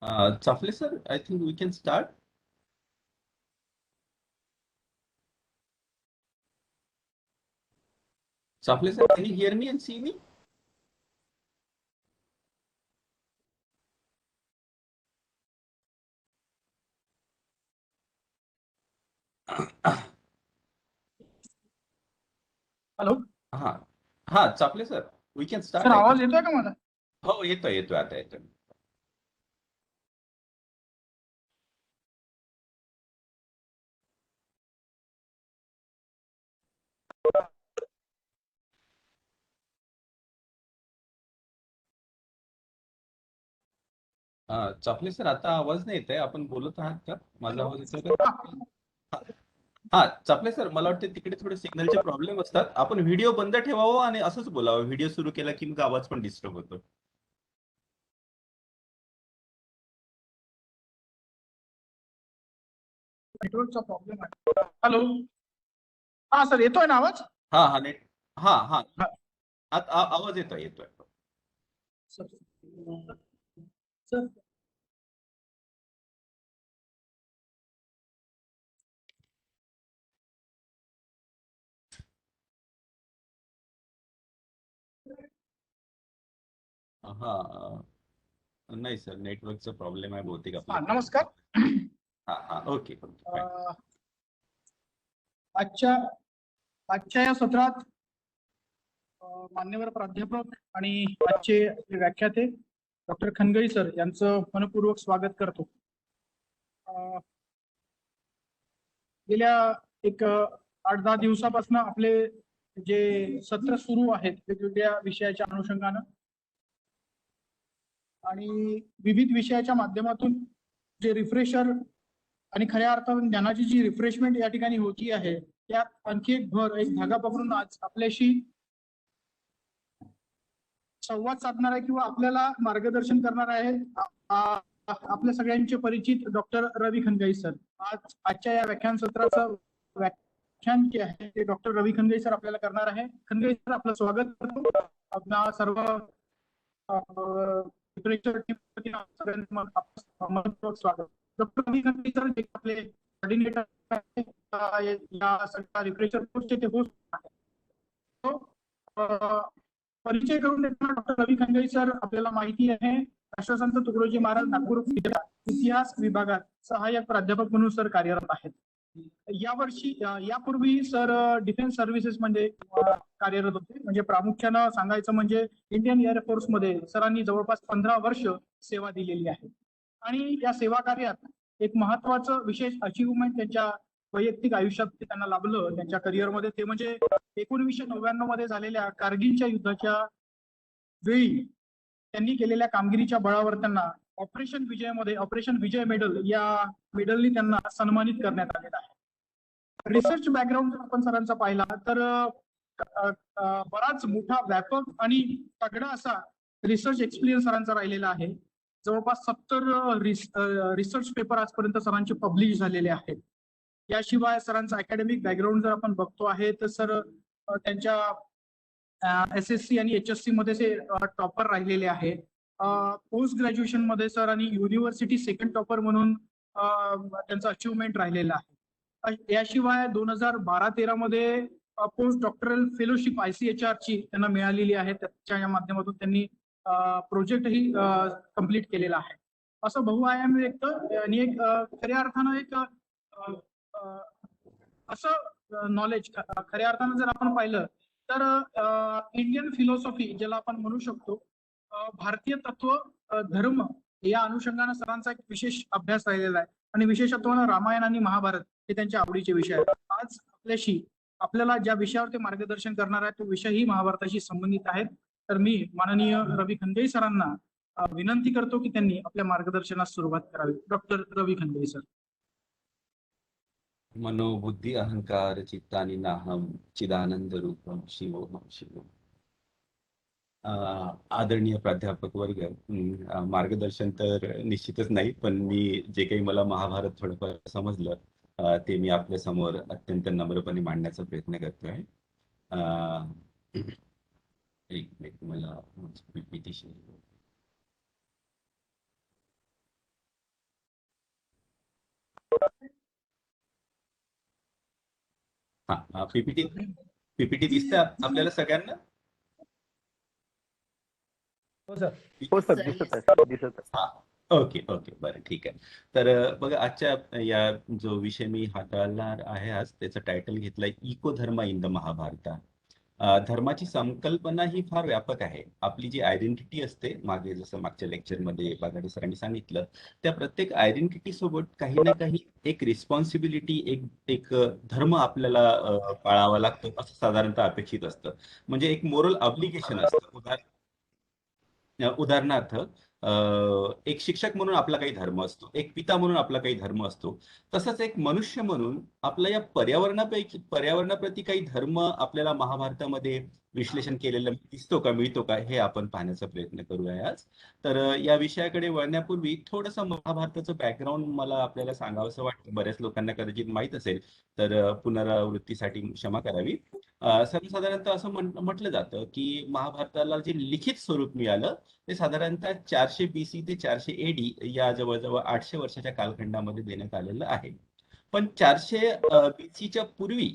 Chafle sir, I think we can start. Chafle sir, can you hear me and see me? Hello हा हा Chaple sir, we can sir, start. आवाज येतोय का माझा? हो, येतोय येतोय, आता येतोय. चापले सर, आता आवाज नाही येत आहे. आपण बोलत आहात का? माझा आवाज येतोय का? हा चापले सर, मला वाटतं तिकडे थोडे सिग्नलचे प्रॉब्लेम असतात. आपण व्हिडिओ बंद ठेवावं आणि असंच बोलावं. व्हिडिओ सुरू केला की मग आवाज पण डिस्टर्ब होतो. नेटवर्कचा प्रॉब्लेम आहे. हॅलो, हा सर, येतोय ना आवाज? हा हा नेट हा हा हा, आता आवाज येतोय येतोय. सर सर हा नाही सर, नेटवर्कचा प्रॉब्लेम आहे बहुतेक हा, आपल्याकडे. नमस्कार. हा हा, ओके ओके, फाईन. अं, आजच्या आजच्या या सत्रात मान्यवर प्राध्यापक आणि आजचे व्याख्याते डॉक्टर खनगई सर यांचं मनपूर्वक स्वागत करतो. अं, गेल्या एक 8-10 दिवसापासून आपले जे सत्र सुरू आहेत वेगवेगळ्या विषयाच्या अनुषंगानं आणि विविध विषयाच्या माध्यमातून जे रिफ्रेशर आणि खऱ्या अर्थाने ज्ञानाची जी रिफ्रेशमेंट या ठिकाणी होती आहे, त्यात आणखी एक भर, एक धागा पकडून आज आपल्याशी संवाद साधणार आहे किंवा आपल्याला मार्गदर्शन करणार आहे आपल्या सगळ्यांचे परिचित डॉक्टर रवी खनगाई सर. आजच्या या व्याख्यान सत्राचं व्याख्यान जे आहे ते डॉक्टर रवी खनगाई सर आपल्याला करणार आहे. खनगाई सर, आपलं स्वागत करतो. आपला सर्व स्वागत. डॉक्टर रवी खनगाई सर आपले कोऑर्डिनेटर या सगळ्या लिटरेचर कोर्सचे ते होस्ट आहेत. परिचय करून देताना डॉक्टर रवी खनगाई सर, आपल्याला माहिती आहे राष्ट्रसंत तुकडोजी महाराज नागपूर इतिहास विभागात सहाय्यक प्राध्यापक म्हणून सर कार्यरत आहेत. यावर्षी यापूर्वी सर डिफेन्स सर्व्हिसेस मध्ये कार्यरत होते. म्हणजे प्रामुख्यानं सांगायचं म्हणजे इंडियन एअरफोर्स मध्ये सरांनी जवळपास 15 वर्ष सेवा दिलेली आहे. आणि या सेवा कार्यात एक महत्वाचं विशेष अचिव्हमेंट त्यांच्या वैयक्तिक आयुष्यात त्यांना लाभलं त्यांच्या करिअरमध्ये, ते म्हणजे 1999 मध्ये झालेल्या कारगिलच्या युद्धाच्या वेळी त्यांनी केलेल्या कामगिरीच्या बळावर त्यांना ऑपरेशन विजयमध्ये ऑपरेशन विजय मेडल या मेडलनी त्यांना सन्मानित करण्यात आलेलं आहे. रिसर्च बॅकग्राऊंड जर आपण सरांचा पाहिला तर बराच मोठा, व्यापक आणि तगडा असा रिसर्च एक्सपिरियन्स सरांचा राहिलेला आहे. जवळपास 70 रिसर्च पेपर आजपर्यंत सरांचे पब्लिश झालेले आहेत. याशिवाय सरांचा अकॅडमिक बॅकग्राऊंड जर आपण बघतो आहे तर सर त्यांच्या SSC आणि HSC मध्ये ते टॉपर राहिलेले आहे. पोस्ट ग्रॅज्युएशन मध्ये सर आणि युनिव्हर्सिटी सेकंड टॉपर म्हणून त्यांचं अचिव्हमेंट राहिलेलं आहे. याशिवाय 2012-13 मध्ये पोस्ट डॉक्टरल फेलोशिप ICHR ची त्यांना मिळालेली आहे. त्याच्या माध्यमातून त्यांनी प्रोजेक्टही कम्प्लीट केलेला आहे. असं बहुआयामी व्यक्ती आणि एक खऱ्या अर्थानं एक असं नॉलेज खऱ्या अर्थानं जर आपण पाहिलं तर इंडियन फिलॉसॉफी ज्याला आपण म्हणू शकतो, भारतीय तत्व, धर्म या अनुषंगाने सरांचा एक विशेष अभ्यास राहिलेला आहे. आणि विशेषत्वानं रामायण आणि महाभारत हे त्यांच्या आवडीचे विषय आहेत. आज आपल्याला ज्या विषयावर ते मार्गदर्शन करणार आहे तो विषयही महाभारताशी संबंधित आहे. तर मी माननीय रवी खनगई सरांना विनंती करतो की त्यांनी आपल्या मार्गदर्शनास सुरुवात करावी. डॉक्टर रवी खनगई सर. मनोबुद्धी अहंकार चित्तानी नाहम चिदानंद रूपम शिवोहम शिवोहम. आदरणीय प्राध्यापक वर्ग, मार्गदर्शन तर निश्चितच नाही, पण मी जे काही मला महाभारत थोडंफार समजलं ते मी आपल्या समोर अत्यंत नम्रपणे मांडण्याचा प्रयत्न करतोय. एक मिनिट, मला PPT हा, पीपीटी दिसतंय आपल्याला सगळ्यांना? हो सर, दिसत आहे, दिसत आहे. हा, ओके ओके, बरं, ठीक आहे. तर बघा, आजच्या या जो विषय मी हाताळणार आहे आज, त्याचं टायटल घेतलंय इको धर्म इन द महाभारता. धर्माची संकल्पना ही फार व्यापक आहे. आपली जी आयडेंटिटी असते, मागे जसं मागच्या लेक्चरमध्ये बागाडे सरांनी सांगितलं, त्या प्रत्येक आयडेंटिटी सोबत काही ना काही एक रिस्पॉन्सिबिलिटी, एक एक धर्म आपल्याला पाळावा लागतो, असं साधारणतः अपेक्षित असतं. म्हणजे एक मोरल ऑब्लिगेशन असतं. उदाहरणार्थ, एक शिक्षक म्हणून आपला काही धर्म असतो, एक पिता म्हणून आपला काही धर्म असतो. तसंच एक मनुष्य म्हणून आपला या पर्यावरणाप्रती काही धर्म आपल्याला महाभारतामध्ये विश्लेषण केलेलं दिसतो का, मिळतो का, हे आपण पाहण्याचा प्रयत्न करूया आज. तर या विषयाकडे वळण्यापूर्वी थोडंसं महाभारताचं बॅकग्राऊंड मला आपल्याला सांगावंसं वाटतं. बऱ्याच लोकांना कदाचित माहीत असेल, तर पुनरावृत्तीसाठी क्षमा करावी. सर्वसाधारणतः असं म्हटलं जातं की महाभारताला जे लिखित स्वरूप मिळालं ते साधारणतः 400 BC ते 400 AD या जवळजवळ 800 वर्षाच्या कालखंडामध्ये देण्यात आलेलं आहे. पण 400 BC पूर्वी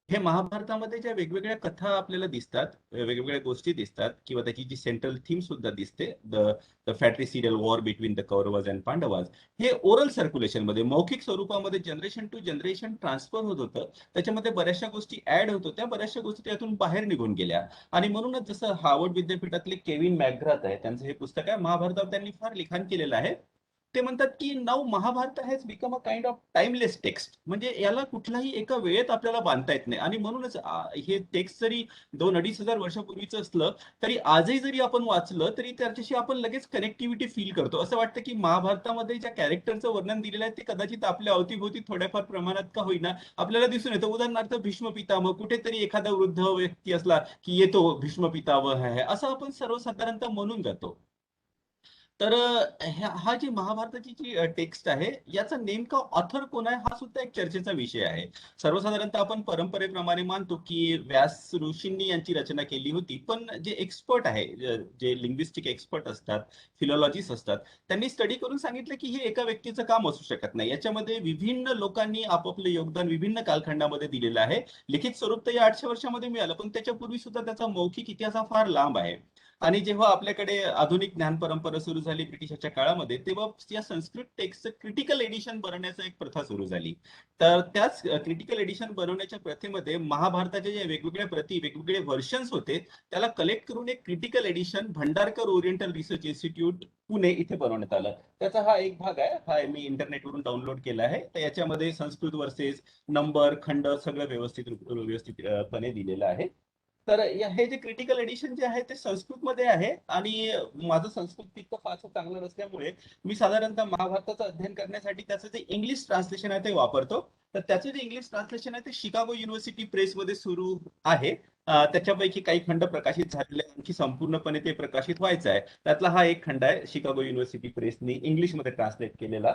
हे महाभारतामध्ये ज्या वेगवेगळ्या कथा आपल्याला दिसतात, वेगवेगळ्या गोष्टी दिसतात, किंवा त्याची जी सेंट्रल थीम सुद्धा दिसते, the fratricidal war between the Kauravas and Pandavas, हे ओरल सर्क्युलेशन मध्ये, मौखिक स्वरूपामध्ये जनरेशन टू जनरेशन ट्रान्सफर होत होतं. त्याच्यामध्ये बऱ्याचशा गोष्टी ऍड होत होत्या, बऱ्याचशा गोष्टी त्यातून बाहेर निघून गेल्या. आणि म्हणूनच जसं हार्वर्ड विद्यापीठातले केविन मॅकग्राथ आहे, त्यांचं हे पुस्तक आहे महाभारतावर, त्यांनी फार लिखाण केलेलं आहे. ते म्हणतात की now Mahabharata has become a kind of timeless text. म्हणजे याला कुठलाही एका वेळेत आपल्याला बांधता येत नाही. आणि म्हणूनच हे टेक्स्ट जरी 2-2.5 हजार वर्षापूर्वीचं असलं, तरी आजही जरी आपण वाचलं तरी त्याच्याशी आपण लगेच कनेक्टिव्हिटी फील करतो. असं वाटतं की महाभारतामध्ये ज्या कॅरेक्टरचं वर्णन दिलेलं आहे ते कदाचित आपल्या अवतीभोवती थोड्याफार प्रमाणात का होईना आपल्याला दिसून येतं. उदाहरणार्थ भीष्म पितामह, कुठेतरी एखादा वृद्ध व्यक्ती असला की येतो भीष्म पितामह आहे, असं आपण सर्वसाधारणतः म्हणून जातो. तर हा जी महाभारताची जी टेक्स्ट आहे, याचा नेमका ऑथर कोण आहे, हा सुद्धा एक चर्चेचा विषय आहे. सर्वसाधारणतः आपण परंपरेप्रमाणे मानतो की व्यास ऋषींनी यांची रचना केली होती. पण जे एक्सपर्ट आहे, जे लिंग्विस्टिक एक्सपर्ट असतात, फिलॉलॉजिस्ट असतात, त्यांनी स्टडी करून सांगितलं की हे एका व्यक्तीचं काम असू शकत नाही. याच्यामध्ये विभिन्न लोकांनी आपापलं योगदान विभिन्न कालखंडामध्ये दिलेलं आहे. लिखित स्वरूप तर या 800 वर्षामध्ये मिळालं, पण त्याच्यापूर्वी सुद्धा त्याचा मौखिक इतिहास हा फार लांब आहे. आणि जेव्हा आपल्याकडे आधुनिक ज्ञान परंपरा सुरू झाली ब्रिटिशाच्या काळामध्ये, तेव्हा या संस्कृत टेक्स्टचं क्रिटिकल एडिशन बनवण्याची एक प्रथा सुरू झाली. तर त्याच क्रिटिकल एडिशन बनवण्याच्या प्रथेमध्ये महाभारताच्या जे वेगवेगळ्या प्रती, वेगवेगळे व्हर्शन्स होते, त्याला कलेक्ट करून एक critical edition Bhandarkar oriental research institute Pune इथे बनवण्यात आलं. त्याचा हा एक भाग आहे, हा मी इंटरनेटवरून डाउनलोड केला आहे. तर याच्यामध्ये संस्कृत वर्सेस, नंबर, खंड सगळं व्यवस्थितपणे दिलेलं आहे. तर हे जे क्रिटिकल एडिशन जे आहे ते संस्कृतमध्ये आहे. आणि माझं संस्कृत तितकं फारसं चांगलं नसल्यामुळे मी साधारणतः महाभारताचं अध्ययन करण्यासाठी त्याचं जे इंग्लिश ट्रान्सलेशन आहे ते वापरतो. तर त्याचं जे इंग्लिश ट्रान्सलेशन आहे ते शिकागो युनिव्हर्सिटी प्रेसमध्ये सुरू आहे. त्याच्यापैकी काही खंड प्रकाशित झालेले, आणखी संपूर्णपणे ते प्रकाशित व्हायचं आहे. त्यातला हा एक खंड आहे शिकागो युनिव्हर्सिटी प्रेसने इंग्लिशमध्ये ट्रान्सलेट केलेला.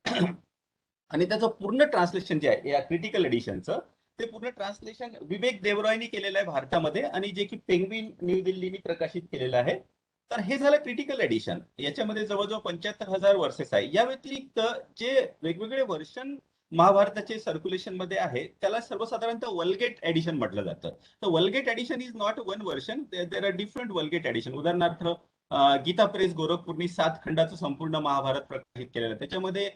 आणि त्याचं पूर्ण ट्रान्सलेशन जे आहे या क्रिटिकल एडिशनचं, ते पूर्ण ट्रान्सलेशन विवेक देवरायनी केलेलं आहे भारतामध्ये, आणि जे की पेंग्विन न्यू दिल्लीनी प्रकाशित केलेलं आहे. तर हे झालं क्रिटिकल एडिशन. याच्यामध्ये जवळजवळ 75,000 वर्सेस आहे. या व्यतिरिक्त जे वेगवेगळे वर्षन महाभारताचे सर्क्युलेशन मध्ये आहे, त्याला सर्वसाधारणतः वल्गेट एडिशन म्हटलं जातं. तर vulgate edition is not one version, there are different vulgate edition. उदाहरणार्थ, गीता प्रेस गोरखपूरनी 7 खंडाचं संपूर्ण महाभारत प्रकाशित केलेलं आहे. त्याच्यामध्ये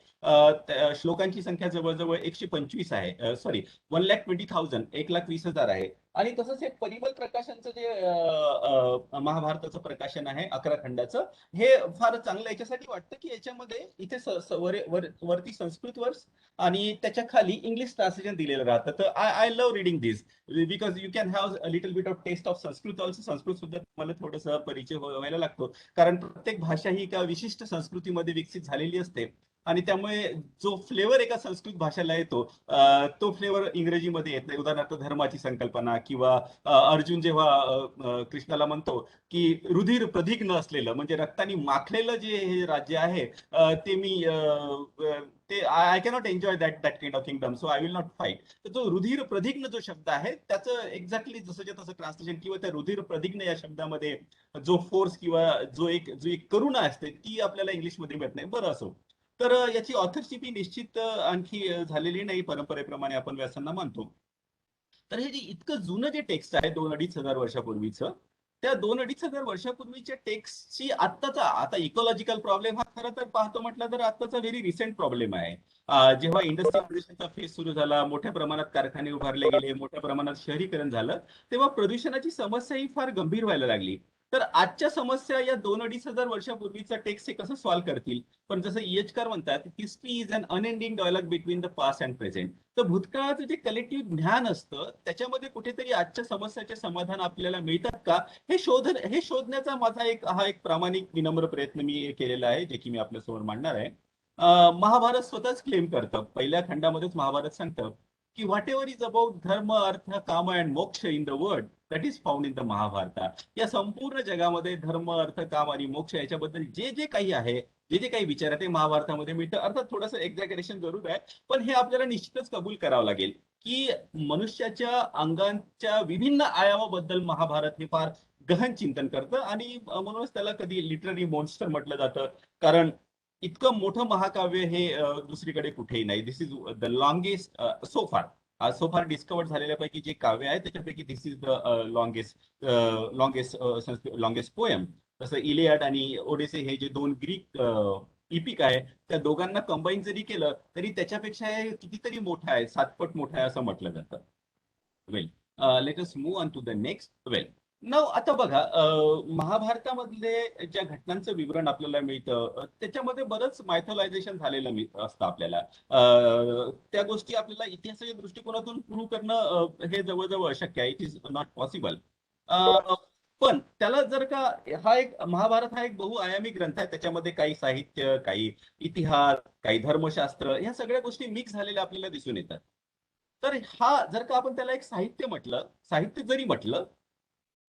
श्लोकांची संख्या जवळजवळ 125 आहे, सॉरी 1,20,000, 1,20,000 आहे. आणि तसंच हे परिमल प्रकाशनचं जे महाभारताचं प्रकाशन आहे 11 खंडाचं, हे फार चांगलं याच्यासाठी वाटतं की याच्यामध्ये इथे वरती संस्कृत वर्स आणि त्याच्या खाली इंग्लिश ट्रान्सलेशन दिलेलं राहतं. तर I love reading this because you can have a little bit of taste of Sanskrit also. Sanskrit सुद्धा तुम्हाला थोडंसं परिचय व्हायला लागतो, कारण प्रत्येक भाषा ही एका विशिष्ट संस्कृतीमध्ये विकसित झालेली असते. आणि त्यामुळे जो फ्लेवर एका संस्कृत भाषेला येतो, तो फ्लेवर इंग्रजीमध्ये येत नाही. उदाहरणार्थ धर्माची संकल्पना, किंवा अर्जुन जेव्हा कृष्णाला म्हणतो की रुधिर प्रधिग्न असलेलं, म्हणजे रक्तानी माखलेलं जे हे राज्य आहे, ते मी ते I cannot enjoy that kind of kingdom, so I will not fight. तर जो रुधिर प्रधिग्न जो शब्द आहे, त्याचं एक्झॅक्टली जसंच्या तसं ट्रान्सलेशन, किंवा त्या रुधिर प्रधिग्न या शब्दामध्ये जो फोर्स किंवा जो एक करुणा असते ती आपल्याला इंग्लिशमध्ये मिळत नाही. बरं असो. तर याची ऑथरशिप ही निश्चित आणखी झालेली नाही, परंपरेप्रमाणे आपण व्यासांना मानतो. तर हे जे इतकं जुनं जे टेक्स्ट आहे 2-2.5 हजार वर्षापूर्वीचं, त्या 2-2.5 हजार वर्षापूर्वीच्या टेक्स्टची आत्ताचा आता इकॉलॉजिकल प्रॉब्लेम हा खरं तर पाहतो म्हटलं तर आत्ताचा व्हेरी रिसेंट प्रॉब्लेम आहे. जेव्हा इंडस्ट्रियलायझेशनचा फेज सुरू झाला, मोठ्या प्रमाणात कारखाने उभारले गेले, मोठ्या प्रमाणात शहरीकरण झालं, तेव्हा प्रदूषणाची समस्या ही फार गंभीर व्हायला लागली. तर आजच्या समस्या या 2-2.5 हजार वर्षापूर्वीचा टेक्स्ट हे कसं सॉल्व्ह करतील? पण जसं इयचकार म्हणतात, history is an unending dialogue between the past and present. तर भूतकाळाचं जे कलेक्टिव्ह ज्ञान असतं त्याच्यामध्ये कुठेतरी आजच्या समस्याचे समाधान आपल्याला मिळतात का, हे शोधण्याचा माझा हा एक प्रामाणिक विनम्र प्रयत्न मी केलेला आहे, जे की मी आपल्यासमोर मांडणार आहे. महाभारत स्वतःच क्लेम करतं, पहिल्या खंडामध्येच महाभारत सांगतं की व्हॉट एव्हर इज अबाउट धर्म, अर्थ, kama and moksha in the world that is found in the Mahabharata. या संपूर्ण जगामध्ये धर्म, अर्थ, काम आणि मोक्ष याच्याबद्दल जे जे काही आहे, जे जे काही विचार आहे ते महाभारतामध्ये मिळतं. अर्थात थोडंसं एक्झॅगरेशन जरूर आहे, पण हे आपल्याला निश्चितच कबूल करावं लागेल की मनुष्याच्या अंगांच्या विभिन्न आयामाबद्दल महाभारत हे फार गहन चिंतन करतं. आणि म्हणूनच त्याला कधी लिटररी मॉन्स्टर म्हटलं जातं, कारण इतकं मोठं महाकाव्य हे दुसरीकडे कुठेही नाही. This is the longest so far discovered झालेल्यापैकी जे काव्य आहे त्याच्यापैकी this is the longest longest poem. तसं इलियाड आणि ओडेसे हे जे दोन ग्रीक इपिक आहे, त्या दोघांना कंबाईन जरी केलं तरी त्याच्यापेक्षा हे कितीतरी मोठं आहे, 7 पट मोठं आहे असं म्हटलं जातं. Well, let us move on to the next. Well, नाव आता बघा, महाभारतामधले ज्या घटनांचं विवरण आपल्याला मिळतं त्याच्यामध्ये बरंच मायथोलायझेशन झालेलं असतं आपल्याला. त्या गोष्टी आपल्याला इतिहासाच्या दृष्टिकोनातून प्रूव्ह करणं हे जवळजवळ अशक्य आहे. It is not possible. पण त्याला जर का महाभारत हा एक बहुआयामी ग्रंथ आहे, त्याच्यामध्ये काही साहित्य, काही इतिहास, काही धर्मशास्त्र, ह्या सगळ्या गोष्टी मिक्स झालेल्या आपल्याला दिसून येतात. तर जर का आपण त्याला एक साहित्य जरी म्हटलं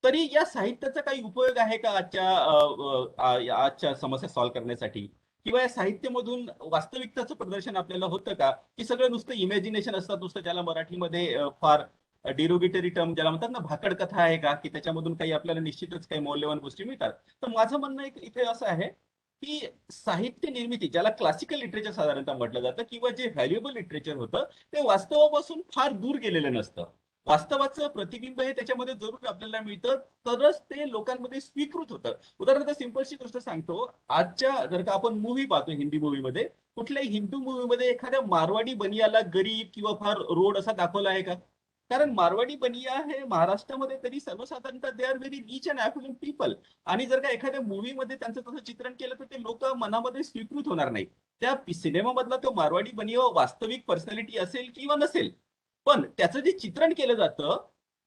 तरी या साहित्याचा काही उपयोग आहे का आजच्या समस्या सॉल्व्ह करण्यासाठी? किंवा या साहित्यामधून वास्तविकताचं प्रदर्शन आपल्याला होतं का, की सगळं नुसतं इमॅजिनेशन असतात, नुसतं ज्याला मराठीमध्ये फार डिरोगेटरी टर्म ज्याला म्हणतात ना, भाकड कथा आहे का, की त्याच्यामधून काही आपल्याला निश्चितच काही मौल्यवान गोष्टी मिळतात? तर माझं म्हणणं इथे असं आहे की साहित्य निर्मिती, ज्याला क्लासिकल लिटरेचर साधारणतः म्हटलं जातं, किंवा जे व्हॅल्युएबल लिटरेचर होतं, ते वास्तवापासून फार दूर गेलेलं नसतं. वास्तवाचं प्रतिबिंब हे त्याच्यामध्ये जरूर आपल्याला मिळतं, तरच ते लोकांमध्ये स्वीकृत होतं. उदाहरणार्थ सिंपलशी गोष्ट सांगतो, आजच्या जर का आपण मूव्ही पाहतो हिंदी मूव्हीमध्ये, कुठल्याही हिंदू मूव्हीमध्ये एखाद्या मारवाडी बनियाला गरीब किंवा फार रोड असा दाखवला आहे का? कारण मारवाडी बनिया हे महाराष्ट्रामध्ये तरी सर्वसाधारणतः they are very rich and affluent people. आणि जर का एखाद्या मूव्हीमध्ये त्यांचं तसं चित्रण केलं तर ते लोक मनामध्ये स्वीकृत होणार नाही. त्या सिनेमामधला तो मारवाडी बनिया वास्तविक पर्सनॅलिटी असेल किंवा नसेल, पण त्याचं जे चित्रण केलं जातं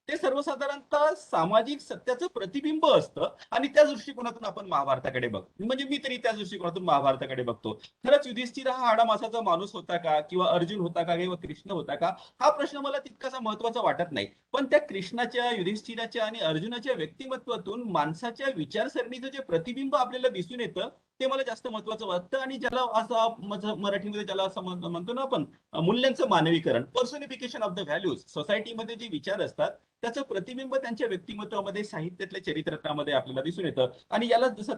ते सर्वसाधारणतः सामाजिक सत्याचं प्रतिबिंब असतं. आणि त्या दृष्टिकोनातून आपण महाभारताकडे बघतो, म्हणजे मी तरी त्या दृष्टिकोनातून महाभारताकडे बघतो. खरंच युधिष्ठिर हा आडामासाचा माणूस होता का, किंवा अर्जुन होता का, किंवा कृष्ण होता का, हा प्रश्न मला तितकासा महत्वाचा वाटत नाही. पण त्या कृष्णाच्या, युधिष्ठिराच्या आणि अर्जुनाच्या व्यक्तिमत्वातून माणसाच्या विचारसरणीचं जे प्रतिबिंब आपल्याला दिसून येतं ते मला जास्त महत्वाचं वाटतं. आणि ज्याला असं मराठीमध्ये ज्याला असं म्हणतो ना आपण, मूल्यांचं मानवीकरण, पर्सोनिफिकेशन ऑफ द व्हॅल्यूज, सोसायटीमध्ये जे विचार असतात त्याचं प्रतिबिंब त्यांच्या व्यक्तिमत्वामध्ये, साहित्यातल्या चरित्रामध्ये आपल्याला दिसून येतं. आणि याला जसं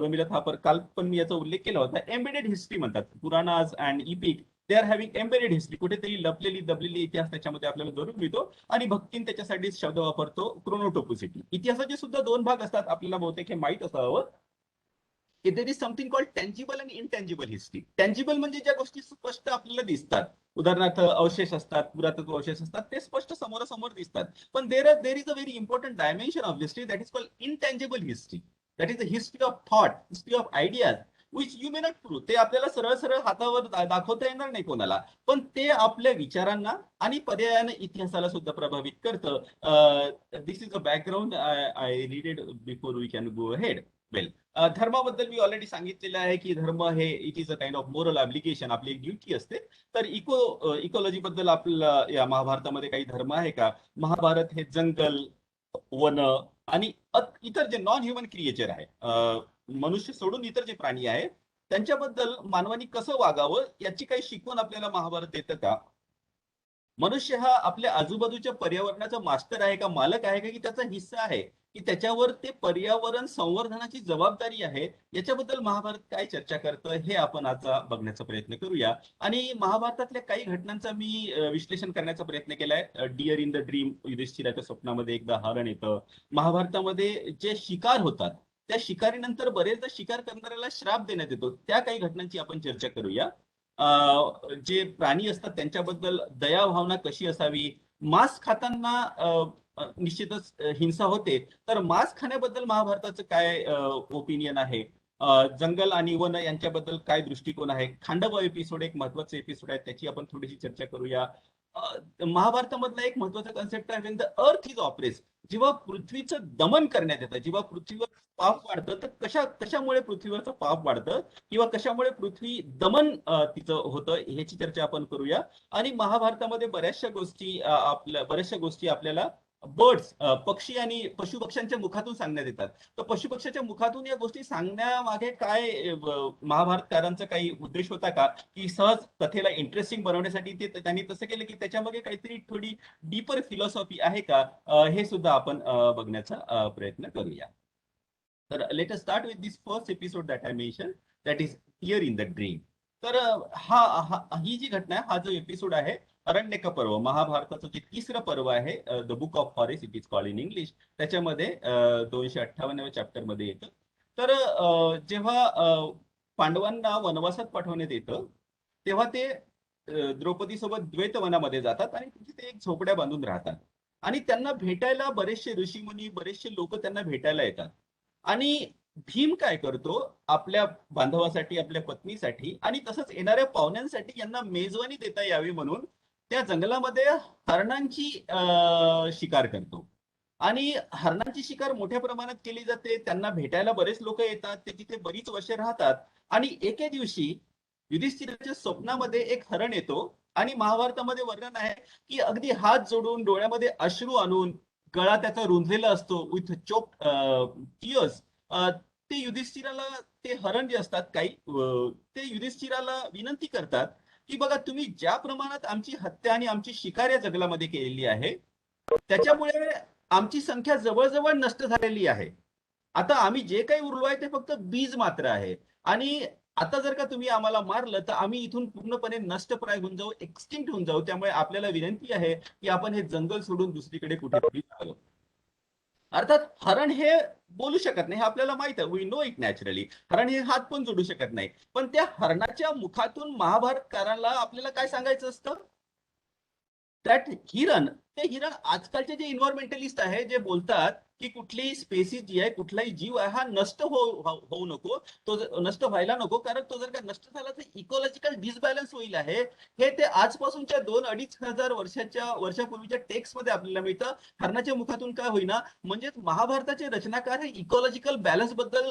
रमिला थापर, काल पण मी याचा उल्लेख केला होता, एम्बेडेड हिस्ट्री म्हणतात. Puranas and epic they are having embedded history. कुठेतरी लपलेली दबलेली इतिहास त्याच्यामध्ये आपल्याला जरूर मिळतो. आणि भक्तीन त्याच्यासाठी शब्द वापरतो क्रोनोटोपोसिटी. इतिहासाचे सुद्धा 2 भाग असतात, आपल्याला बहुतेक हे माहीत असावं की there is something called tangible आणि इनटँजिबल हिस्ट्री. टँजिबल म्हणजे ज्या गोष्टी स्पष्ट आपल्याला दिसतात, उदाहरणार्थ अवशेष असतात, पुरातत्व अवशेष असतात, ते स्पष्ट समोरासमोर दिसतात. पण देर is a very important dimension of history that is called intangible history. That is the history of thought, history of ideas, which you may not prove. ते आपल्याला सरळ सरळ हातावर दाखवता येणार नाही कोणाला, पण ते आपल्या विचारांना आणि पर्यायाने इतिहासाला सुद्धा प्रभावित करतं. This is a background I readed before we can go ahead. Well, धर्माबद्दल मी ऑलरेडी सांगितलेलं आहे की धर्म हे it is a kind of moral obligation, आपली एक ड्युटी असते. तर इकॉलॉजी बद्दल आपल्याला या महाभारतामध्ये काही धर्म आहे का? महाभारत हे जंगल, वन आणि इतर जे नॉन ह्युमन क्रिएचर आहे, मनुष्य सोडून इतर जे प्राणी आहेत, त्यांच्याबद्दल मानवानी कसं वागावं याची काही शिकवण आपल्याला महाभारत देतं का? मनुष्य हा आपल्या आजूबाजूच्या पर्यावरणाचा मास्टर आहे का, मालक आहे का, की त्याचा हिस्सा आहे? की त्याच्यावर ते पर्यावरण संवर्धनाची जबाबदारी आहे, याच्याबद्दल महाभारत काय चर्चा करतं हे आपण आता बघण्याचा प्रयत्न करूया. आणि महाभारतातल्या काही घटनांचा मी विश्लेषण करण्याचा प्रयत्न केलाय. डिअर इन द ड्रीम, युधिष्ठिराच्या स्वप्नामध्ये एकदा हरण येतं. महाभारतामध्ये जे शिकार होतात त्या शिकारीनंतर बरेचदा शिकार करणाऱ्याला श्राप देण्यात येतो, त्या काही घटनांची आपण चर्चा करूया. जे प्राणी असतात त्यांच्याबद्दल दया भावना कशी असावी, मांस खाताना निश्चितच हिंसा होते, तर मांस खाण्याबद्दल महाभारताचं काय ओपिनियन आहे, जंगल आणि वन यांच्याबद्दल काय दृष्टिकोन आहे. खांडव एपिसोड एक महत्वाचा एपिसोड आहे, त्याची आपण थोडीशी चर्चा करूया. महाभारतामधला एक महत्वाचा कन्सेप्ट आहे, द अर्थ इज ऑपरेस. जेव्हा पृथ्वीचं दमन करण्यात येतं, जेव्हा पृथ्वीवर पाप वाढतं, तर कशामुळे पृथ्वीवरचं पाप वाढतं किंवा कशामुळे पृथ्वी दमन तिचं होतं, ह्याची चर्चा आपण करूया. आणि महाभारतामध्ये बऱ्याचशा गोष्टी आपल्याला बर्ड्स, पक्षी आणि पशुपक्ष्यांच्या मुखातून सांगण्यात येतात. तर पशुपक्ष्याच्या मुखातून या गोष्टी सांगण्यामागे काय महाभारतकारांचा काही उद्देश होता का, की सहज कथेला इंटरेस्टिंग बनवण्यासाठी त्यांनी तसं केलं, की त्याच्यामागे काहीतरी थोडी डीपर फिलॉसॉफी आहे का, हे सुद्धा आपण बघण्याचा प्रयत्न करूया. तर let us start with this first episode that I mention, that is here in the dream. तर ही जी घटना आहे, हा जो एपिसोड आहे अरण्यक पर्व, महाभारताचं जे तिसरं पर्व आहे, the book of forest it is called in English, त्याच्यामध्ये 258व्या चॅप्टर मध्ये येतं. तर जेव्हा पांडवांना वनवासात पाठवण्यात येतं, तेव्हा ते द्रौपदी सोबत द्वैतवनामध्ये जातात आणि तिथे ते एक झोपड्या बांधून राहतात. आणि त्यांना भेटायला बरेचसे ऋषीमुनी, बरेचसे लोक त्यांना भेटायला येतात. आणि भीम काय करतो, आपल्या बांधवासाठी, आपल्या पत्नीसाठी आणि तसंच येणाऱ्या पाहुण्यांसाठी यांना मेजवानी देता यावी म्हणून त्या जंगलामध्ये हरणांची शिकार करतो. आणि हरणांची शिकार मोठ्या प्रमाणात केली जाते, त्यांना भेटायला बरेच लोक येतात, ते तिथे बरीच वर्षे राहतात. आणि एके दिवशी युधिष्ठिराच्या स्वप्नामध्ये एक हरण येतो आणि महाभारतामध्ये वर्णन आहे की अगदी हात जोडून, डोळ्यामध्ये अश्रू आणून, गळा त्याचा रुंजलेला असतो विथ चोक टियर्स, ते युधिष्ठिराला, ते हरण जे असतात काही, ते युधिष्ठिराला विनंती करतात की बघा, तुम्ही ज्या प्रमाणात आमची हत्या आणि आमची शिकार या जंगलामध्ये केलेली आहे, त्याच्यामुळे आमची संख्या जवळजवळ नष्ट झालेली आहे. आता आम्ही जे काही उरलो आहे ते फक्त बीज मात्र आहे. आणि आता जर का तुम्ही आम्हाला मारलं तर आम्ही इथून पूर्णपणे नष्टप्राय होऊन जाऊ, एक्सटिंक्ट होऊन जाऊ. त्यामुळे आपल्याला विनंती आहे की आपण हे जंगल सोडून दुसरीकडे कुठेतरी जावं. अर्थात हरण हे बोलू शकत नाही, हे आपल्याला माहित आहे, वी नो इट नॅचरली. हरण हे हात पण जोडू शकत नाही. पण त्या हरणाच्या मुखातून महाभारतकारांना आपल्याला काय सांगायचं असतं, दॅट हिरण, ते हिरण, आजकालचे जे इन्व्हायरमेंटलिस्ट आहे जे बोलतात की कुठलीही स्पेसिस जी आहे, कुठलाही जीव आहे, हा नष्ट होऊ नको, तो नष्ट व्हायला नको, कारण तो जर का नष्ट झाला तर इकॉलॉजिकल डिसबॅलन्स होईल आहे. हे ते आजपासूनच्या 2-2.5 वर्षापूर्वीच्या टेक्स्ट मध्ये आपल्याला मिळतं. हरणाच्या मुखातून काय होईना, म्हणजे महाभारताचे रचनाकार हे इकॉलॉजिकल बॅलन्स बद्दल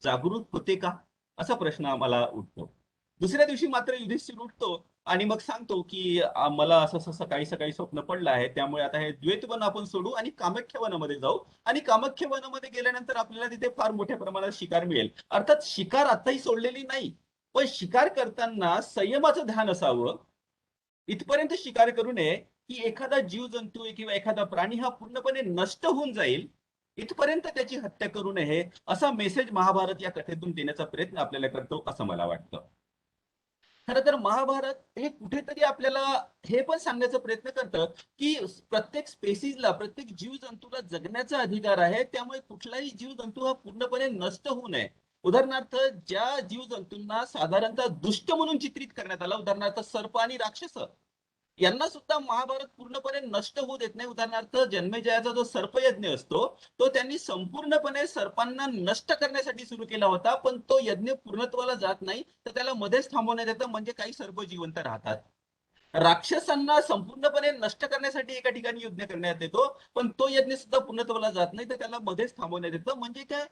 जागृत होते का, असा प्रश्न आम्हाला उठतो. दुसऱ्या दिवशी मात्र युधिष्ठिर उठतो आणि मग सांगतो की मला असं सकाळी सकाळी स्वप्न पडलं आहे, त्यामुळे आता हे द्वैतवन आपण सोडू आणि कामाख्या वनामध्ये जाऊ. आणि कामाख्या वनामध्ये गेल्यानंतर आपल्याला तिथे फार मोठ्या प्रमाणात शिकार मिळेल. अर्थात शिकार आताही सोडलेली नाही, पण शिकार करताना संयमाचं ध्यान असावं. इथपर्यंत शिकार करू नये की एखादा जीवजंतू किंवा एखादा प्राणी हा पूर्णपणे नष्ट होऊन जाईल, इथपर्यंत त्याची हत्या करू नये, असा मेसेज महाभारत या कथेतून देण्याचा प्रयत्न आपल्याला करतो, असं मला वाटतं. खरं तर महाभारत हे कुठेतरी आपल्याला हे पण सांगण्याचा प्रयत्न करतं की प्रत्येक स्पेसीजला, प्रत्येक जीवजंतूला जगण्याचा अधिकार आहे. त्यामुळे कुठलाही जीवजंतू हा पूर्णपणे नष्ट होऊ नये. उदाहरणार्थ, ज्या जीवजंतूंना साधारणतः दुष्ट म्हणून चित्रित करण्यात आलं, उदाहरणार्थ सर्प आणि राक्षस, यांना सुद्धा महाभारत पूर्णपणे नष्ट होऊ देत नाही. उदाहरणार्थ, जन्मेजयाचा जो सर्पयज्ञ असतो तो त्यांनी संपूर्णपणे सर्पांना नष्ट करण्यासाठी सुरू केला होता, पण तो यज्ञ पूर्णत्वाला जात नाही, तर त्याला मध्येच थांबवण्यात येतं, म्हणजे काही सर्प जिवंत राहतात. राक्षसांना संपूर्णपणे नष्ट करण्यासाठी एका ठिकाणी यज्ञ करण्यात येतो, पण तो यज्ञ सुद्धा पूर्णत्वाला जात नाही, तर त्याला मध्येच थांबवण्यात येतं. म्हणजे काय,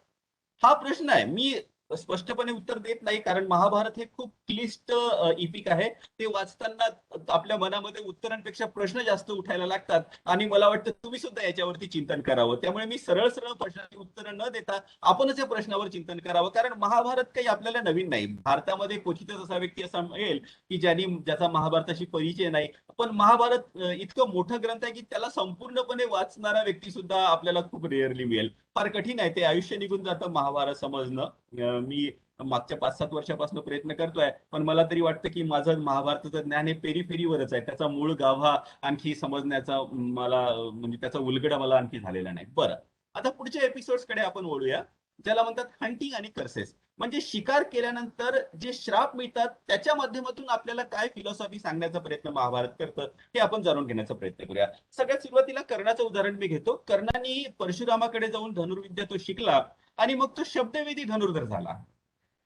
हा प्रश्न आहे. मी स्पष्टपणे उत्तर देत नाही, कारण महाभारत हे खूप क्लिष्ट इपिक आहे. ते वाचताना आपल्या मनामध्ये उत्तरांपेक्षा प्रश्न जास्त उठायला लागतात, आणि मला वाटतं तुम्ही सुद्धा याच्यावरती चिंतन करावं. त्यामुळे मी सरळ सरळ प्रश्नाची उत्तरं न देता आपणच या प्रश्नावर चिंतन करावं, कारण महाभारत काही आपल्याला नवीन नाही. भारतामध्ये क्वचितच असा व्यक्ती असा मिळेल की ज्याचा महाभारताशी परिचय नाही. पण महाभारत इतकं मोठं ग्रंथ आहे की त्याला संपूर्णपणे वाचणारा व्यक्ती सुद्धा आपल्याला खूप रेअरली मिळेल. फार कठीण आहे ते. आयुष्य निघून जातं महाभारत समजणं. मी मागच्या 5-7 वर्षापासून प्रयत्न करतोय, पण मला तरी वाटतं की माझं महाभारताचं ज्ञान हे पेरीफेरीवरच आहे. त्याचा मूळ गाभा आणखी समजण्याचा मला म्हणजे त्याचा उलगडा मला आणखी झालेला नाही. बरं, आता पुढच्या एपिसोड्स कडे आपण वळूया, ज्याला म्हणतात हंटिंग आणि कर्सेस. म्हणजे शिकार केल्यानंतर जे श्राप मिळतात त्याच्या माध्यमातून आपल्याला काय फिलॉसॉफी सांगण्याचा प्रयत्न महाभारत करतं हे आपण जाणून घेण्याचा प्रयत्न करूया. सगळ्यात सुरुवातीला कर्णाचं उदाहरण मी घेतो. कर्णाने परशुरामाकडे जाऊन धनुर्विद्या तो शिकला आणि मग तो शब्दवेदी धनुर्धर झाला.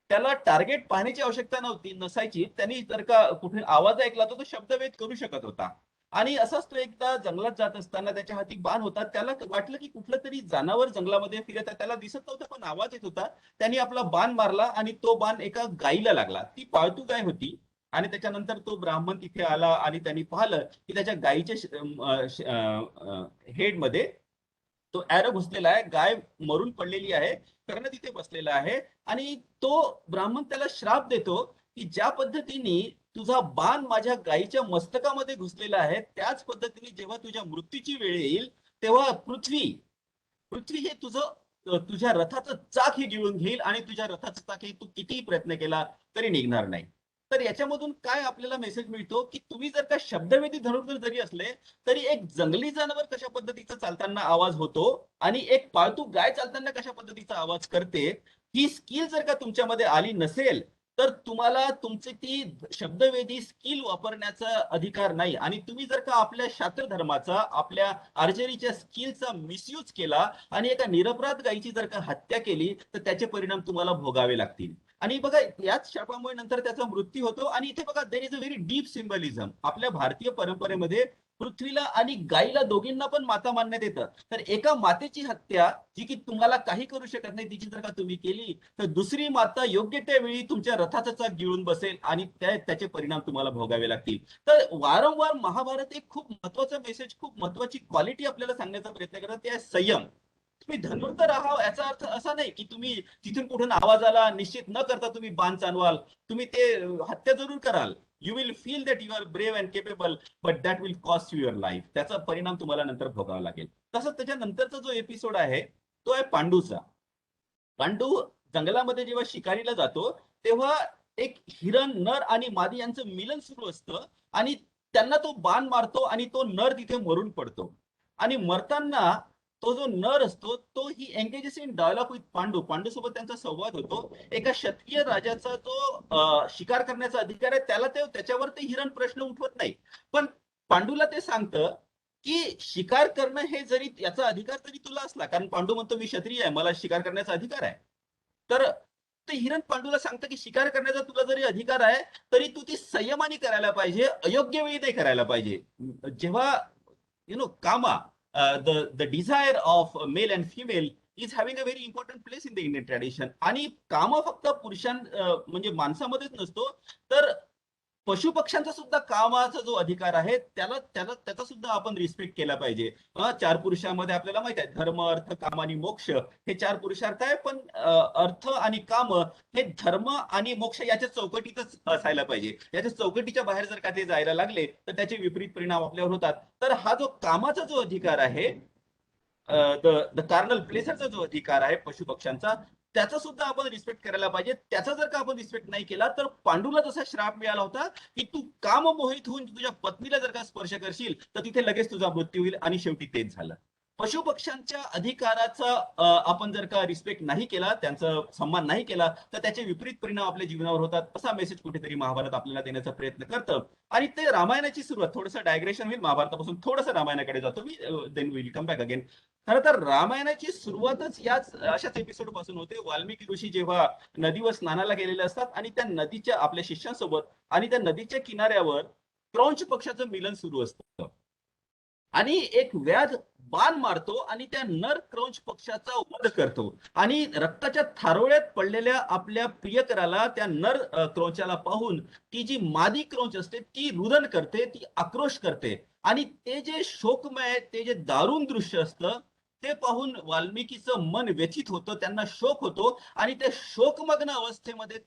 त्याला टार्गेट पाहण्याची आवश्यकता नसायची. त्यांनी जर का कुठे आवाज ऐकला तर तो शब्दवेद करू शकत होता. आणि असाच तो एकदा जंगलात जात असताना त्याच्या हाती बाण होता. त्याला वाटलं की कुठलं तरी जनावर जंगलामध्ये फिरत आहे, त्याला दिसत नव्हतं पण आवाज येत होता. त्यांनी आपला बाण मारला आणि तो बाण एका गायीला लागला. ती पाळतू गाय होती. आणि त्याच्यानंतर तो ब्राह्मण तिथे आला आणि त्यांनी पाहिलं की त्याच्या गायीच्या हेडमध्ये तो ऍरो घुसलेला आहे. गाय मरून पडलेली आहे. कर्ण तिथे बसलेला आहे आणि तो ब्राह्मण त्याला श्राप देतो की ज्या पद्धतीने तुझा बाण माझ्या गायीच्या मस्तकामध्ये घुसलेला आहे, त्याच पद्धतीने जेव्हा तुझ्या मृत्यूची वेळ येईल तेव्हा पृथ्वी हे तुझ्या रथाचं चाक हे गिळून घेईल आणि तुझ्या रथाचं चाक हे तू कितीही प्रयत्न केला तरी निघणार नाही. तर याच्यामधून काय आपल्याला मेसेज मिळतो की तुम्ही जर का शब्दवेदी धनुर्धर जरी असले तरी एक जंगली जनावर कशा पद्धतीचा चालताना आवाज होतो आणि एक पाळतू गाय चालताना कशा पद्धतीचा आवाज करते, ही स्किल जर का तुमच्यामध्ये आली नसेल तर तुम्हाला तुमची ती शब्दवेदी स्किल वापरण्याचा अधिकार नाही. आणि तुम्ही जर का आपल्या शास्त्र धर्माचा, आपल्या आर्चरीच्या स्किलचा मिसयूज केला आणि एका निरपराध गायीची जर का हत्या केली तर त्याचे परिणाम तुम्हाला भोगावे लागतील. आणि बघा, याच शापामुळे नंतर त्याचा मृत्यू होतो. आणि इथे बघा, there is a very deep symbolism. आपल्या भारतीय परंपरेमध्ये पृथ्वीला आणि गायीला दोघींना पण माता मानण्यात येतं. तर एका मातेची हत्या जी की तुम्हाला काही करू शकत नाही, तिची जर का तुम्ही केली तर दुसरी माता योग्य त्या वेळी तुमच्या रथाचा चाक गिळून बसेल आणि त्याचे परिणाम तुम्हाला भोगावे लागतील. तर वारंवार महाभारत एक खूप महत्वाचा मेसेज, खूप महत्वाची क्वालिटी आपल्याला सांगण्याचा प्रयत्न करतात, ते आहे संयम. तुम्ही धनुर्धर आहात याचा अर्थ असा नाही की तुम्ही तिथून कुठून आवाज आला निश्चित न करता तुम्ही बाण चालवाल. तुम्ही ते हत्या जरूर कराल. You will feel that you are brave and capable, but that will cost you your life. त्याचा परिणाम तुम्हाला नंतर भोगावा लागेल. तसंच त्याच्यानंतरचा जो एपिसोड आहे तो आहे पांडूचा. पांडू जंगलामध्ये जेव्हा शिकारीला जातो तेव्हा एक हिरण, नर आणि मादी यांचं मिलन सुरू असतं आणि त्यांना तो बाण मारतो आणि तो नर तिथे मरून पडतो. आणि मरताना तो जो नर असतो तो he engages in dialogue with Pandu सोबत त्यांचा संवाद होतो. एका क्षत्रिय राजाचा जो शिकार करण्याचा अधिकार आहे त्याच्यावर ते हिरण प्रश्न उठवत नाही, पण पांडूला ते सांगतं की शिकार करणं हे जरी याचा अधिकार जरी तुला असला, कारण पांडू म्हणतो मी क्षत्रिय आहे, मला शिकार करण्याचा अधिकार आहे. तर ते हिरण पांडूला सांगतं की शिकार करण्याचा तुला जरी अधिकार आहे तरी तू ती संयमाने करायला पाहिजे, अयोग्य वेळी नाही करायला पाहिजे. जेव्हा कामा, the desire of male and female is having a very important place in the Indian tradition. आणि काम फक्त म्हणजे माणसामध्येच नसतो, तर पशु पक्ष्यांचा सुद्धा कामाचा जो अधिकार आहे त्याचा सुद्धा आपण रिस्पेक्ट केला पाहिजे. 4 पुरुषांमध्ये आपल्याला माहित आहे धर्म, अर्थ, काम आणि मोक्ष हे 4 पुरुषार्थ आहे. पण अर्थ आणि काम हे धर्म आणि मोक्ष याच्या चौकटीतच असायला पाहिजे. याच्या चौकटीच्या बाहेर जर का ते जायला लागले तर त्याचे विपरीत परिणाम आपल्यावर होतात. तर हा जो कामाचा जो अधिकार आहे, द कार्नल प्लेसरचा जो अधिकार आहे पशु पक्ष्यांचा, त्याचा सुद्धा आपण रिस्पेक्ट करायला पाहिजे. त्याचा जर का आपण रिस्पेक्ट नाही केला तर पांडूला जसा श्राप मिळाला होता की तू काम मोहित होऊन तुझ्या पत्नीला जर का स्पर्श करशील तर तिथे लगेच तुझा मृत्यू होईल. आणि शेवटी तेच झालं. पशु पक्ष्यांच्या अधिकाराचा आपण जर का रिस्पेक्ट नाही केला, त्यांचा सन्मान नाही केला तर त्याचे विपरीत परिणाम आपल्या जीवनावर होतात, असा मेसेज कुठेतरी महाभारत आपल्याला देण्याचा प्रयत्न करतं. आणि ते रामायणाची सुरुवात, थोडंसं डायग्रेशन होईल महाभारतापासून, थोडंसं रामायणाकडे जातो मी, then will come back again. खरं तर रामायणाची सुरुवातच अशाच एपिसोड पासून होते. वाल्मिकी ऋषी जेव्हा नदीवर स्नानाला गेलेले असतात आणि त्या नदीच्या आपल्या शिष्यांसोबत आणि त्या नदीच्या किनाऱ्यावर क्रौंच पक्षाचं मिलन सुरू असतं. आणि एक व्याध बाण मारतो आणि त्या नर क्रौंच पक्षाचा वध करतो आणि रक्ताच्या थारोळ्यात पडलेल्या आपल्या प्रियकराला त्या नर क्रौंचाला पाहून ती जी मादी क्रौंच असते ती रुदन करते, ती आक्रोश करते आणि ते जे शोकमय, ते जे दारुण दृश्य असतं ते पाहून वाल्मिकीचं मन व्यथित होतं, त्यांना शोक होतो आणि त्या शोकमग्न अवस्थेमध्ये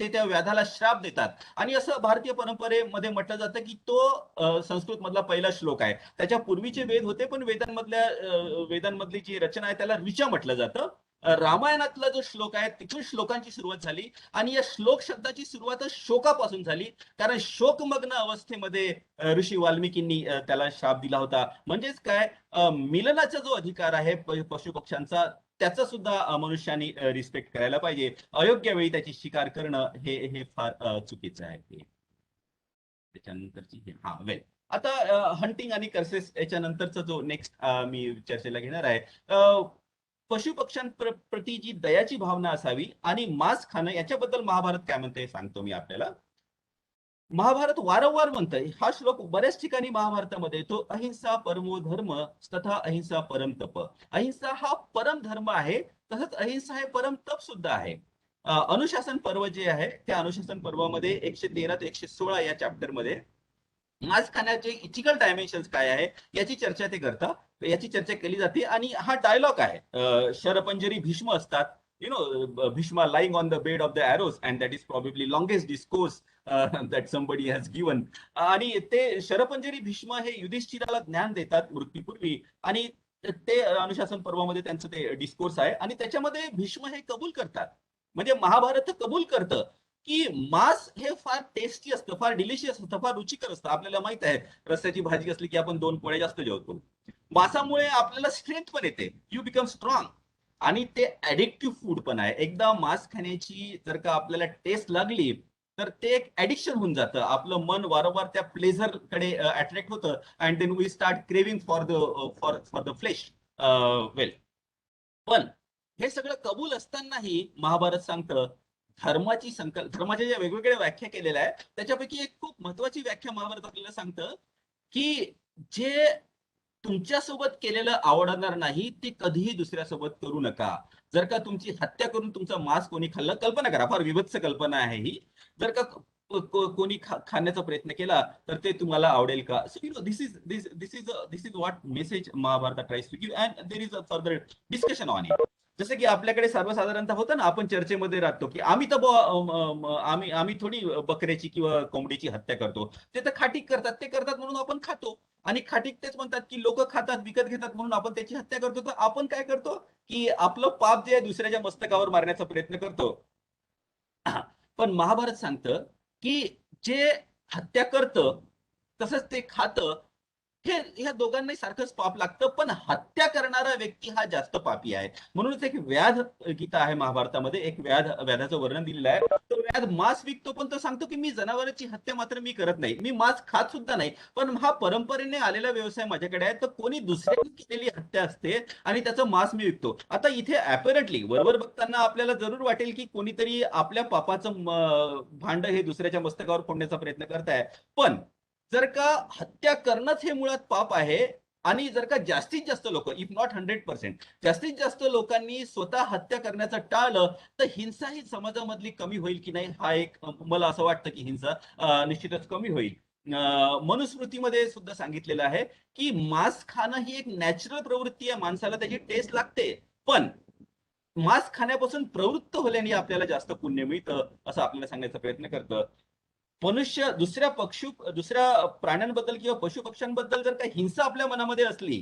त्या व्याधाला श्राप देतात. आणि असं भारतीय परंपरेमध्ये म्हटलं जातं की तो संस्कृत मधला पहिला श्लोक आहे. त्याच्या पूर्वीचे वेद होते, पण वेदांमधली जी रचना आहे त्याला ऋचा म्हटलं जातं. रामायणातला जो श्लोक आहे तिथून श्लोकांची सुरुवात झाली आणि या श्लोक शब्दाची सुरुवातच शोकापासून झाली, कारण शोकमग्न अवस्थेमध्ये ऋषी वाल्मिकींनी त्याला शाप दिला होता. म्हणजेच काय, मिलनाचा जो अधिकार आहे पशु पक्ष्यांचा त्याचा सुद्धा मनुष्याने रिस्पेक्ट करायला पाहिजे. अयोग्य वेळी त्याची शिकार करणं हे फार चुकीचं आहे. त्याच्यानंतरची हा वेल, आता हंटिंग आणि कर्सेस याच्यानंतरचा जो नेक्स्ट मी चर्चेला घेणार आहे. पशु पक्ष्यांप्रती जी दयाची भावना असावी आणि मांस खाणं याच्याबद्दल महाभारत काय म्हणतं हे सांगतो मी आपल्याला. महाभारत वारंवार म्हणतं, हा श्लोक बऱ्याच ठिकाणी महाभारतामध्ये येतो, अहिंसा परमो धर्म तथा अहिंसा परम तप. अहिंसा हा परम धर्म आहे, तसंच अहिंसा हे परम तप सुद्धा आहे. अनुशासन पर्व जे आहे त्या अनुशासन पर्वामध्ये 113 ते 116 या चॅप्टर मध्ये मांस खाण्याचे इथिकल डायमेन्शन्स काय आहे याची चर्चा ते करतात, याची चर्चा केली जाते. आणि हा डायलॉग आहे, शरपंजरी भीष्म असतात, Bhishma lying on the bed of the arrows, and that is probably longest discourse that somebody has given. आणि ते शरपंजरी भीष्म हे युधिष्ठिराला ज्ञान देतात मृत्यूपूर्वी, आणि ते अनुशासन पर्वामध्ये त्यांचं ते डिस्कोर्स आहे आणि त्याच्यामध्ये भीष्म हे कबूल करतात. म्हणजे महाभारत कबूल करतं की मांस हे फार टेस्टी असतं, फार डिलिशियस असतं, फार रुचिकर असतं. आपल्याला माहित आहे, रस्त्याची भाजी असली की आपण 2 पोळ्या जास्त जेवतो. मांसामुळे आपल्याला स्ट्रेंथ पण येते, यू बिकम स्ट्रॉंग. आणि ते ऍडिक्टिव्ह फूड पण आहे. एकदा मांस खाण्याची जर का आपल्याला टेस्ट लागली तर ते एक ऍडिक्शन होऊन जातं. आपलं मन वारंवार त्या प्लेझर कडे अट्रॅक्ट होतं and then we start craving for the flesh. Well, पण हे सगळं कबूल असतानाही महाभारत सांगतं धर्माच्या ज्या वेगवेगळ्या व्याख्या केलेल्या आहेत त्याच्यापैकी एक खूप महत्वाची व्याख्या महाभारत आपल्याला सांगतं की जे तुमच्यासोबत केलेलं आवडणार नाही ते कधीही दुसऱ्यासोबत करू नका. जर का तुमची हत्या करून तुमचं मांस कोणी खाल्लं, कल्पना करा, फार विभत्स कल्पना आहे ही, जर का कोणी खाण्याचा प्रयत्न केला तर ते तुम्हाला आवडेल का? So this is what message Mahabharata tries to give and there is a further discussion on it. जसं की आपल्याकडे सर्वसाधारणतः होतं ना, आपण चर्चेमध्ये राहतो की आम्ही थोडी बकऱ्याची किंवा कोंबडीची हत्या करतो, ते तर खाटीक करतात, ते करतात म्हणून आपण खातो. आणि खाटीक तेच म्हणतात की लोक खातात, विकत घेतात म्हणून आपण त्याची हत्या करतो. तर आपण काय करतो की आपलं पाप जे आहे दुसऱ्याच्या मस्तकावर मारण्याचा प्रयत्न करतो. पण महाभारत सांगतं की जे हत्या करतं तसंच ते खातं, हे ह्या दोघांनाही सारखंच पाप लागतं, पण हत्या करणारा व्यक्ती हा जास्त पापी आहे. म्हणूनच एक व्याध गीता आहे महाभारतामध्ये, एक व्याधाचं वर्णन दिलेलं आहे. तो व्याध मांस विकतो, पण तो सांगतो की मी जनावरांची हत्या मात्र मी करत नाही, मी मांस खात सुद्धा नाही, पण हा परंपरेने आलेला व्यवसाय माझ्याकडे आहे. तर कोणी दुसऱ्याने केलेली हत्या असते आणि त्याचं मांस मी विकतो. आता इथे अपॅरंटली वरवर बघताना आपल्याला जरूर वाटेल की कोणीतरी आपल्या पापाचं भांड हे दुसऱ्याच्या मस्तकावर फोडण्याचा प्रयत्न करताय. पण जर का हत्या करणंच हे मुळात पाप आहे आणि जर का जास्तीत जास्त लोक, इफ नॉट 100%, जास्तीत जास्त लोकांनी स्वतः हत्या करण्याचं टाळलं तर हिंसा ही समाजामधली कमी होईल की नाही, हा एक मला असं वाटतं की हिंसा निश्चितच कमी होईल. मनुस्मृतीमध्ये सुद्धा सांगितलेलं आहे की मांस खाणं ही एक नॅचरल प्रवृत्ती आहे, माणसाला त्याची टेस्ट लागते, पण मांस खाण्यापासून प्रवृत्त होल्याने आपल्याला जास्त पुण्य मिळतं असं आपल्याला सांगण्याचा प्रयत्न करतं. मनुष्य दुसऱ्या प्राण्यांबद्दल किंवा पशु पक्ष्यांबद्दल जर काही हिंसा आपल्या मनामध्ये असली,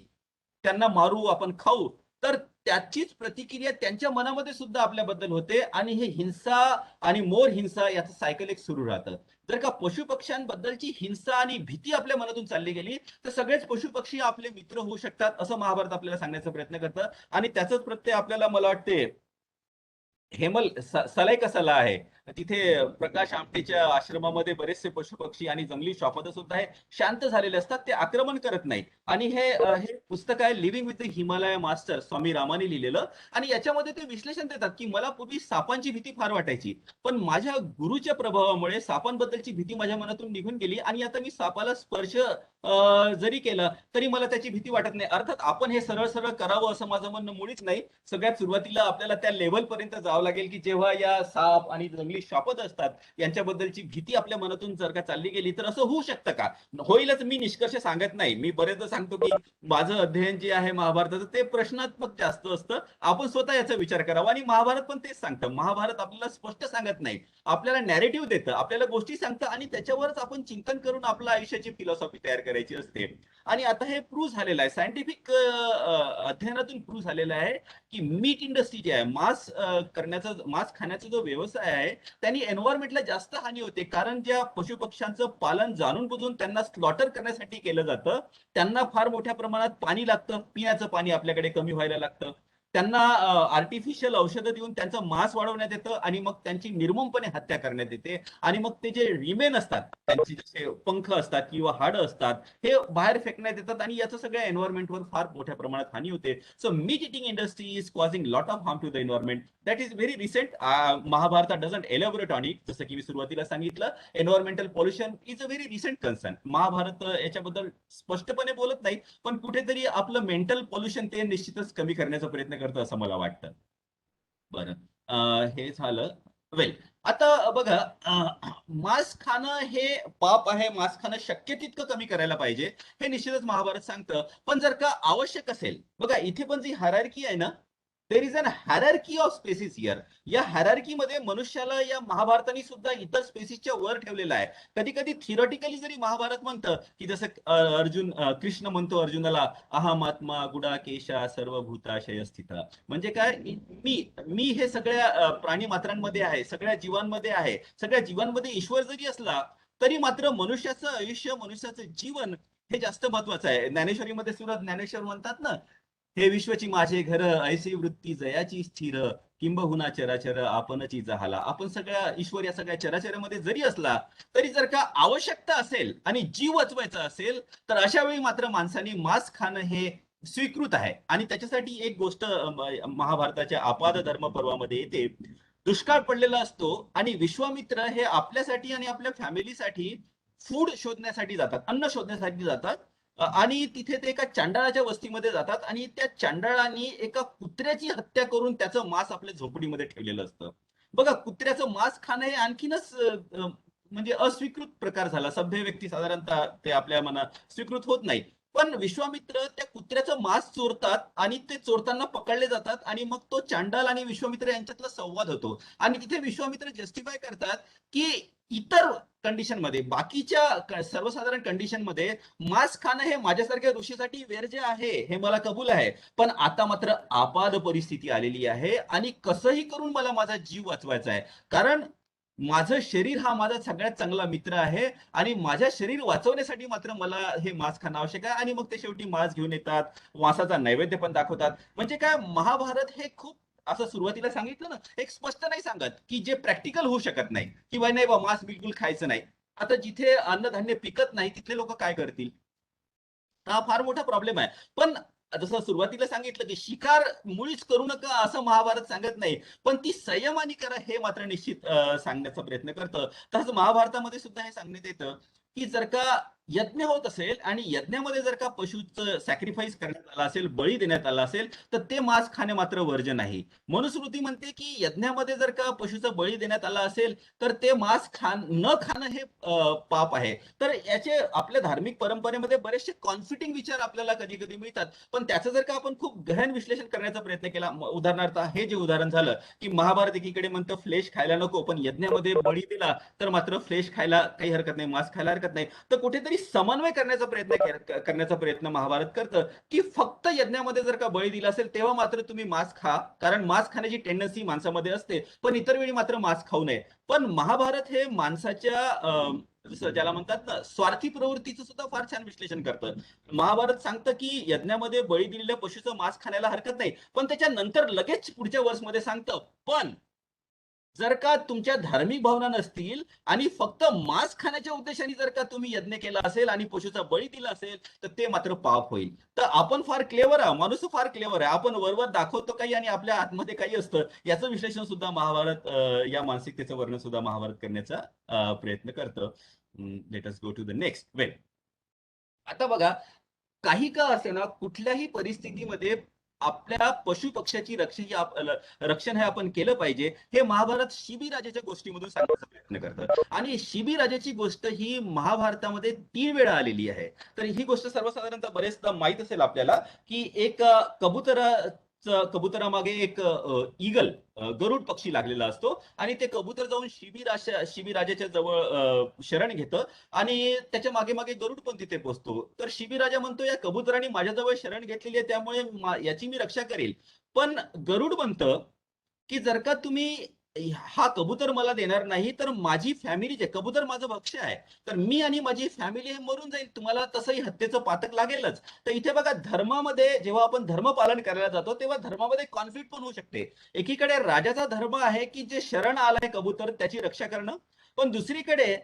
त्यांना मारू, आपण खाऊ, तर त्याचीच प्रतिक्रिया त्यांच्या मनामध्ये सुद्धा आपल्याबद्दल होते आणि हे हिंसा आणि मोर हिंसा याचं सायकल एक सुरू राहतं. जर का पशु पक्ष्यांबद्दलची हिंसा आणि भीती आपल्या मनातून चालली गेली तर सगळेच पशु पक्षी आपले मित्र होऊ शकतात असं महाभारत आपल्याला सांगण्याचा प्रयत्न करतं. आणि त्याचंच प्रत्यय आपल्याला, मला वाटते, हेमल सलाय कसाला आहे, तिथे प्रकाश आमटेच्या आश्रमामध्ये बरेचसे पशुपक्षी आणि जंगली श्वापद सुद्धा हे शांत झालेले असतात, ते आक्रमण करत नाही. आणि हे पुस्तक आहे living with the Himalaya master, Swami रामाने लिहिलेलं. आणि याच्यामध्ये ते विश्लेषण देतात की मला पूर्वी सापांची भीती फार वाटायची, पण माझ्या गुरुच्या प्रभावामुळे सापांबद्दलची भीती माझ्या मनातून निघून गेली आणि आता मी सापाला स्पर्श जरी केला तरी मला त्याची भीती वाटत नाही. अर्थात आपण हे सरळ सरळ करावं असं माझं म्हणणं मुळीच नाही. सगळ्यात सुरुवातीला आपल्याला त्या लेव्हल पर्यंत जावं लागेल की जेव्हा या साप आणि जंगली श्वापद असतात यांच्याबद्दलची भीती आपल्या मनातून जर का चालली गेली तर असं होऊ शकतं का? होईलच, मी निष्कर्ष सांगत नाही. मी बरेचदा सांगतो की माझं अध्ययन जे आहे महाभारताचं ते प्रश्नात्मक जास्त असतं. आपण स्वतः याचा विचार करावा. आणि महाभारत पण तेच सांगतं. महाभारत आपल्याला स्पष्ट सांगत नाही, आपल्याला नॅरेटिव्ह देतं, आपल्याला गोष्टी सांगतं आणि त्याच्यावरच आपण चिंतन करून आपल्या आयुष्याची फिलॉसॉफी तयार करायची असते. आणि आता हे प्रूव्ह झालेलं आहे, सायंटिफिक अध्ययनातून प्रूव्ह झालेलं आहे की मीट इंडस्ट्री जी आहे, मांस खाण्याचा जो व्यवसाय आहे त्यांनी एन्व्हायरमेंटला जास्त हानी होते. कारण ज्या पशुपक्ष्यांचं पालन जाणून बुजून त्यांना स्लॉटर करण्यासाठी केलं जातं, त्यांना फार मोठ्या प्रमाणात पाणी लागतं, पिण्याचं पाणी आपल्याकडे कमी व्हायला लागतं. त्यांना आर्टिफिशियल औषधं देऊन त्यांचं मांस वाढवण्यात येतं आणि मग त्यांची निर्ममपणे हत्या करण्यात येते. आणि मग ते जे रिमेन असतात, त्यांची जसे पंख असतात किंवा हाडं असतात, हे बाहेर फेकण्यात येतात आणि याचं सगळ्या एन्व्हायरमेंटवर फार मोठ्या प्रमाणात हानी होते. So meat eating industry is causing lot of harm to the environment. That is very recent. Mahabharata doesn't elaborate on it. जसं की मी सुरुवातीला सांगितलं, environmental pollution is a very recent concern. Mahabharata याच्याबद्दल स्पष्टपणे बोलत नाही, पण कुठेतरी आपलं मेंटल पॉल्युशन ते निश्चितच कमी करण्याचा प्रयत्न करतं असं मला वाटतं. बरं, हे झालं. वेल, आता बघा, मांस खाणं हे पाप आहे, मांस खाणं शक्य तितकं कमी करायला पाहिजे, हे निश्चितच महाभारत सांगतं. पण जर का आवश्यक असेल, बघा इथे पण जी हायरार्की आहे ना, there is an hierarchy of species here. या हायरार्की मध्ये मनुष्याला या महाभारताने सुद्धा इतर स्पेसिसच्या वर ठेवलेलं आहे. कधी कधी थिअरॉटिकली जरी महाभारत म्हणतं की जसं कृष्ण म्हणतो अर्जुनाला, अहमात्मा गुडाकेशा सर्वभूताशय स्थिता. म्हणजे काय, मी मी हे सगळ्या प्राणी मात्रांमध्ये आहे, सगळ्या जीवांमध्ये आहे. सगळ्या जीवांमध्ये ईश्वर जरी असला तरी मात्र मनुष्याचं आयुष्य, मनुष्याचं जीवन हे जास्त महत्वाचं आहे. ज्ञानेश्वरीमध्ये सुद्धा ज्ञानेश्वर म्हणतात ना, हे विश्वची माझे घर, ऐसी वृत्ती जयाची स्थिर, किंबहुना चराचर आपणची जहाला. आपण सगळ्या ईश्वर या सगळ्या चराचरामध्ये जरी असला तरी जर का आवश्यकता असेल आणि जीव वाचवायचा असेल तर अशा वेळी मात्र माणसाने मांस खाणं हे स्वीकृत आहे. आणि त्याच्यासाठी एक गोष्ट महाभारताच्या आपाद धर्म पर्वामध्ये येते. दुष्काळ पडलेला असतो आणि विश्वामित्र हे आपल्यासाठी आणि आपल्या फॅमिलीसाठी फूड शोधण्यासाठी जातात, अन्न शोधण्यासाठी जातात. आणि तिथे ते एका चांडाळाच्या वस्तीमध्ये जातात आणि त्या चांडाळाने एका कुत्र्याची हत्या करून त्याचं मांस आपल्या झोपडीमध्ये ठेवलेलं असतं. बघा, कुत्र्याचं मांस खाणं हे आणखीनच म्हणजे अस्वीकृत प्रकार झाला. सभ्य व्यक्ती साधारणतः ते आपल्या मनात स्वीकृत होत नाही. पण विश्वामित्र त्या कुत्र्याचं मांस चोरतात आणि ते चोरताना पकडले जातात आणि मग तो चांडाल आणि विश्वामित्र यांच्यातला संवाद होतो. आणि तिथे विश्वामित्र जस्टिफाय करतात की इतर कंडिशन मध्ये, बाकीच्या सर्वसाधारण कंडिशन मध्ये मांस खाणं हे माझ्यासारख्या ऋषीसाठी वर्ज्य आहे, हे मला कबूल आहे. पण आता मात्र आपाद परिस्थिती आलेली आहे आणि कसंही करून मला माझा जीव वाचवायचा आहे. कारण माझं शरीर हा माझा सगळ्यात चांगला मित्र आहे आणि माझ्या शरीर वाचवण्यासाठी मात्र मला हे मांस खाणं आवश्यक आहे. आणि मग ते शेवटी मांस घेऊन येतात, मांसाचा नैवेद्य पण दाखवतात. म्हणजे काय, महाभारत हे खूप असं सुरुवातीला सांगितलं ना, एक स्पष्ट नाही सांगत की जे प्रॅक्टिकल होऊ शकत नाही, की बाई नाही बा मांस बिलकुल खायचं नाही. आता जिथे अन्नधान्य पिकत नाही तिथले लोक काय करतील? हा फार मोठा प्रॉब्लेम आहे. पण जसं सुरुवातीला सांगितलं की शिकार मुळीच करू नका असं महाभारत सांगत नाही, पण ती संयमाने करा हे मात्र निश्चित सांगण्याचा प्रयत्न करतं. तसंच महाभारतामध्ये सुद्धा हे सांगण्यात येतं की जर का यज्ञ होत असेल आणि यज्ञामध्ये जर का पशुचं सॅक्रिफाईस करण्यात आला असेल, बळी देण्यात आला असेल, तर ते मांस खाणे मात्र वर्ज्य नाही. मनुस्मृती म्हणते की यज्ञामध्ये जर का पशुचा बळी देण्यात आला असेल तर ते मांस न खाणं हे पाप आहे. तर याचे आपल्या धार्मिक परंपरेमध्ये बरेचसे कॉन्फ्लिक्टिंग विचार आपल्याला कधी कधी मिळतात. पण त्याचं जर का आपण खूप गहन विश्लेषण करण्याचा प्रयत्न केला, उदाहरणार्थ हे जे उदाहरण झालं की महाभारत एकीकडे म्हणतं फ्लेश खायला नको, पण यज्ञामध्ये बळी दिला तर मात्र फ्लेश खायला काही हरकत नाही, मांस खायला हरकत नाही. तर कुठेतरी समन्वय करण्याचा प्रयत्न महाभारत करतं की फक्त यज्ञामध्ये जर का बळी दिला असेल तेव्हा मात्र तुम्ही मांस खा, कारण मांस खाण्याची टेंडन्सी माणसामध्ये असते, पण इतर वेळी मात्र मांस खाऊ नये. पण महाभारत हे माणसाच्या जसं ज्याला म्हणतात ना स्वार्थी प्रवृत्तीचं सुद्धा फार छान विश्लेषण करतं. महाभारत सांगतं की यज्ञामध्ये बळी दिलेल्या पशुचं मांस खाण्याला हरकत नाही, पण त्याच्यानंतर लगेच पुढच्या वर्षमध्ये सांगतं पण जर का तुमच्या धार्मिक भावना नसतील आणि फक्त मांस खाण्याच्या उद्देशाने जर का तुम्ही यज्ञ केला असेल आणि पशुचा बळी दिला असेल तर ते मात्र पाप होईल. तर आपण फार क्लेवर आहे, माणूस फार क्लेवर आहे. आपण वरवर दाखवतो काही आणि आपल्या आतमध्ये काही असतं, याचं विश्लेषण सुद्धा महाभारत या मानसिकतेचं वर्णन सुद्धा महाभारत करण्याचा प्रयत्न करतं. Let us go to the next well. आता बघा, काही का असे ना, कुठल्याही परिस्थितीमध्ये आपल्या पशु पक्ष्याची रक्षण हे आपण केलं पाहिजे, हे महाभारत शिबीराजाच्या गोष्टीमधून सांगण्याचा प्रयत्न करतं. आणि शिबीराजाची गोष्ट ही महाभारतामध्ये 3 वेळा आलेली आहे. तर ही गोष्ट सर्वसाधारणतः बरेचदा माहित असेल आपल्याला, की एक कबुतरामागे एक ईगल गरुड पक्षी लागलेला असतो आणि ते कबूतर जाऊन शिबीराजाच्या जवळ शरण घेतं आणि त्याच्या मागे मागे गरुड पण तिथे पोहोचतो. तर शिबीराजा म्हणतो, या कबुतराने माझ्याजवळ शरण घेतलेली आहे, त्यामुळे याची मी रक्षा करेल. पण गरुड म्हणतं की जर का तुम्ही हा कबूतर मला देणार नाही तर माझी फॅमिली, जे कबूतर माझं भक्ष्य आहे, तर मी आणि माझी फॅमिली हे मरून जाईल, तुम्हाला तसंही हत्येचं पातक लागेलच. तर इथे बघा, धर्मामध्ये जेव्हा आपण धर्म पालन करायला जातो तेव्हा धर्मामध्ये कॉन्फ्लिक्ट पण होऊ शकते. एकीकडे राजाचा धर्म आहे की जे शरण आलाय कबूतर त्याची रक्षा करणं, पण दुसरीकडे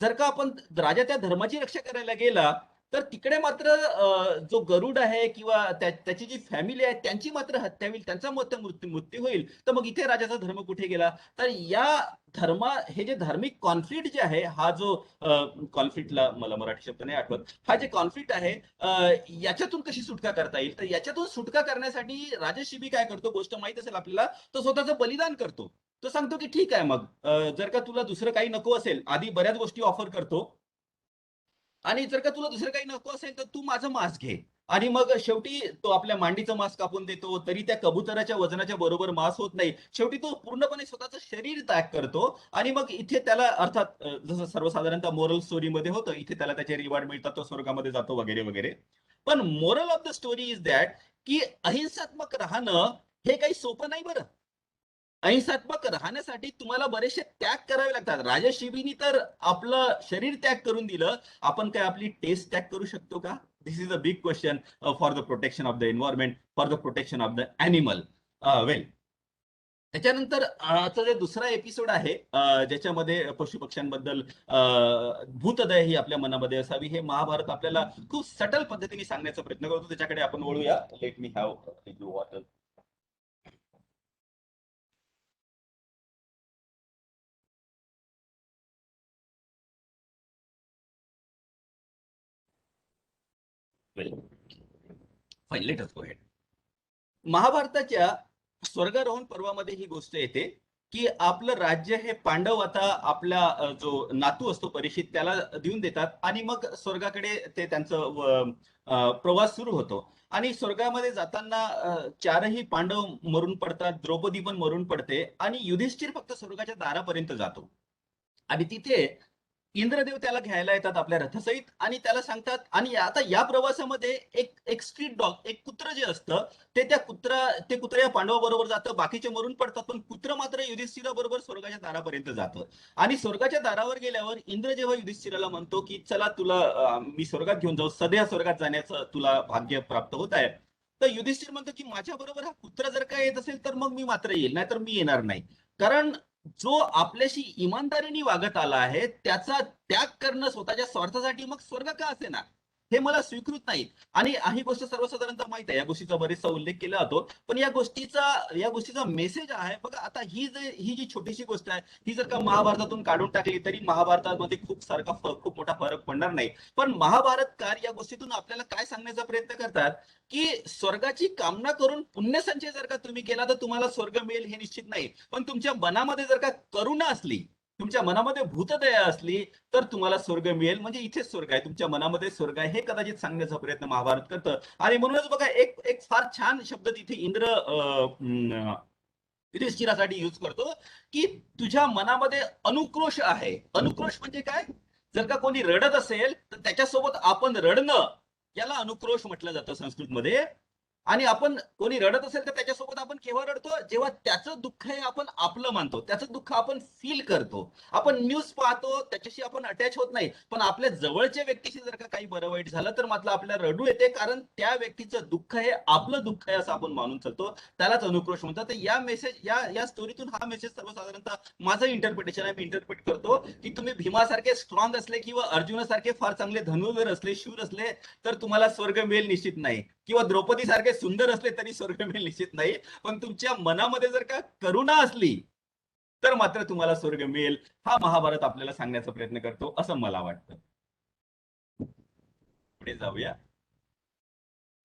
जर का आपण राजा त्या धर्माची रक्षा करायला गेला तर तिकडे मात्र जो गरुड आहे किंवा त्याची जी फॅमिली आहे त्यांची मात्र हत्या होईल, त्यांचा मृत्यू होईल. तर मग इथे राजाचा धर्म कुठे गेला? तर या हे जे धार्मिक कॉन्फ्लिक्ट जे आहे, हा जो कॉन्फ्लिक्टला मला मराठी शब्द नाही आठवत, हा जे कॉन्फ्लिक्ट आहे याच्यातून कशी सुटका करता येईल, तर याच्यातून सुटका करण्यासाठी राजा शिबी काय करतो, गोष्ट माहित असेल आपल्याला, तो स्वतःचं बलिदान करतो. तो सांगतो की ठीक आहे, मग जर का तुला दुसरं काही नको असेल, आधी बऱ्याच गोष्टी ऑफर करतो, आणि जर का तुला दुसरं काही नको असेल तर तू माझं मांस घे. आणि मग शेवटी तो आपल्या मांडीचं मांस कापून देतो, तरी त्या कबुतराच्या वजनाच्या बरोबर मांस होत नाही. शेवटी तो पूर्णपणे स्वतःचं शरीर त्याग करतो आणि मग इथे त्याला अर्थात जसं सर्वसाधारणतः मोरल स्टोरीमध्ये होतं, इथे त्याला त्याचे रिवॉर्ड मिळतात, तो स्वर्गामध्ये जातो वगैरे वगैरे. पण moral of the story is that की अहिंसात्मक राहणं हे काही सोपं नाही बरं. अहिंसात्मक राहण्यासाठी तुम्हाला बरेचसे त्याग करावे लागतात. राजा शिबीनी तर आपलं शरीर त्याग करून दिलं, आपण काय आपली टेस्ट त्याग करू शकतो का? This is a big question for the protection of the environment, for the protection of the animal. Well, त्याच्यानंतर जे दुसरा एपिसोड आहे ज्याच्यामध्ये पशुपक्ष्यांबद्दल भूतदय ही आपल्या मनामध्ये असावी, हे महाभारत आपल्याला खूप सटल पद्धतीने सांगण्याचा प्रयत्न करतो. त्याच्याकडे आपण वळूया. Let me have water. Fine, let us go ahead. महाभारताच्या स्वर्गारोहण पर्वामध्ये ही गोष्ट येते की आपलं राज्य हे पांडव आता आपला जो नातू असतो परीक्षित त्याला देऊन देतात आणि मग स्वर्गाकडे ते त्यांचं प्रवास सुरू होतो. आणि स्वर्गामध्ये जाताना चारही पांडव मरून पडतात, द्रौपदी पण मरून पडते आणि युधिष्ठिर फक्त स्वर्गाच्या दारापर्यंत जातो. आणि तिथे इंद्रदेव त्याला घ्यायला येतात आपल्या रथसहित आणि त्याला सांगतात, आणि आता या प्रवासामध्ये एक स्ट्रीट डॉग, एक कुत्र जे असतं ते कुत्र या पांडवाबरोबर जातं, बाकीचे मरून पडतात, पण कुत्र मात्र युधिष्ठिराबरोबर स्वर्गाच्या दारापर्यंत जातं. आणि स्वर्गाच्या दारावर गेल्यावर इंद्र जेव्हा युधिष्ठिराला म्हणतो की चला तुला मी स्वर्गात घेऊन जाऊ, सध्या स्वर्गात जाण्याचं तुला भाग्य प्राप्त होत आहे, तर युधिष्ठिर म्हणतो की माझ्या बरोबर हा कुत्रा जर का येत असेल तर मग मी मात्र येईल, नाहीतर मी येणार नाही. कारण जो आपल्याशी इमानदारीने वागत आला आहे त्याचा त्याग करणं स्वतःच्या स्वार्थासाठी मग स्वर्ग का असे ना, हे मला स्वीकृत नाही. आणि ही गोष्ट सर्वसाधारणतः माहित आहे, या गोष्टीचा बरेचसा उल्लेख केला जातो, पण या गोष्टीचा मेसेज आहे बघा. आता ही जी छोटीशी गोष्ट आहे, ही जर का महाभारतातून काढून टाकली तरी महाभारतामध्ये खूप मोठा फरक पडणार नाही. पण महाभारतकार या गोष्टीतून आपल्याला काय सांगण्याचा प्रयत्न करतात की स्वर्गाची कामना करून पुण्यसंचय जर का तुम्ही केला तर तुम्हाला स्वर्ग मिळेल हे निश्चित नाही, पण तुमच्या मनामध्ये जर का करुणा असली, तुमच्या मनामध्ये भूतदया असली तर तुम्हाला स्वर्ग मिळेल. म्हणजे इथेच स्वर्ग आहे, तुमच्या मनामध्ये स्वर्ग आहे, हे कदाचित सांगण्याचा प्रयत्न महाभारत करतं. आणि म्हणूनच बघा, एक फार छान शब्द तिथे इंद्र युधिष्ठिरासाठी यूज करतो की तुझ्या मनामध्ये अनुक्रोश आहे. अनुक्रोश म्हणजे काय? जर का कोणी रडत असेल तर त्याच्यासोबत आपण रडणं, याला अनुक्रोश म्हटलं जातं संस्कृतमध्ये. आणि आपण कोणी रडत असेल तर त्याच्यासोबत आपण केव्हा रडतो, जेव्हा त्याचं दुःख हे आपण आपलं मानतो, त्याचं दुःख आपण फील करतो. आपण न्यूज पाहतो, त्याच्याशी आपण अटॅच होत नाही, पण आपल्या जवळच्या व्यक्तीशी जर का काही बरं वाईट झालं तर मात्र आपल्याला रडू येते, कारण त्या व्यक्तीचं दुःख हे आपलं दुःख आहे असं आपण मानून चालतो. त्यालाच अनुक्रोश म्हणतात. तर या मेसेज या स्टोरीतून हा मेसेज सर्वसाधारणतः माझं इंटरप्रिटेशन आहे. मी इंटरप्रिट करतो की तुम्ही भीमासारखे स्ट्रॉंग असले किंवा अर्जुनासारखे फार चांगले धनुर्धर असले, शूर असले तर तुम्हाला स्वर्ग मिळेल निश्चित नाही, किंवा द्रौपदी सारखे सुंदर असले तरी स्वर्ग मिळेल निश्चित नाही, पण तुमच्या मनामध्ये जर का करुणा असली तर मात्र तुम्हाला स्वर्ग मिळेल. हा महाभारत आपल्याला सांगण्याचा प्रयत्न करतो असं मला वाटतं. पुढे जाऊया.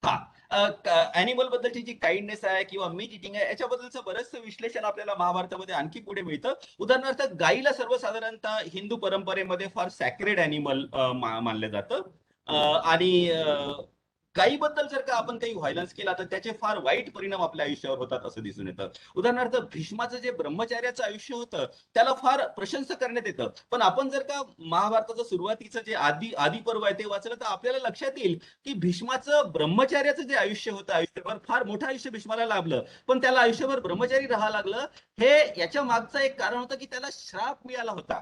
हा, अॅनिमल बद्दलची जी काइंडनेस आहे किंवा मीट इटिंग आहे याच्याबद्दलचं बरंचसं विश्लेषण आपल्याला महाभारतामध्ये आणखी पुढे मिळतं. उदाहरणार्थ गाईला सर्वसाधारणतः हिंदू परंपरेमध्ये फार सॅक्रेड अॅनिमल मानलं जातं. आणि गायीबद्दल जर का आपण काही व्हायलन्स केला तर त्याचे फार वाईट परिणाम आपल्या आयुष्यावर होतात असं दिसून येतं. उदाहरणार्थ भीष्माचं जे ब्रह्मचार्याचं आयुष्य होतं त्याला फार प्रशंसा करण्यात येतं, पण आपण जर का महाभारताचं सुरुवातीचं जे आदी पर्व आहे ते वाचलं तर आपल्याला लक्षात येईल की भीष्माचं ब्रह्मचार्याचं जे आयुष्य होतं, आयुष्यभर फार मोठं आयुष्य भीष्माला लाभलं, पण त्याला आयुष्यभर ब्रह्मचारी राहावं लागलं. हे याच्या मागचं एक कारण होतं की त्याला श्राप मिळाला होता.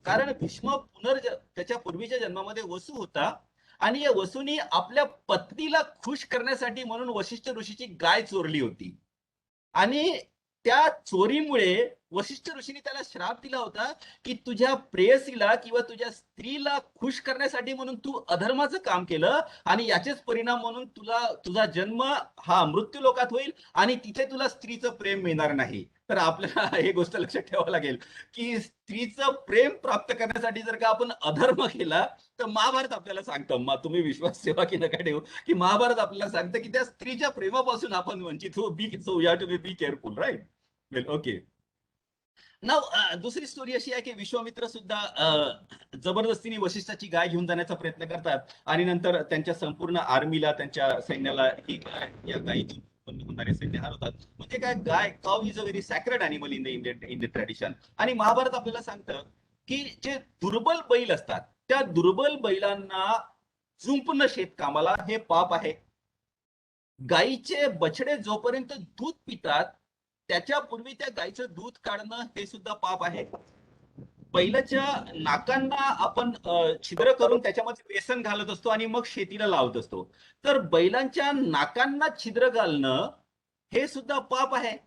कारण भीष्म त्याच्या पूर्वीच्या जन्मामध्ये वसू होता, आणि या वसूनी आपल्या पत्नीला खुश करण्यासाठी म्हणून वशिष्ठ ऋषीची गाय चोरली होती. आणि त्या चोरीमुळे वशिष्ठ ऋषीने त्याला श्राप दिला होता की तुझ्या प्रेयसीला किंवा तुझ्या स्त्रीला खुश करण्यासाठी म्हणून तू अधर्माचं काम केलं, आणि याचेच परिणाम म्हणून तुझा जन्म हा मृत्यू लोकात होईल आणि तिथे तुला स्त्रीचं प्रेम मिळणार नाही. तर आपल्याला हे गोष्ट लक्षात ठेवावं लागेल की स्त्रीचं प्रेम प्राप्त करण्यासाठी जर का आपण अधर्म केला तर महाभारत आपल्याला सांगतं, तुम्ही विश्वास ठेवा की नका ठेवू, की महाभारत आपल्याला सांगतं की त्या स्त्रीच्या प्रेमापासून आपण वंचित हो. So you have to be careful, right? Well, okay. नाव दुसरी स्टोरी अशी आहे की विश्वामित्र सुद्धा जबरदस्तीने वशिष्ठाची गाय घेऊन जाण्याचा प्रयत्न करतात, आणि नंतर त्यांच्या संपूर्ण आर्मीला, त्यांच्या सैन्याला ही गाय, या गायीतून उत्पन्न होणारे सैन्य हरवतात. म्हणजे काय, गाय, काव is a very sacred animal in the tradition. आणि महाभारत आपल्याला सांगतं की जे दुर्बल बैल असतात त्या दुर्बल बैलांना जुंपणं शेतकामाला हे पाप आहे. गायीचे बछडे जोपर्यंत दूध पितात त्याच्यापूर्वी त्या गायीचं दूध काढणं हे सुद्धा पाप आहे. बैलाच्या नाकांना आपण छिद्र करून त्याच्यामध्ये बेसन घालत असतो आणि मग शेतीला लावत असतो. तर बैलांच्या नाकांना छिद्र घालणं हे सुद्धा पाप आहे.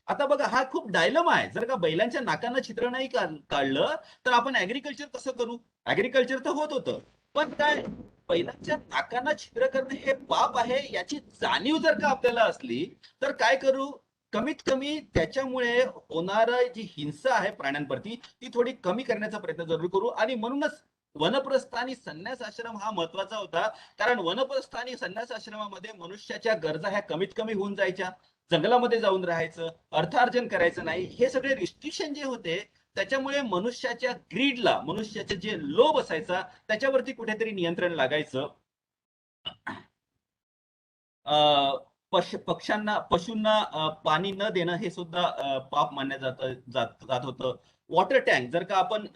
आता बघा, हा खूप डायलमा आहे. जर का बैलांच्या नाकांना छिद्र नाही काढलं तर आपण ऍग्रिकल्चर कसं करू? ऍग्रिकल्चर तर होत होतं, पण काय, बैलांच्या नाकांना छिद्र करणं हे पाप आहे याची जाणीव जर का आपल्याला असली तर काय करू? कमीत कमी त्याच्यामुळे होणारा जी हिंसा आहे प्राण्यांप्रती ती थोडी कमी करण्याचा प्रयत्न जरूर करू. आणि म्हणूनच वनप्रस्थ आणि संन्यास आश्रम हा महत्वाचा होता, कारण वनप्रस्थ आणि संन्यास आश्रमामध्ये मनुष्याच्या गरजा ह्या कमीत कमी होऊन जायच्या. जंगलामध्ये जाऊन राहायचं, अर्थार्जन करायचं नाही, हे सगळे रिस्ट्रिक्शन जे होते त्याच्यामुळे मनुष्याच्या ग्रीडला, मनुष्याचे जे लोभ असायचा त्याच्यावरती कुठेतरी नियंत्रण लागायचं. पशूंना पाणी न देणं हे सुद्धा पाप मानलं जात होतं. वॉटर टँक, जर का आपण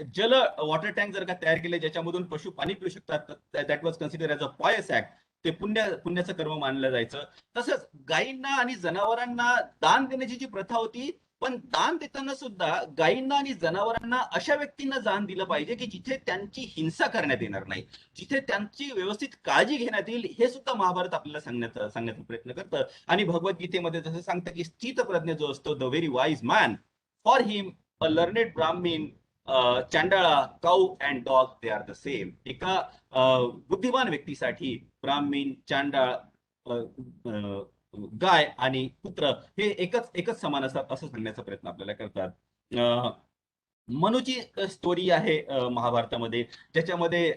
वॉटर टँक जर का तयार केले ज्याच्यामधून पशु पाणी पिऊ शकतात, that was consider as a पायस ऍक्ट. ते पुण्याचं कर्म मानलं जायचं. तसंच गायींना आणि जनावरांना दान देण्याची जी प्रथा होती, पण दान देताना सुद्धा गायींना आणि जनावरांना अशा व्यक्तींना दान दिलं पाहिजे की जिथे त्यांची हिंसा करण्यात येणार नाही, जिथे त्यांची व्यवस्थित काळजी घेण्यात येईल. हे सुद्धा महाभारत आपल्याला सांगण्याचा प्रयत्न करतं. आणि भगवद्गीतेमध्ये जसं सांगतं की स्थितप्रज्ञ जो असतो, the very wise man, for him a learned Brahmin, chandala, cow and dog they are the same. एका बुद्धिमान व्यक्तीसाठी ब्राह्मीण, चांडाळ, गाय आणि पुत्र हे एकच समान असतात असं सांगण्याचा प्रयत्न आपल्याला करतात. मनूची स्टोरी आहे महाभारतामध्ये, ज्याच्यामध्ये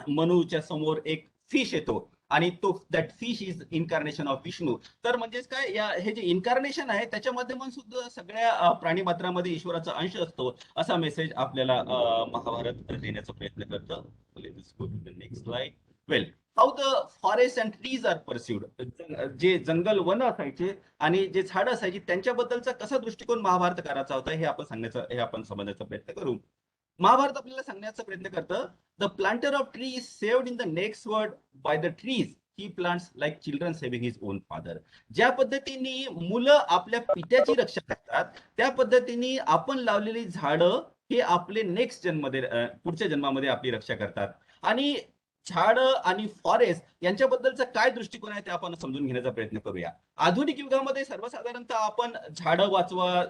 मनूच्या समोर एक फिश येतो आणि तो that fish is incarnation of Vishnu. तर म्हणजेच काय, हे जे इन्कार्नेशन आहे त्याच्यामध्ये पण सुद्धा सगळ्या प्राणी मात्रामध्ये ईश्वराचा अंश असतो असा मेसेज आपल्याला महाभारत देण्याचा प्रयत्न करतं. Next slide. Well, how the forest and trees are pursued. जे जंगल, वन असायचे आणि जे झाड असायची त्यांच्याबद्दलचा कसा दृष्टिकोन महाभारतकाराचा होता हे आपण समजण्याचा प्रयत्न करू. महाभारत आपल्याला सांगण्याचा प्रयत्न करतं, the planter of tree is saved in the next word by the trees he plants like children saving his on father. ज्या पद्धतीने मुलं आपल्या पित्याची रक्षा करतात, त्या पद्धतीने आपण लावलेली झाडं हे आपले नेक्स्ट जन्ममध्ये पुढच्या जन्मामध्ये आपली रक्षा करतात. आणि झाड आणि फॉरेस्ट यांच्याबद्दलचा काय दृष्टिकोन आहे ते आपण समजून घेण्याचा प्रयत्न करूया. आधुनिक युगामध्ये सर्वसाधारणतः आपण झाडं वाचवा,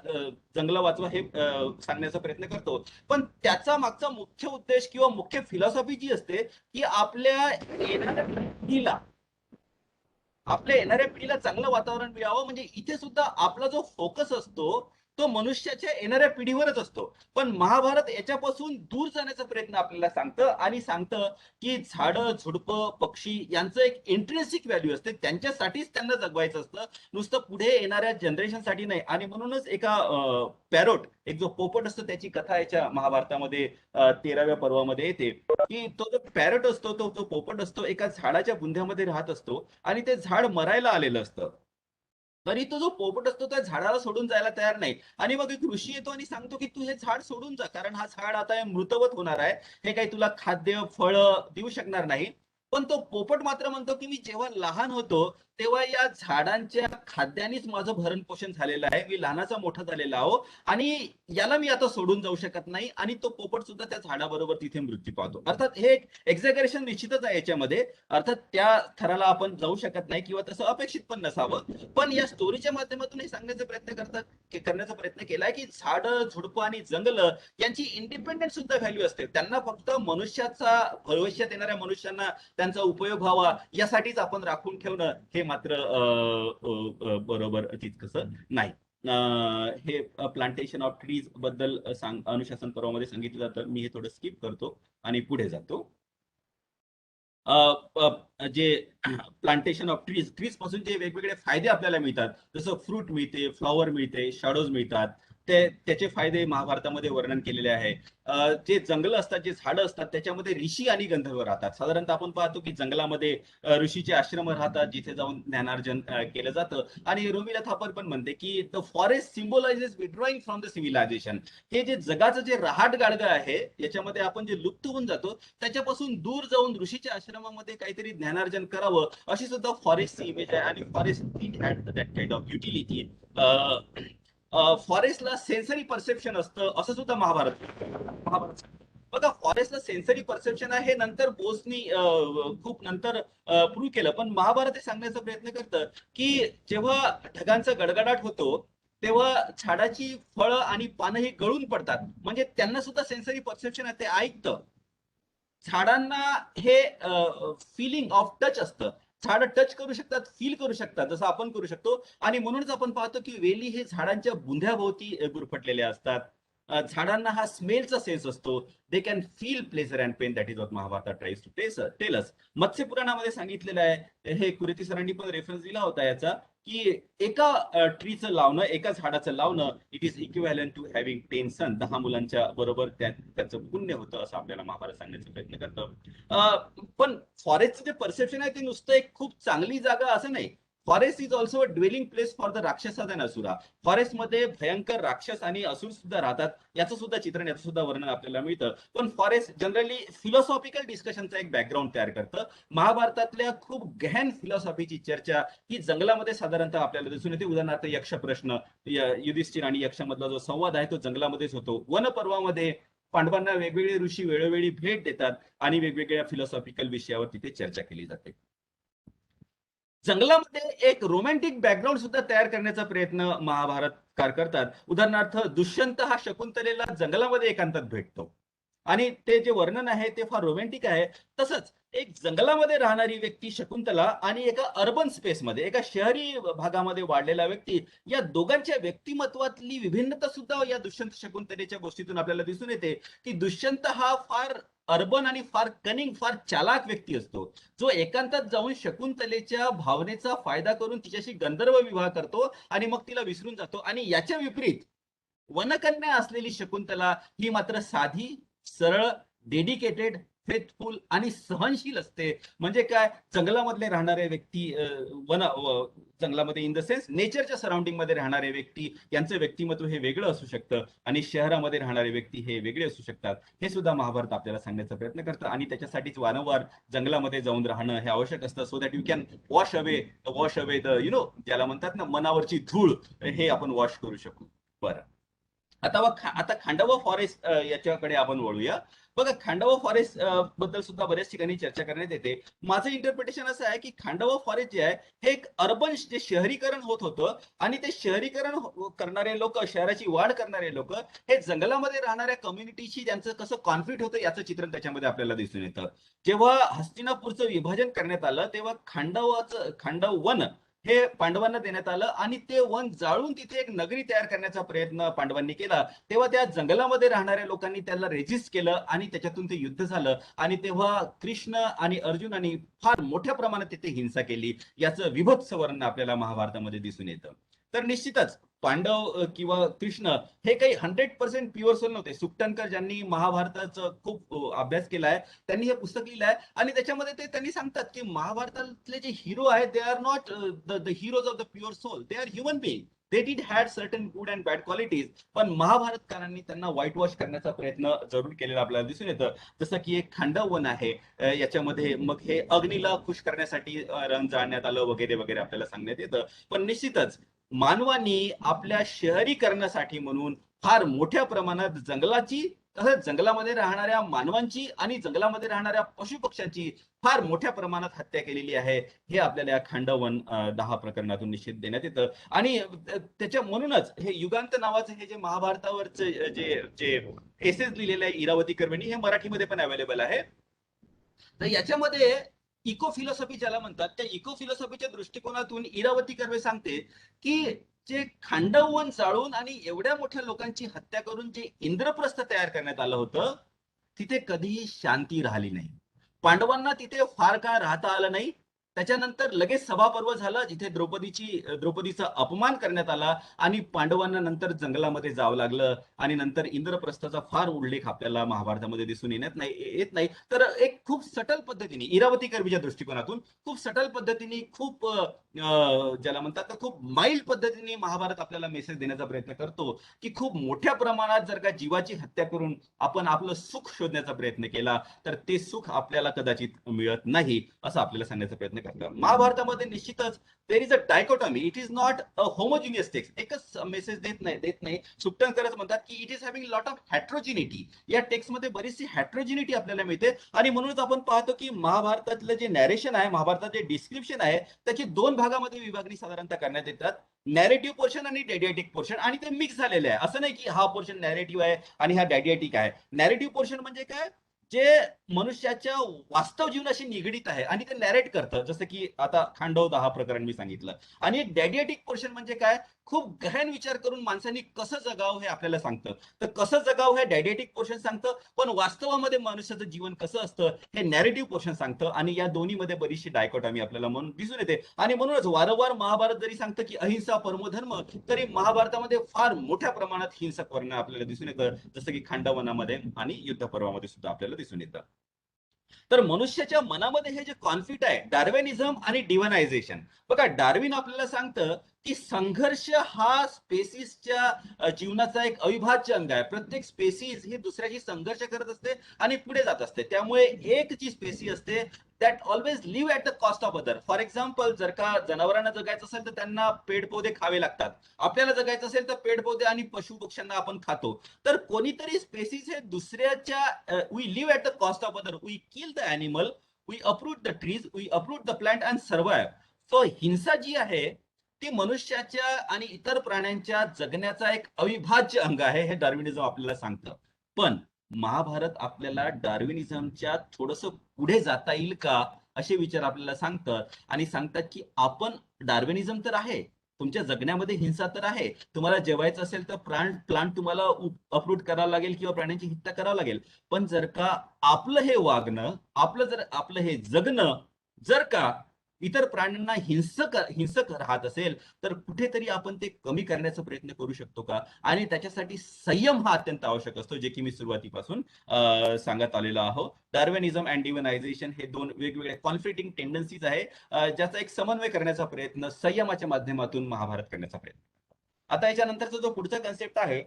जंगलं वाचवा हे सांगण्याचा प्रयत्न करतो, पण त्याचा मागचा मुख्य उद्देश किंवा मुख्य फिलॉसॉफी जी असते की आपल्या येणाऱ्या पिढीला चांगलं वातावरण मिळावं. म्हणजे इथे सुद्धा आपला जो फोकस असतो तो मनुष्याच्या येणाऱ्या पिढीवरच असतो. पण महाभारत याच्यापासून दूर जाण्याचा प्रयत्न आपल्याला सांगतं आणि सांगतं की झाडं, झुडपं, पक्षी यांचं एक इंट्रेन्सिक व्हॅल्यू असते, त्यांच्यासाठीच त्यांना जगवायचं असतं, नुसतं पुढे येणाऱ्या जनरेशनसाठी नाही. आणि म्हणूनच एका पॅरोट, एक जो पोपट असतो, त्याची कथा याच्या महाभारतामध्ये 13व्या पर्वामध्ये येते की तो जो पॅरोट असतो, तो पोपट असतो, एका झाडाच्या बुंध्यामध्ये राहत असतो आणि ते झाड मरायला आलेलं असतं. तरी तो जो पोपट असतो त्या झाडाला सोडून जायला तयार नाही. आणि मग एक ऋषी येतो आणि सांगतो की तू हे झाड सोडून जा, कारण हा झाड आता मृतवत होणार आहे, हे काही तुला खाद्य फळ देऊ शकणार नाही. पण तो पोपट मात्र म्हणतो की मी जेव्हा लहान होतो तेव्हा या झाडांच्या खाद्यानेच माझं भरण पोषण झालेलं आहे, मी लहानाचा मोठा झालेला आहो आणि याला मी आता सोडून जाऊ शकत नाही. आणि तो पोपट सुद्धा त्या झाडाबरोबर तिथे मृत्यू पावतो. अर्थात हे एक एक्झॅगरेशन निश्चितच आहे याच्यामध्ये, अर्थात त्या थराला आपण जाऊ शकत नाही किंवा तसं अपेक्षित पण नसावं. पण या स्टोरीच्या माध्यमातून हे सांगण्याचा करण्याचा प्रयत्न केलाय की झाडं, झुडपं आणि जंगलं यांची इंडिपेंडेंट सुद्धा व्हॅल्यू असते. त्यांना फक्त मनुष्याचा, भविष्यात येणाऱ्या मनुष्यांना त्यांचा उपयोग व्हावा यासाठीच आपण राखून ठेवणं हे मात्र बरोबर तितकंसं नाही. हे प्लांटेशन ऑफ ट्रीज बद्दल अनुशासन पर्वामध्ये सांगितलं जातं. मी हे थोडं स्किप करतो आणि पुढे जातो. जे प्लांटेशन ऑफ ट्रीज पासून जे वेगवेगळे फायदे आपल्याला मिळतात, जसं फ्रूट मिळते, फ्लॉवर मिळते, शॅडोज मिळतात, त्याचे फायदे महाभारतामध्ये वर्णन केलेले आहे. जे जंगल असतात, जे झाडं असतात, त्याच्यामध्ये ऋषी आणि गंधर्व राहतात. साधारणतः आपण पाहतो की जंगलामध्ये ऋषीचे आश्रम राहतात, जिथे जाऊन ज्ञानार्जन केलं जातं. आणि रोमिला थापर पण म्हणते की the forest symbolises withdrawing from the civilisation. हे जे जगाचं जे रहाट गाडगं आहे, याच्यामध्ये आपण जे लुप्त होऊन जातो, त्याच्यापासून दूर जाऊन ऋषीच्या आश्रमामध्ये काहीतरी ज्ञानार्जन करावं, अशी सुद्धा फॉरेस्टची इमेज आहे. आणि forest had that kind of utility. फॉरेस्टला सेन्सरी परसेप्शन असतं असं सुद्धा महाभारत बघा. फॉरेस्टला सेन्सरी परसेप्शन आहे हे नंतर बोसनी खूप नंतर प्रूव्ह केलं. पण महाभारत हे सांगण्याचा प्रयत्न करतं की जेव्हा ढगांचा गडगडाट होतो तेव्हा झाडाची फळं आणि पानं ही गळून पडतात, म्हणजे त्यांना सुद्धा सेन्सरी परसेप्शन आहे, ते ऐकतं. झाडांना हे फिलिंग ऑफ टच असतं, झाडं टच करू शकतात, फील करू शकतात, जसं आपण करू शकतो. आणि म्हणूनच आपण पाहतो की वेली हे झाडांच्या बुंध्याभोवती गुरफटलेल्या असतात. झाडांना हा स्मेलचा सेन्स असतो. They can feel pleasure and pain. That is what Mahabharata tries to tell us. Matsya पुराणामध्ये सांगितलेलं आहे, हे कुरेती सरांनी पण रेफरन्स दिला होता याचा, की एका ट्रीचं लावणं, एका झाडाचं लावणं, it is equivalent to having 10 son. 10 मुलांच्या बरोबर त्याचं पुण्य होतं, असं आपल्याला महाभारत सांगण्याचा प्रयत्न करतं. पण फॉरेस्टचं जे परसेप्शन आहे ते नुसतं एक खूप चांगली जागा असं नाही. Forest is also a dwelling place for the राक्षस अँड असुरा. फॉरेस्टमध्ये भयंकर राक्षस आणि असुर सुद्धा राहतात, याचं सुद्धा चित्रण, याचं सुद्धा वर्णन आपल्याला मिळतं. पण फॉरेस्ट जनरली फिलॉसॉफिकल डिस्कशनचा एक बॅकग्राऊंड तयार करतं. महाभारतातल्या खूप गहन फिलॉसॉफीची चर्चा ही जंगलामध्ये साधारणतः आपल्याला दिसून येते. उदाहरणार्थ यक्ष प्रश्न, युधिष्ठिर आणि यक्षामधला जो संवाद आहे तो जंगलामध्येच होतो. वनपर्वामध्ये पांडवांना वेगवेगळे ऋषी वेळोवेळी भेट देतात आणि वेगवेगळ्या फिलॉसॉफिकल विषयावर तिथे चर्चा केली जाते. जंगलामध्ये एक रोमॅन्टिक बॅकग्राऊंड सुद्धा तयार करण्याचा प्रयत्न महाभारतकार करतात. उदाहरणार्थ दुष्यंत हा शकुंतलेला जंगलामध्ये एकांतात भेटतो आणि ते जे वर्णन आहे ते फार रोमॅन्टिक आहे. तसंच एक जंगलामध्ये राहणारी व्यक्ती शकुंतला आणि एका अर्बन स्पेसमध्ये, एका शहरी भागामध्ये वाढलेला व्यक्ती, या दोघांच्या व्यक्तिमत्वातली विभिन्नता सुद्धा या दुष्यंत शकुंतलेच्या गोष्टीतून आपल्याला दिसून येते. की दुष्यंत हा फार अर्बन आणि फार कनिंग, फार चालाक व्यक्ती असतो, जो एकांतात जाऊन शकुंतलेच्या भावनेचा फायदा करून तिच्याशी गंधर्व विवाह करतो आणि मग तिला विसरून जातो. आणि याच्या विपरीत वनकन्या असलेली शकुंतला ही मात्र साधी, सरळ, डेडिकेटेड, फेथफुल आणि सहनशील असते. म्हणजे काय, जंगलामधले राहणारे व्यक्ती जंगलामध्ये इन द सेन्स नेचरच्या सराउंडिंग मध्ये राहणारे व्यक्ती यांचं व्यक्तिमत्व हे वेगळं असू शकतं आणि शहरामध्ये राहणारे व्यक्ती हे वेगळे असू शकतात. हे सुद्धा महाभारत आपल्याला सांगण्याचा प्रयत्न करतं आणि त्याच्यासाठीच वारंवार जंगलामध्ये जाऊन राहणं हे आवश्यक असतं, so that you can wash away the ज्याला म्हणतात ना मनावरची धूळ, हे आपण वॉश करू शकू. बरं, आता खांडवा फॉरेस्ट याच्याकडे आपण वळूया. बघा, खांडवा फॉरेस्ट बद्दल सुद्धा बऱ्याच ठिकाणी चर्चा करण्यात येते. माझं इंटरप्रिटेशन असं आहे की खांडवा फॉरेस्ट जे आहे हे एक अर्बन जे शहरीकरण होत होतं आणि ते शहरीकरण करणारे लोक, शहराची वाढ करणारे लोक हे जंगलामध्ये राहणाऱ्या कम्युनिटीशी ज्यांचं कसं कॉन्फ्लिक्ट होतं याचं चित्रण त्याच्यामध्ये आपल्याला दिसून येतं. जेव्हा हस्तिनापूरचं विभाजन करण्यात आलं तेव्हा खांडव वन हे पांडवांना देण्यात आलं आणि ते वन जाळून तिथे एक नगरी तयार करण्याचा प्रयत्न पांडवांनी केला. तेव्हा त्या जंगलामध्ये राहणाऱ्या लोकांनी त्याला रेजिस्ट केलं आणि त्याच्यातून ते युद्ध झालं आणि तेव्हा कृष्ण आणि अर्जुनाने फार मोठ्या प्रमाणात तिथे हिंसा केली. याचं विभत्स वर्णन आपल्याला महाभारतामध्ये दिसून येतं. तर निश्चितच पांडव किंवा कृष्ण हे काही 100% प्युअर सोल नव्हते. सुकटनकर ज्यांनी महाभारताचा खूप अभ्यास केला आहे त्यांनी हे पुस्तक लिहिलं आहे आणि त्याच्यामध्ये ते त्यांनी सांगतात की महाभारतातले जे हिरो आहेत they are not the heroes of the pure soul, they are human being. They did had certain good and bad qualities, पण महाभारतकारांनी त्यांना व्हाईट वॉश करण्याचा प्रयत्न जरूर केलेला आपल्याला दिसून येतं. जसं की एक खांडव वन आहे, याच्यामध्ये मग हे अग्नीला खुश करण्यासाठी रण जाळण्यात आलं वगैरे वगैरे आपल्याला सांगण्यात येतं. पण निश्चितच मानवानी आपल्या शहरीकरणासाठी म्हणून फार मोठ्या प्रमाणात जंगलामध्ये राहणाऱ्या मानवांची आणि जंगलामध्ये राहणाऱ्या पशुपक्ष्यांची फार मोठ्या प्रमाणात हत्या केलेली आहे. हे आपल्याला या खांडवन 10 प्रकरणातून निश्चित देण्यात येतं आणि त्याच्या म्हणूनच हे युगांत नावाचं हे जे महाभारतावरचे जे एसेस लिहिलेले आहे इरावती कर्वेनी, हे मराठीमध्ये पण अवेलेबल आहे. तर याच्यामध्ये इको फिलॉसॉफी ज्याला म्हणतात त्या इको फिलॉसॉफीच्या दृष्टिकोनातून इरावती कर्वे सांगते की जे खांडवन जाळून आणि एवढ्या मोठ्या लोकांची हत्या करून जे इंद्रप्रस्थ तयार करण्यात आलं होतं तिथे कधीही शांती राहिली नाही. पांडवांना तिथे फार काळ राहता आलं नाही. त्याच्यानंतर लगेच सभापर्व झालं जिथे द्रौपदीचा अपमान करण्यात आला आणि पांडवांना नंतर जंगलामध्ये जावं लागलं आणि नंतर इंद्रप्रस्थाचा फार उल्लेख आपल्याला महाभारतामध्ये दिसून येत नाही. तर एक खूप सटल पद्धतीने इरावती कर्वीच्या दृष्टिकोनातून खूप सटल पद्धतीने खूप ज्याला म्हणतात खूप माइल्ड पद्धतीने महाभारत आपल्याला मेसेज देण्याचा प्रयत्न करतो की खूप मोठ्या प्रमाणात जर का जीवाची हत्या करून आपण आपलं सुख शोधण्याचा प्रयत्न केला तर ते सुख आपल्याला कदाचित मिळत नाही असं आपल्याला सांगण्याचा प्रयत्न करतात. महाभारतामध्ये निश्चितच there is a dichotomy, it is not a homogeneous text. एकच मेसेज देत नाही. सुकटनकरच म्हणतात की it is having lot of heterogeneity. या टेक्स्टमध्ये बरीचशी हॅट्रोजिनिटी आपल्याला मिळते आणि म्हणूनच आपण पाहतो की महाभारतातलं जे नॅरेशन आहे, महाभारताचे डिस्क्रिप्शन आहे, त्याची 2 भागामध्ये विभागणी साधारणतः करण्यात येतात, नॅरेटिव्ह पोर्शन आणि डॅडिएटिक पोर्शन. आणि ते मिक्स झालेले आहे. असं नाही की हा पोर्शन नॅरेटिव्ह आहे आणि हा डॅडिएटिक आहे. नॅरेटिव्ह पोर्शन म्हणजे काय, जे मनुष्याच्या वास्तव जीवनाशी निगडीत आहे आणि ते नॅरेट करतं, जसं की आता खांडव 10 प्रकरण मी सांगितलं. आणि डॅडिएटिक पोर्शन म्हणजे काय, खूप गहन विचार करून माणसांनी कसं जगावं हे आपल्याला सांगतं. तर कसं जगावं हे डॅडिएटिक पोर्शन सांगतं, पण वास्तवामध्ये मनुष्याचं जीवन कसं असतं हे नॅरेटिव्ह पोर्शन सांगतं. आणि या दोन्हीमध्ये बरीचशी डायकोटॉमी आपल्याला म्हणून दिसून येते. आणि म्हणूनच वारंवार महाभारत जरी सांगतं की अहिंसा परमो धर्म, तरी महाभारतामध्ये फार मोठ्या प्रमाणात हिंसक वर्ण आपल्याला दिसून येतं, जसं की खांडवनामध्ये आणि युद्ध पर्वामध्ये सुद्धा आपल्याला दिसून येतं. तर मनुष्याच्या मनामध्ये हे जे कॉन्फ्लिक्ट आहे, डार्विनिझम आणि डिव्हानायझेशन. बघा, डार्विन आपल्याला सांगतं की संघर्ष हा स्पेसिसच्या जीवनाचा एक अविभाज्य अंग आहे. प्रत्येक स्पेसिस ही दुसऱ्याशी संघर्ष करत असते आणि पुढे जात असते. त्यामुळे एक जी स्पेसी असते that always live at the cost of other. For example, जर का जनावरांना जगायचं असेल तर त्यांना पेड पौधे खावे लागतात. आपल्याला जगायचं असेल तर पेड पौधे आणि पशु पक्ष्यांना आपण खातो. तर कोणीतरी स्पेसिस हे दुसऱ्याच्या we live at the cost of other, we kill the animal, we uproot the trees, we uproot the plant and survive. So हिंसा जी आहे ती मनुष्याच्या आणि इतर प्राण्यांच्या जगण्याचा एक अविभाज्य अंग आहे, हे डार्विनिझम आपल्याला सांगतं. पण महाभारत आपल्याला डार्विनिझमच्या थोडंसं पुढे जाता येईल का असे विचार आपल्याला सांगतात आणि सांगतात की आपण डार्विनिझम तर आहे, तुमच्या जगण्यामध्ये हिंसा तर आहे, तुम्हाला जेवायचं असेल तर प्लांट तुम्हाला अप्रूट करावं लागेल किंवा प्राण्यांची हत्या करावं लागेल. पण जर का आपलं हे वागणं, आपलं हे जगणं जर का इतर प्राण्यांना हिंसक राहत असेल तर कुठेतरी आपण ते कमी करण्याचा प्रयत्न करू शकतो का? आणि त्याच्यासाठी संयम हा अत्यंत आवश्यक असतो, जे की मी सुरुवातीपासून सांगत आलेलो आहो. डार्विनिझम अँड डिव्हिनायझेशन हे दोन वेगवेगळे कॉन्फ्लिक्टिंग टेंडन्सीज आहे, ज्याचा एक समन्वय करण्याचा प्रयत्न संयमाच्या माध्यमातून महाभारत करण्याचा प्रयत्न. आता याच्यानंतरचा जो पुढचा कन्सेप्ट आहे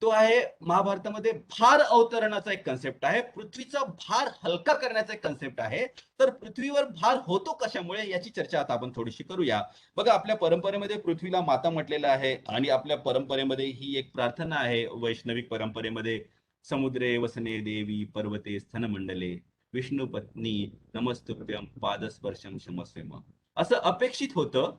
तो आहे महाभारतामध्ये भार अवतरणाचा एक कन्सेप्ट आहे, पृथ्वीचा भार हलका करण्याचा एक कन्सेप्ट आहे. तर पृथ्वीवर भार होतो कशामुळे याची चर्चा आता आपण थोडीशी करूया. बघा, आपल्या परंपरेमध्ये पृथ्वीला माता म्हटलेलं आहे आणि आपल्या परंपरेमध्ये ही एक प्रार्थना आहे. वैष्णविक परंपरेमध्ये समुद्रे वसने देवी पर्वते स्थनमंडले विष्णू पत्नी नमस्तुभ्यं पादस्पर्शम क्षमस्वेम. असं अपेक्षित होतं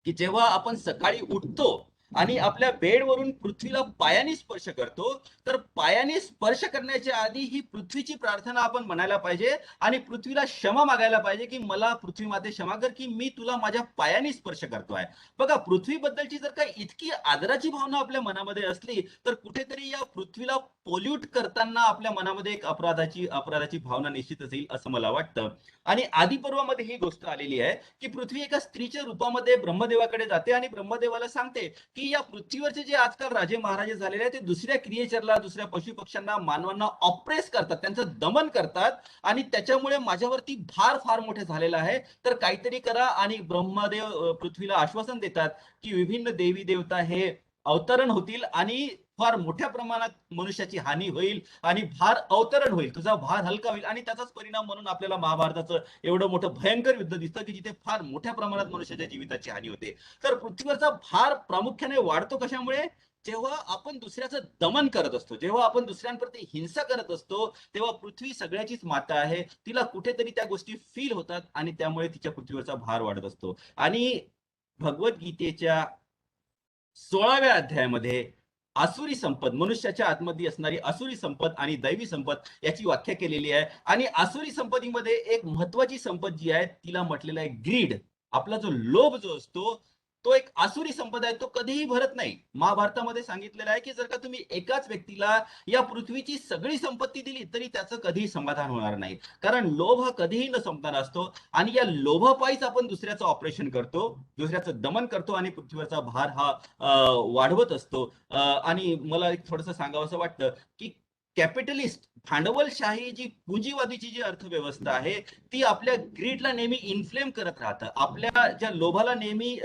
की जेव्हा आपण सकाळी उठतो आणि आपल्या बेडवरून पृथ्वीला पायाने स्पर्श करतो, तर पायाने स्पर्श करण्याच्या आधी ही पृथ्वीची प्रार्थना आपण म्हणायला पाहिजे आणि पृथ्वीला क्षमा मागायला पाहिजे की मला पृथ्वी माते क्षमा कर की मी तुला माझ्या पायाने स्पर्श करतोय. बघा, पृथ्वीबद्दलची जर का इतकी आदराची भावना आपल्या मनामध्ये असली तर कुठेतरी या पृथ्वीला पोल्यूट करताना आपल्या मनामध्ये एक अपराधाची भावना निश्चितच येईल असं मला वाटतं. आणि आदिपर्वामध्ये ही गोष्ट आलेली आहे की पृथ्वी एका स्त्रीच्या रूपामध्ये ब्रह्मदेवाकडे जाते आणि ब्रह्मदेवाला सांगते की या पृथ्वीवरचे जे आजकाल राजे महाराजे झालेले आहेत ते दुसऱ्या क्रिएचरला, दुसऱ्या पशु पक्ष्यांना, मानवांना ऑप्रेस करतात, त्यांचं दमन करतात आणि त्याच्यामुळे माझ्यावरती भार फार मोठे झालेला आहे, तर काहीतरी करा. आणि ब्रह्मदेव पृथ्वीला आश्वासन देतात की विभिन्न देवी देवता हे अवतरण होतील आणि फार मोठ्या प्रमाणात मनुष्याची हानी होईल आणि भार अवतरण होईल, तुझा भार हलका होईल. आणि त्याचाच परिणाम म्हणून आपल्याला महाभारताचं एवढं मोठं भयंकर युद्ध दिसतं की जिथे फार मोठ्या प्रमाणात मनुष्याच्या जीविताची हानी होते. तर पृथ्वीवरचा भार प्रामुख्याने वाढतो कशामुळे? जेव्हा आपण दुसऱ्याचं दमन करत असतो, जेव्हा आपण दुसऱ्यांप्रती हिंसा करत असतो, तेव्हा पृथ्वी सगळ्याचीच माता आहे, तिला कुठेतरी त्या गोष्टी फील होतात आणि त्यामुळे तिच्या पृथ्वीवरचा भार वाढत असतो. आणि भगवद्गीतेच्या 16व्या अध्यायामध्ये आसुरी संपद, मनुष्याच्या आतमध्ये असणारी आसुरी संपद आणि दैवी संपद याची व्याख्या केलेली आहे. आणि आसुरी संपत्तीमध्ये एक महत्वाची संपद जी आहे तिला म्हटलेलं आहे ग्रीड. आपला जो लोभ जो असतो तो एक आसुरी संपद आहे, तो कधीही भरत नाही. महाभारतामध्ये सांगितलेलं आहे की जर का तुम्ही एकाच व्यक्तीला या पृथ्वीची सगळी संपत्ती दिली तरी त्याचं कधीही समाधान होणार नाही, कारण लोभ हा कधीही न संपणारा असतो. आणि या लोभापायीच आपण दुसऱ्याचं ऑपरेशन करतो, दुसऱ्याचं दमन करतो आणि पृथ्वीवरचा भार हा वाढवत असतो. आणि मला एक थोडंसं सांगावं वाटतं की कॅपिटलिस्ट भांडवलशाही जी पुंजीवादीची जी अर्थव्यवस्था आहे ती आपल्या ग्रीडला नेहमी इन्फ्लेम करत राहतं, आपल्या ज्या लोभाला नेहमी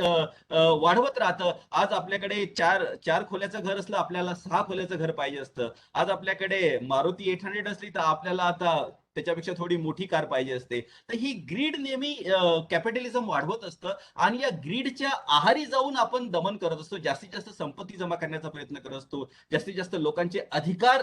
वाढवत राहतं. आज आपल्याकडे चार खोल्याचं घर असलं, आपल्याला 6 खोल्याचं घर पाहिजे असतं. आज आपल्याकडे मारुती 800 असली तर आपल्याला आता त्याच्यापेक्षा थोडी मोठी कार पाहिजे असते. तर ही ग्रीड नेहमी कॅपिटलिझम वाढवत असतं आणि या ग्रीडच्या आहारी जाऊन आपण दमन करत असतो, जास्तीत जास्त संपत्ती जमा करण्याचा प्रयत्न करत असतो, जास्तीत जास्त लोकांचे अधिकार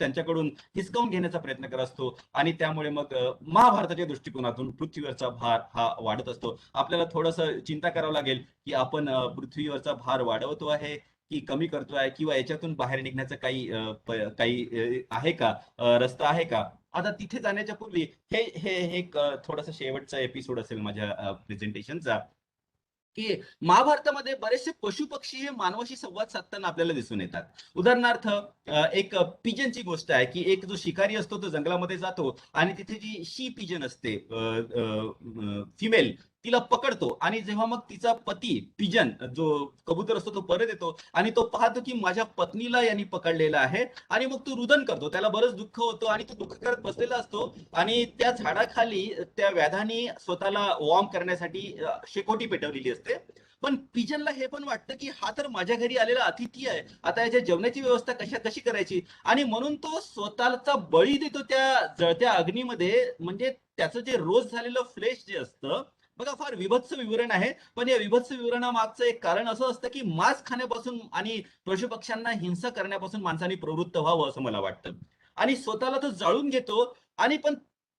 त्यांच्याकडून हिसकावून घेण्याचा प्रयत्न करत असतो. आणि त्यामुळे मग महाभारताच्या दृष्टिकोनातून पृथ्वीवरचा भार हा वाढत असतो. आपल्याला थोडंसं चिंता करावं लागेल की आपण पृथ्वीवरचा भार वाढवतो आहे की कमी करतोय, किंवा याच्यातून बाहेर निघण्याचं काही आहे का, रस्ता आहे का. आता तिथे जाण्याच्या पूर्वी हे हे एक थोडासा शेवटचा एपिसोड असेल माझ्या प्रेझेंटेशनचा, की महाभारतामध्ये बरेचसे पशु पक्षी हे मानवाशी संवाद साधताना आपल्याला दिसून येतात. उदाहरणार्थ एक पिजनची गोष्ट आहे की एक जो शिकारी असतो तो जंगलामध्ये जातो आणि तिथे जी शी पिजन असते फिमेल, तिला पकडतो आणि जेव्हा मग तिचा पती पिजन जो कबूतर असतो तो परत येतो आणि तो पाहतो की माझ्या पत्नीला यांनी पकडलेला आहे आणि मग तो रुदन करतो, त्याला बरंच दुःख होतं आणि तो दुःख करत बसलेला असतो आणि त्या झाडाखाली त्या व्याधाने स्वतःला वॉर्म करण्यासाठी शेकोटी पेटवलेली असते. पण पिजनला हे पण वाटतं की हा तर माझ्या घरी आलेला अतिथी आहे, आता याच्या जेवणाची व्यवस्था कशी करायची. आणि म्हणून तो स्वतःचा बळी देतो त्या जळत्या अग्नीमध्ये. म्हणजे त्याचं जे रोज झालेलं फ्लेश जे असतं, बघा फार विभत्स विवरण आहे, पण या विभत्स विवरणामागचं एक कारण असं असतं की मांस खाण्यापासून आणि पशु पक्ष्यांना हिंसा करण्यापासून माणसाने प्रवृत्त व्हावं असं मला वाटतं. आणि स्वतःला तो जाळून घेतो आणि पण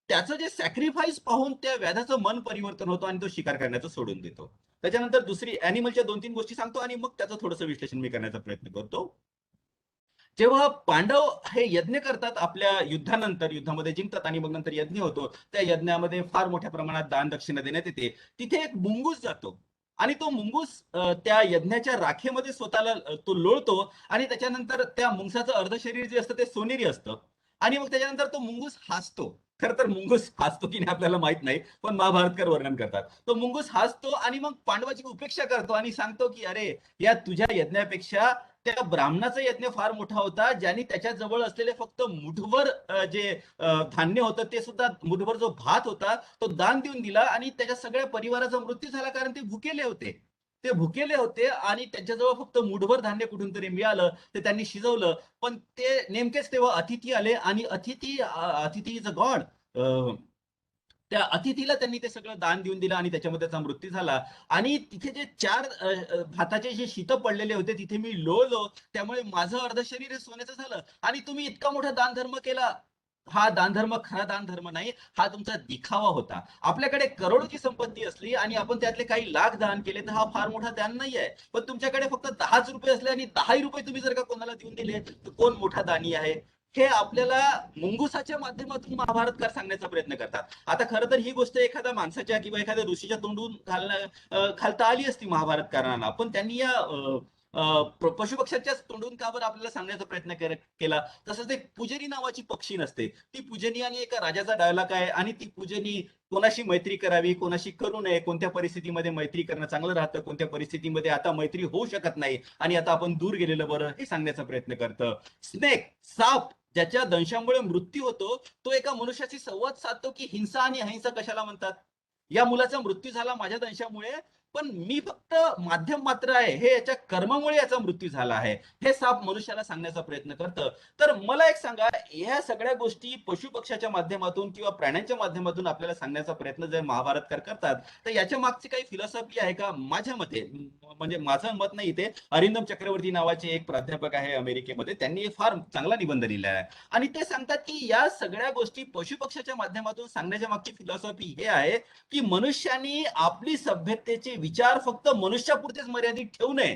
त्याचं जे सॅक्रिफाईस पाहून त्या व्याधाचं मन परिवर्तन होतं आणि तो शिकार करण्याचं सोडून देतो. त्याच्यानंतर दुसरी अॅनिमलच्या 2-3 गोष्टी सांगतो आणि मग त्याचं थोडंसं विश्लेषण मी करण्याचा प्रयत्न करतो. जेव्हा पांडव हे यज्ञ करतात आपल्या युद्धानंतर, युद्धामध्ये जिंकतात आणि मग नंतर यज्ञ होतो, त्या यज्ञामध्ये फार मोठ्या प्रमाणात दान दक्षिणा देण्यात येते. तिथे एक मुंगूस जातो आणि तो मुंगूस त्या यज्ञाच्या राखेमध्ये स्वतःला तो लोळतो आणि त्याच्यानंतर त्या मुंगसाचं अर्ध शरीर जे असतं ते सोनेरी असतं. आणि मग त्याच्यानंतर तो मुंगूस हसतो. खरं तर मुंगूस हसतो की नाही आपल्याला माहित नाही, पण महाभारतकार वर्णन करतात. तो मुंगूस हसतो आणि मग पांडवाची उपेक्षा करतो आणि सांगतो की अरे, या तुझ्या यज्ञापेक्षा त्या ब्राह्मणाचा यज्ञ फार मोठा होता, ज्यांनी त्याच्या जवळ असलेले फक्त मुठभर जे धान्य होतं ते सुद्धा, मुठभर जो भात होता तो दान देऊन दिला आणि त्याच्या सगळ्या परिवाराचा मृत्यू झाला, कारण ते भुकेले होते. ते भुकेले होते आणि त्यांच्याजवळ फक्त मुठभर धान्य कुठून तरी मिळालं, ते त्यांनी शिजवलं. पण ते नेमकेच तेव्हा अतिथी आले आणि अतिथी इज अ गॉड. त्या अतिथीला त्यांनी ते सगळं दान देऊन दिलं आणि त्याच्यामध्ये त्याचा मृत्यू झाला. आणि तिथे जे 4 भाताचे जे शीतं पडलेले होते तिथे मी लोळलो, त्यामुळे माझं अर्ध शरीर हे सोन्याचं झालं. आणि तुम्ही इतका मोठा दानधर्म केला. हा दानधर्म खरा दानधर्म नाही, हा तुमचा दिखावा होता. आपल्याकडे करोडोची संपत्ती असली आणि आपण त्यातले काही लाख दान केले तर हा फार मोठा दान नाही आहे. पण तुमच्याकडे फक्त 10च रुपये असले आणि 10 रुपये तुम्ही जर का कोणाला देऊन दिले तर कोण मोठा दानी आहे? हे आपल्याला मुंगुसाच्या माध्यमातून महाभारतकार सांगण्याचा प्रयत्न करतात. आता खरं तर ही गोष्ट एखाद्या माणसाच्या किंवा एखाद्या ऋषीच्या तोंडून घालता आली असती महाभारतकारांना, पण त्यांनी या पशुपक्ष्याच्याच तोंडून का बरं आपल्याला सांगण्याचा प्रयत्न केला? तसंच एक पुजनी नावाची पक्षी नसते. ती पुजनी आणि एका राजाचा डायलॉग आहे आणि ती पुजनी कोणाशी मैत्री करावी, कोणाशी करू नये, कोणत्या परिस्थितीमध्ये मैत्री करणं चांगलं राहतं, कोणत्या परिस्थितीमध्ये आता मैत्री होऊ शकत नाही आणि आता आपण दूर गेलेलं बरं, हे सांगण्याचा प्रयत्न करतं. स्नेक, साप, ज्याच्या दंशामुळे मृत्यू होतो, तो एका मनुष्याशी संवाद साधतो की हिंसा आणि अहिंसा कशाला म्हणतात. या मुलाचा मृत्यू झाला माझ्या दंशामुळे, पण मी फक्त माध्यम मात्र आहे, हे याच्या कर्मामुळे याचा मृत्यू झाला आहे, हे साप मनुष्याला सांगण्याचा प्रयत्न करतं. तर मला एक सांगा, ह्या सगळ्या गोष्टी पशुपक्ष्याच्या माध्यमातून किंवा प्राण्यांच्या माध्यमातून आपल्याला सांगण्याचा प्रयत्न जर महाभारतकार करतात, तर याच्या मागची काही फिलॉसॉफी आहे का? माझ्या मते, म्हणजे माझं मत नाही, ते अरिंदम चक्रवर्ती नावाचे एक प्राध्यापक आहे अमेरिकेमध्ये, त्यांनी फार चांगला निबंध लिहिला आहे आणि ते सांगतात की या सगळ्या गोष्टी पशुपक्ष्याच्या माध्यमातून सांगण्याच्या मागची फिलॉसॉफी हे आहे की मनुष्यानी आपली सभ्यतेचे विचार फक्त मनुष्यापुरतेच मर्यादित ठेवू नये,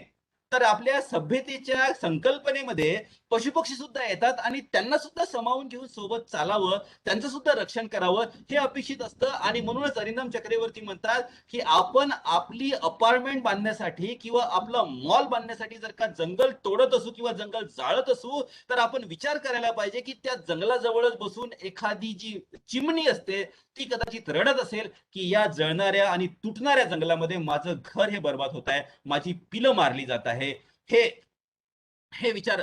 तर आपल्या सभ्यतेच्या संकल्पनेमध्ये पशुपक्षी सुद्धा येतात आणि त्यांना सुद्धा सामावून घेऊन सोबत चालावं, त्यांचं सुद्धा रक्षण करावं, हे अपेक्षित असतं. आणि म्हणूनच अरिंदम चक्रवर्ती म्हणतात की आपण आपली अपार्टमेंट बांधण्यासाठी किंवा आपला मॉल बांधण्यासाठी जर का जंगल तोडत असू किंवा जंगल जाळत असू, तर आपण विचार करायला पाहिजे की त्या जंगलाजवळच बसून एखादी जी चिमणी असते ती कदाचित रडत असेल की या जळणाऱ्या आणि तुटणाऱ्या जंगलामध्ये माझं घर हे बर्बाद होत आहे, माझी पिलं मारली जात आहे. हे हे विचार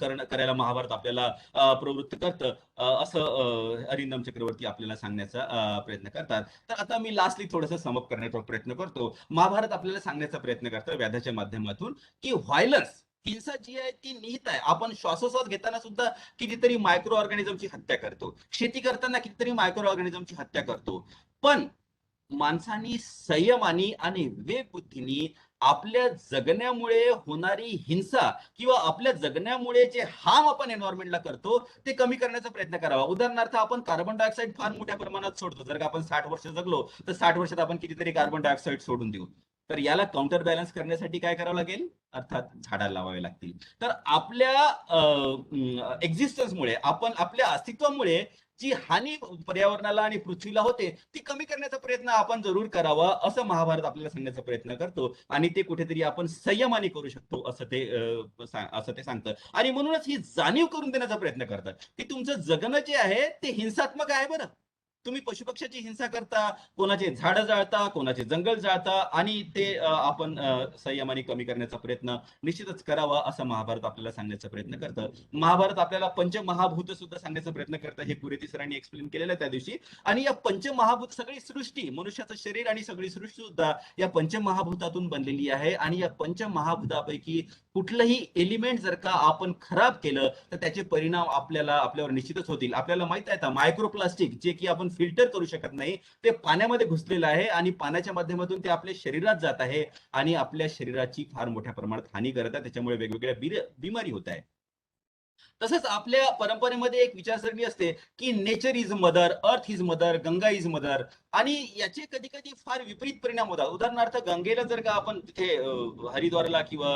करायला महाभारत आपल्याला प्रवृत्त करतं, असं अरिंदम चक्रवर्ती आपल्याला सांगण्याचा प्रयत्न करतात. तर आता मी लास्टली थोडंसं समअप करण्याचा प्रयत्न करतो. महाभारत आपल्याला सांगण्याचा प्रयत्न करतं व्याधाच्या माध्यमातून की व्हायलन्स, हिंसा जी आहे ती निहित आहे. आपण श्वासोश्वास घेताना सुद्धा कितीतरी मायक्रो ऑर्गॅनिझमची हत्या करतो, शेती करताना कितीतरी मायक्रो ऑर्गॅनिझमची हत्या करतो. पण माणसांनी संयमाने आणि विवेकबुद्धीने आपल्या जगण्यामुळे होणारी हिंसा किंवा आपल्या जगण्यामुळे जे हार्म आपण एन्व्हायरमेंटला करतो ते कमी करण्याचा प्रयत्न करावा. उदाहरणार्थ, आपण कार्बन डायऑक्साईड फार मोठ्या प्रमाणात सोडतो. जर का आपण 60 वर्ष जगलो तर 60 वर्षात आपण कितीतरी कार्बन डायऑक्साईड सोडून देऊ. तर याला काउंटर बॅलन्स करण्यासाठी काय करावं लागेल? अर्थात झाडं लावावे लागतील. तर आपल्या एक्झिस्टन्समुळे, आपण आपल्या अस्तित्वामुळे जी हानी पर्यावरणाला आणि पृथ्वीला होते ती कमी करण्याचा प्रयत्न आपण जरूर करावा, असं महाभारत आपल्याला सांगण्याचा प्रयत्न करतो. आणि ते कुठेतरी आपण संयमाने करू शकतो असं ते सांगतं. आणि म्हणूनच ही जाणीव करून देण्याचा प्रयत्न करतात की तुमचं जगणं जे आहे ते हिंसात्मक आहे बरं. तुम्ही पशुपक्ष्याची हिंसा करता, कोणाचे झाडं जाळता, कोणाचे जंगल जाळता, आणि ते आपण संयमाने कमी करण्याचा प्रयत्न निश्चितच करावा, असं महाभारत आपल्याला सांगण्याचा प्रयत्न करतं. महाभारत आपल्याला पंचमहाभूत सुद्धा सांगण्याचा प्रयत्न करतं, हे कुरेती सरांनी एक्सप्लेन केलेलं आहे त्या दिवशी. आणि या पंचमहाभूत, सगळी सृष्टी, मनुष्याचं शरीर आणि सगळी सृष्टी सुद्धा या पंचमहाभूतातून बनलेली आहे. आणि या पंचमहाभूतापैकी कुठलंही एलिमेंट जर का आपण खराब केलं तर त्याचे परिणाम आपल्यावर निश्चितच होतील. आपल्याला माहित आहे, मायक्रोप्लास्टिक, जे की आपण फिल्टर करू शकत नाही, ते पाण्यामध्ये घुसलेलं आहे आणि पाण्याच्या माध्यमातून ते आपल्या शरीरात जात आहे आणि आपल्या शरीराची फार मोठ्या प्रमाणात हानी करत आहे. त्याच्यामुळे वेगवेगळ्या बिमारी होत आहे. तसंच आपल्या परंपरेमध्ये एक विचारसरणी असते की nature is mother, earth is mother, Ganga is mother. आणि याचे कधी कधी फार विपरीत परिणाम होतात. उदाहरणार्थ गंगेला जर का आपण तिथे हरिद्वारला किंवा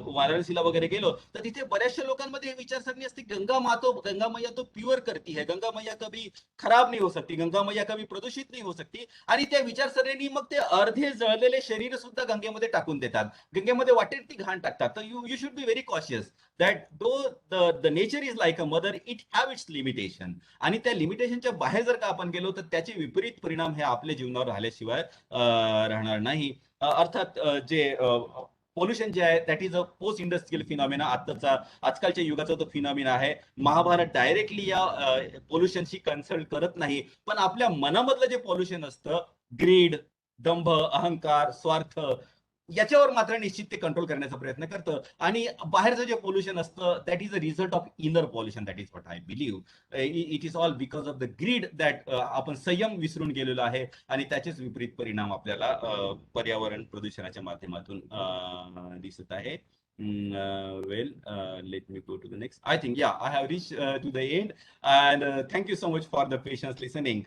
वाराणसीला वगैरे गेलो तर तिथे बऱ्याचशा लोकांमध्ये ही विचारसरणी असते, गंगा मैया तो प्युअर करती है, गंगा मैया कभी खराब नहीं हो सकती, गंगा मैया कभी प्रदूषित नहीं हो सकती. आणि त्या विचारसरणीने मग ते अर्धे जळलेले शरीर सुद्धा गंगेमध्ये टाकून देतात, गंगेमध्ये वाटेल ती घाण टाकतात. तर you should be very cautious that though the nature is like a mother, it have its limitation. आणि त्या लिमिटेशनच्या बाहेर जर का आपण गेलो तर त्याचे विपरीत परिणाम हे आपल्या जीवनावर राहिल्याशिवाय राहणार नाही. अर्थात जे पोल्युशन जे आहे that is a post industrial phenomena, आजकालच्या युगाचा तो फिनॉमिना आहे. महाभारत डायरेक्टली या पोल्युशनशी कन्सल्ट करत नाही, पण आपल्या मनामधलं जे पोल्युशन असतं, ग्रीड, दंभ, अहंकार, स्वार्थ, याच्यावर मात्र निश्चित ते कंट्रोल करण्याचा प्रयत्न करतं. आणि बाहेरचं जे पोल्युशन असतं that is a result of inner pollution, that is what I believe. It is all because of the greed that आपण संयम विसरून गेलेलो आहे आणि त्याचेच विपरीत परिणाम आपल्याला पर्यावरण प्रदूषणाच्या माध्यमातून दिसत आहे. Well, let me go to the next. I think, yeah, I have reached to the end, and thank you so much for the patience listening.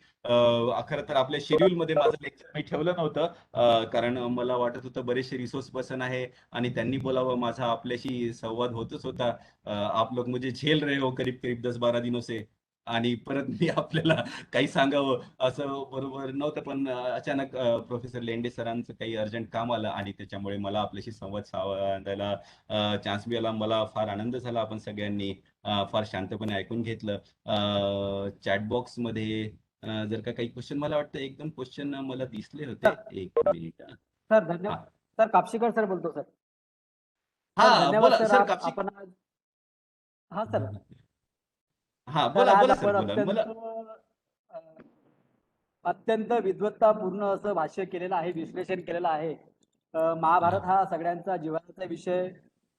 खरं तर आपल्या शेड्यूल मध्ये माझं लेक्चर मी ठेवलं नव्हतं, कारण मला वाटत होतं बरेचसे रिसोर्स पर्सन आहे आणि त्यांनी बोलावं, माझा आपल्याशी संवाद होतच होता. आप लोग मुझे झेल रहे हो करीब करीब 10-12 दिनों से, आणि परत मी आपल्याला काही सांगावं असं बरोबर नव्हतं. पण अचानक प्रोफेसर लेंडे सरांचं काही अर्जंट काम आलं आणि त्याच्यामुळे मला आपल्याशी संवाद साधायला चान्स मिळाला. मला फार आनंद झाला. आपण सगळ्यांनी फार शांतपणे ऐकून घेतलं. चॅट बॉक्स मध्ये जर का काही क्वेश्चन, मला वाटतं एकदम क्वेश्चन मला दिसले होते. एक मिनिट. सर धन्यवाद. सर कापशीकर सर बोलतो सर. हा धन्यवाद बोला सर. सर. कापशी, आपण हा सर. हा तर बोला आज बोला सर, आपण बोला मला. अत्यंत विद्वत्तापूर्ण असं भाष्य केलेलं आहे, विश्लेषण केलेलं आहे. महाभारत हा सगळ्यांचा जिव्हाळ्याचा विषय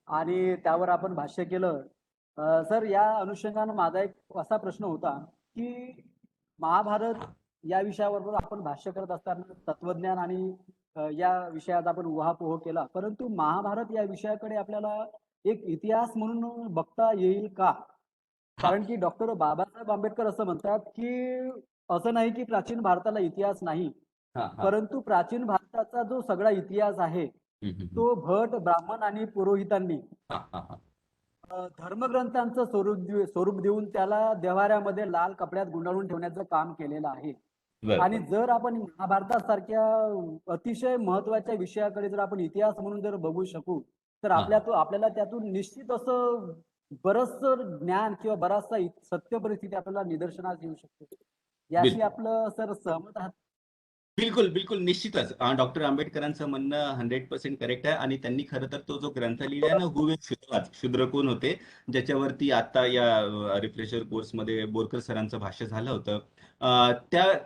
आणि त्यावर आपण भाष्य केलं. सर या अनुषंगानं माझा एक असा प्रश्न होता की महाभारत या विषयावर आपण भाष्य करत असताना तत्वज्ञान आणि या विषयात आपण उहापोह केला, परंतु महाभारत या विषयाकडे आपल्याला एक इतिहास म्हणून बघता येईल का? कारण की डॉक्टर बाबासाहेब आंबेडकर असं म्हणतात की असं नाही की प्राचीन भारताला इतिहास नाही, परंतु प्राचीन भारताचा जो सगळा इतिहास आहे तो भट, ब्राह्मण आणि पुरोहितांनी धर्मग्रंथांचं स्वरूप देऊन त्याला देव्हाऱ्यामध्ये लाल कपड्यात गुंडाळून ठेवण्याचं काम केलेलं आहे. आणि जर आपण महाभारतासारख्या अतिशय महत्वाच्या विषयाकडे जर आपण इतिहास म्हणून जर बघू शकू तर आपल्याला त्यातून निश्चित असं बरंचसं ज्ञान किंवा बराचसा सत्य परिस्थिती आपल्याला निदर्शनास येऊ शकते. याशी आपलं सर सहमत आहात? बिलकुल बिलकुल, निश्चितच. डॉक्टर आंबेडकरांचं म्हणणं 100% करेक्ट आहे. आणि त्यांनी खरं तर तो जो ग्रंथ लिहिलाय ना, हु विल शूद्र कोण होते, ज्याच्यावरती आता या रिफ्रेशर कोर्समध्ये बोरकर सरांचं भाष्य झालं होतं,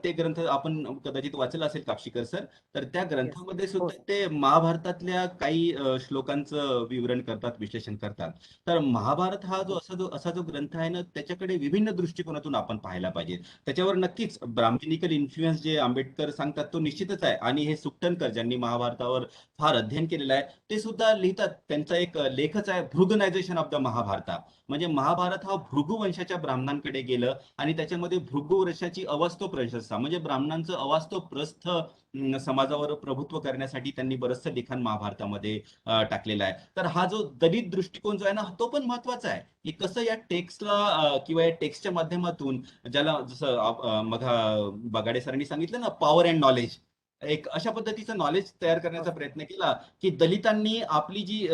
ते ग्रंथ आपण कदाचित वाचलं असेल कापशीकर सर. तर त्या ग्रंथामध्ये सुद्धा ते महाभारतातल्या काही श्लोकांचं विवरण करतात, विश्लेषण करतात. तर महाभारत हा जो असा जो ग्रंथ आहे ना, त्याच्याकडे विभिन्न दृष्टिकोनातून आपण पाहायला पाहिजे. त्याच्यावर नक्कीच ब्राह्मणिकल इन्फ्लुएन्स जे आंबेडकर सांगतात तो निश्चितच आहे. आणि हे सुकटणकर ज्यांनी महाभारतावर फार अध्ययन केलेलं आहे ते सुद्धा लिहितात. त्यांचा एक लेखच आहे, भृगनायझेशन ऑफ द महाभारता. म्हणजे महाभारत हा भृगु वंशाच्या ब्राह्मणांकडे गेलं आणि त्याच्यामध्ये भृगु वंशाची अवास्तव प्रशंसा, म्हणजे ब्राह्मणांचं अवास्तव प्रस्थ समाजावर प्रभुत्व करण्यासाठी त्यांनी बरंचसं लिखाण महाभारतामध्ये टाकलेलं आहे. तर हा जो दलित दृष्टिकोन जो आहे ना, तो पण महत्वाचा आहे की कसं या टेक्स्टला किंवा या टेक्स्टच्या माध्यमातून, ज्याला जसं मग बगाडे सरांनी सांगितलं ना, पॉवर अँड नॉलेज, एक अशा पद्धतीचं नॉलेज तयार करण्याचा प्रयत्न केला की दलितांनी आपली जी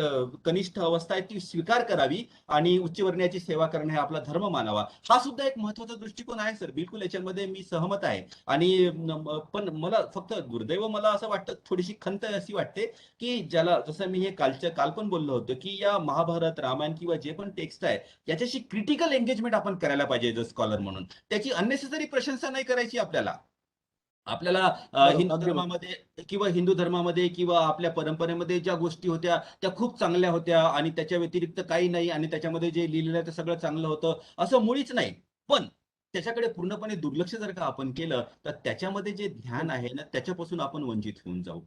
कनिष्ठ अवस्था आहे ती स्वीकार करावी आणि उच्चवर्णीयाची सेवा करणं हे आपला धर्म मानावा. हा सुद्धा एक महत्वाचा दृष्टिकोन आहे सर. बिलकुल याच्यामध्ये मी सहमत आहे. आणि पण मला फक्त दुर्दैव, मला असं वाटतं, थोडीशी खंत अशी वाटते की ज्याला, जसं मी हे काल पण बोललो होतो की या महाभारत, रामायण किंवा जे पण टेक्स्ट आहे याच्याशी क्रिटिकल एंगेजमेंट आपण करायला पाहिजे जर स्कॉलर म्हणून. त्याची अननेसेसरी प्रशंसा नाही करायची आपल्याला. हिंदू धर्मामध्ये किंवा आपल्या परंपरेमध्ये ज्या गोष्टी होत्या त्या खूप चांगल्या होत्या आणि त्याच्या व्यतिरिक्त काही नाही, आणि त्याच्यामध्ये जे लिहिलेलं आहे ते सगळं चांगलं होतं असं मुळीच नाही. पण त्याच्याकडे पूर्णपणे दुर्लक्ष जर का आपण केलं तर त्याच्यामध्ये जे ध्यान आहे ना, त्याच्यापासून आपण वंचित होऊन जाऊ.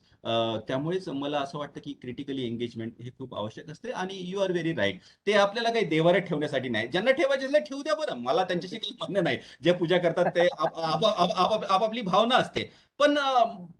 त्यामुळेच मला असं वाटतं की क्रिटिकली एंगेजमेंट हे खूप आवश्यक असते. आणि यू आर व्हेरी राईट, ते आपल्याला काही देवाऱ्यात ठेवण्यासाठी नाही. ज्यांना ठेवायचे असले ठेवू द्या, बरं, मला त्यांच्याशी काही म्हणणं नाही. जे पूजा करतात ते आपापली भावना असते. पण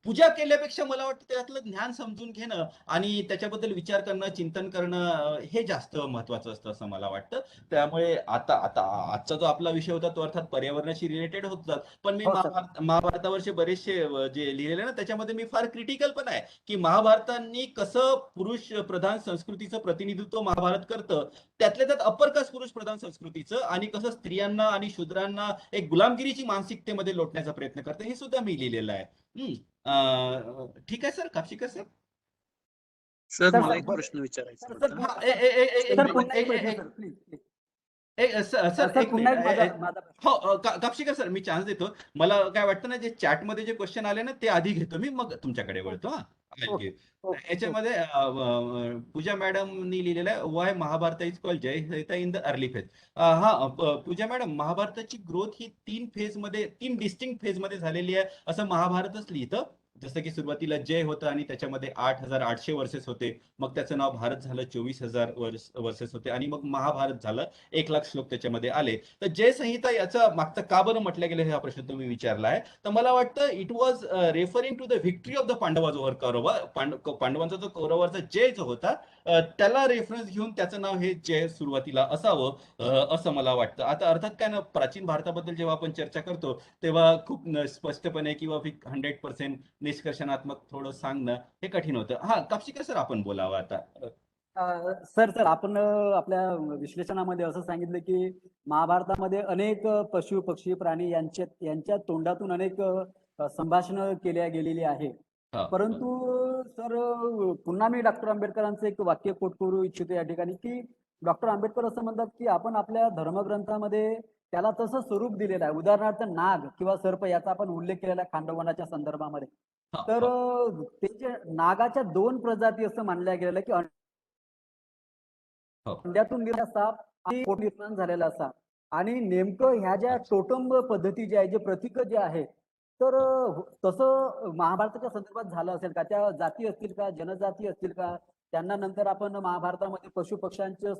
पूजा केल्यापेक्षा मला वाटतं त्यातलं ज्ञान समजून घेणं आणि त्याच्याबद्दल विचार करणं, चिंतन करणं हे जास्त महत्वाचं असतं असं मला वाटतं. त्यामुळे आता आता आजचा जो आपला विषय होता तो अर्थात पर्यावरणाशी रिलेटेड होतात. पण मी हो सर. महाभारतावरचे बरेचसे जे लिहिलेले ना त्याच्यामध्ये मी फार क्रिटिकल पण आहे की महाभारतांनी कसं पुरुष प्रधान संस्कृतीचं प्रतिनिधित्व महाभारत करतं, त्यातल्या त्यात अप्पर कास्ट पुरुष प्रधान संस्कृतीचं, आणि कसं स्त्रियांना आणि शूद्रांना एक गुलामगिरीची मानसिकतेमध्ये लोटण्याचा प्रयत्न करतं हे सुद्धा मी लिहिलेलं आहे. ठीक आहे sir, Kapshikar sir. Sir sir, मला सर, एक प्रश्न विचारायचा सर, होता. हा, एक सर मिनिट, पुन्हा एक प्रश्न सर प्लीज. सर सर एक पुन्हा एक मिनिट. माझा प्रश्न. हो, कापशीकर सर मी चान्स देतो. मला काय वाटतं ना, जे चॅटमध्ये जे क्वेश्चन आले ना ते आधी घेतो मी, मग तुमच्याकडे वळतो. हा I'll ओके give. ओके याच्यामध्ये पूजा मॅडमनी लिहिलेलं आहे वाय महाभारत इज कॉल्ड जय संहिता इन द अर्ली फेज. हा पूजा मॅडम, महाभारताची ग्रोथ ही 3 डिस्टिंक्ट फेज मध्ये झालेली आहे असं महाभारतच लिहितं. जसं की सुरुवातीला जय होतं आणि त्याच्यामध्ये 8,800 वर्सेस होते, मग त्याचं नाव भारत झालं, 24,000 वर्सेस होते, आणि मग महाभारत झालं, 1,00,000 श्लोक त्याच्यामध्ये आले. तर जय संहिता याचा मागचं का बरं म्हटलं गेलं हा प्रश्न तुम्ही विचारला आहे. तर मला वाटतं it was referring to the victory of the Pandavas over Kaurava. पांडवांचा जो कौरवाचा जय जो होता त्याला रेफरन्स घेऊन त्याचं नाव हे जय सुरुवातीला असावं असं मला वाटतं. आता अर्थात काय ना, प्राचीन भारताबद्दल जेव्हा आपण चर्चा करतो तेव्हा खूप स्पष्टपणे किंवा 100% निष्कर्षणात्मक थोडं सांगणं हे कठीण होतं. हा कापशीकर सर, आपण बोलावं आता. सर सर आपण आपल्या विश्लेषणामध्ये असं सांगितलं की महाभारतामध्ये अनेक पशु पक्षी प्राणी यांच्या तोंडातून अनेक संभाषणं केल्या गेलेली आहे. हा. परंतु सर पुन्हा मी डॉक्टर आंबेडकरांचं एक वाक्य कोट करू इच्छितो या ठिकाणी की डॉक्टर आंबेडकर असं म्हणतात की आपण आपल्या धर्मग्रंथामध्ये त्याला तसं स्वरूप दिलेलं आहे. उदाहरणार्थ नाग किंवा सर्प याचा आपण उल्लेख केलेला आहे खांडवनाच्या संदर्भामध्ये. हा, तर हा. ते जे नागाच्या 2 प्रजाती असं मानल्या गेलेलं आहे की हो. अंड्यातून गेलेला साप आणि पोट निर्माण झालेला साप. आणि नेमकं ह्या ज्या टोटम पद्धती ज्या आहे, जे प्रतीक जे आहे, तर तसं महाभारताच्या संदर्भात झालं असेल का? त्या जाती असतील का, जनजाती असतील का? त्यांना नंतर आपण महाभारतामध्ये पशु पक्ष्यांचे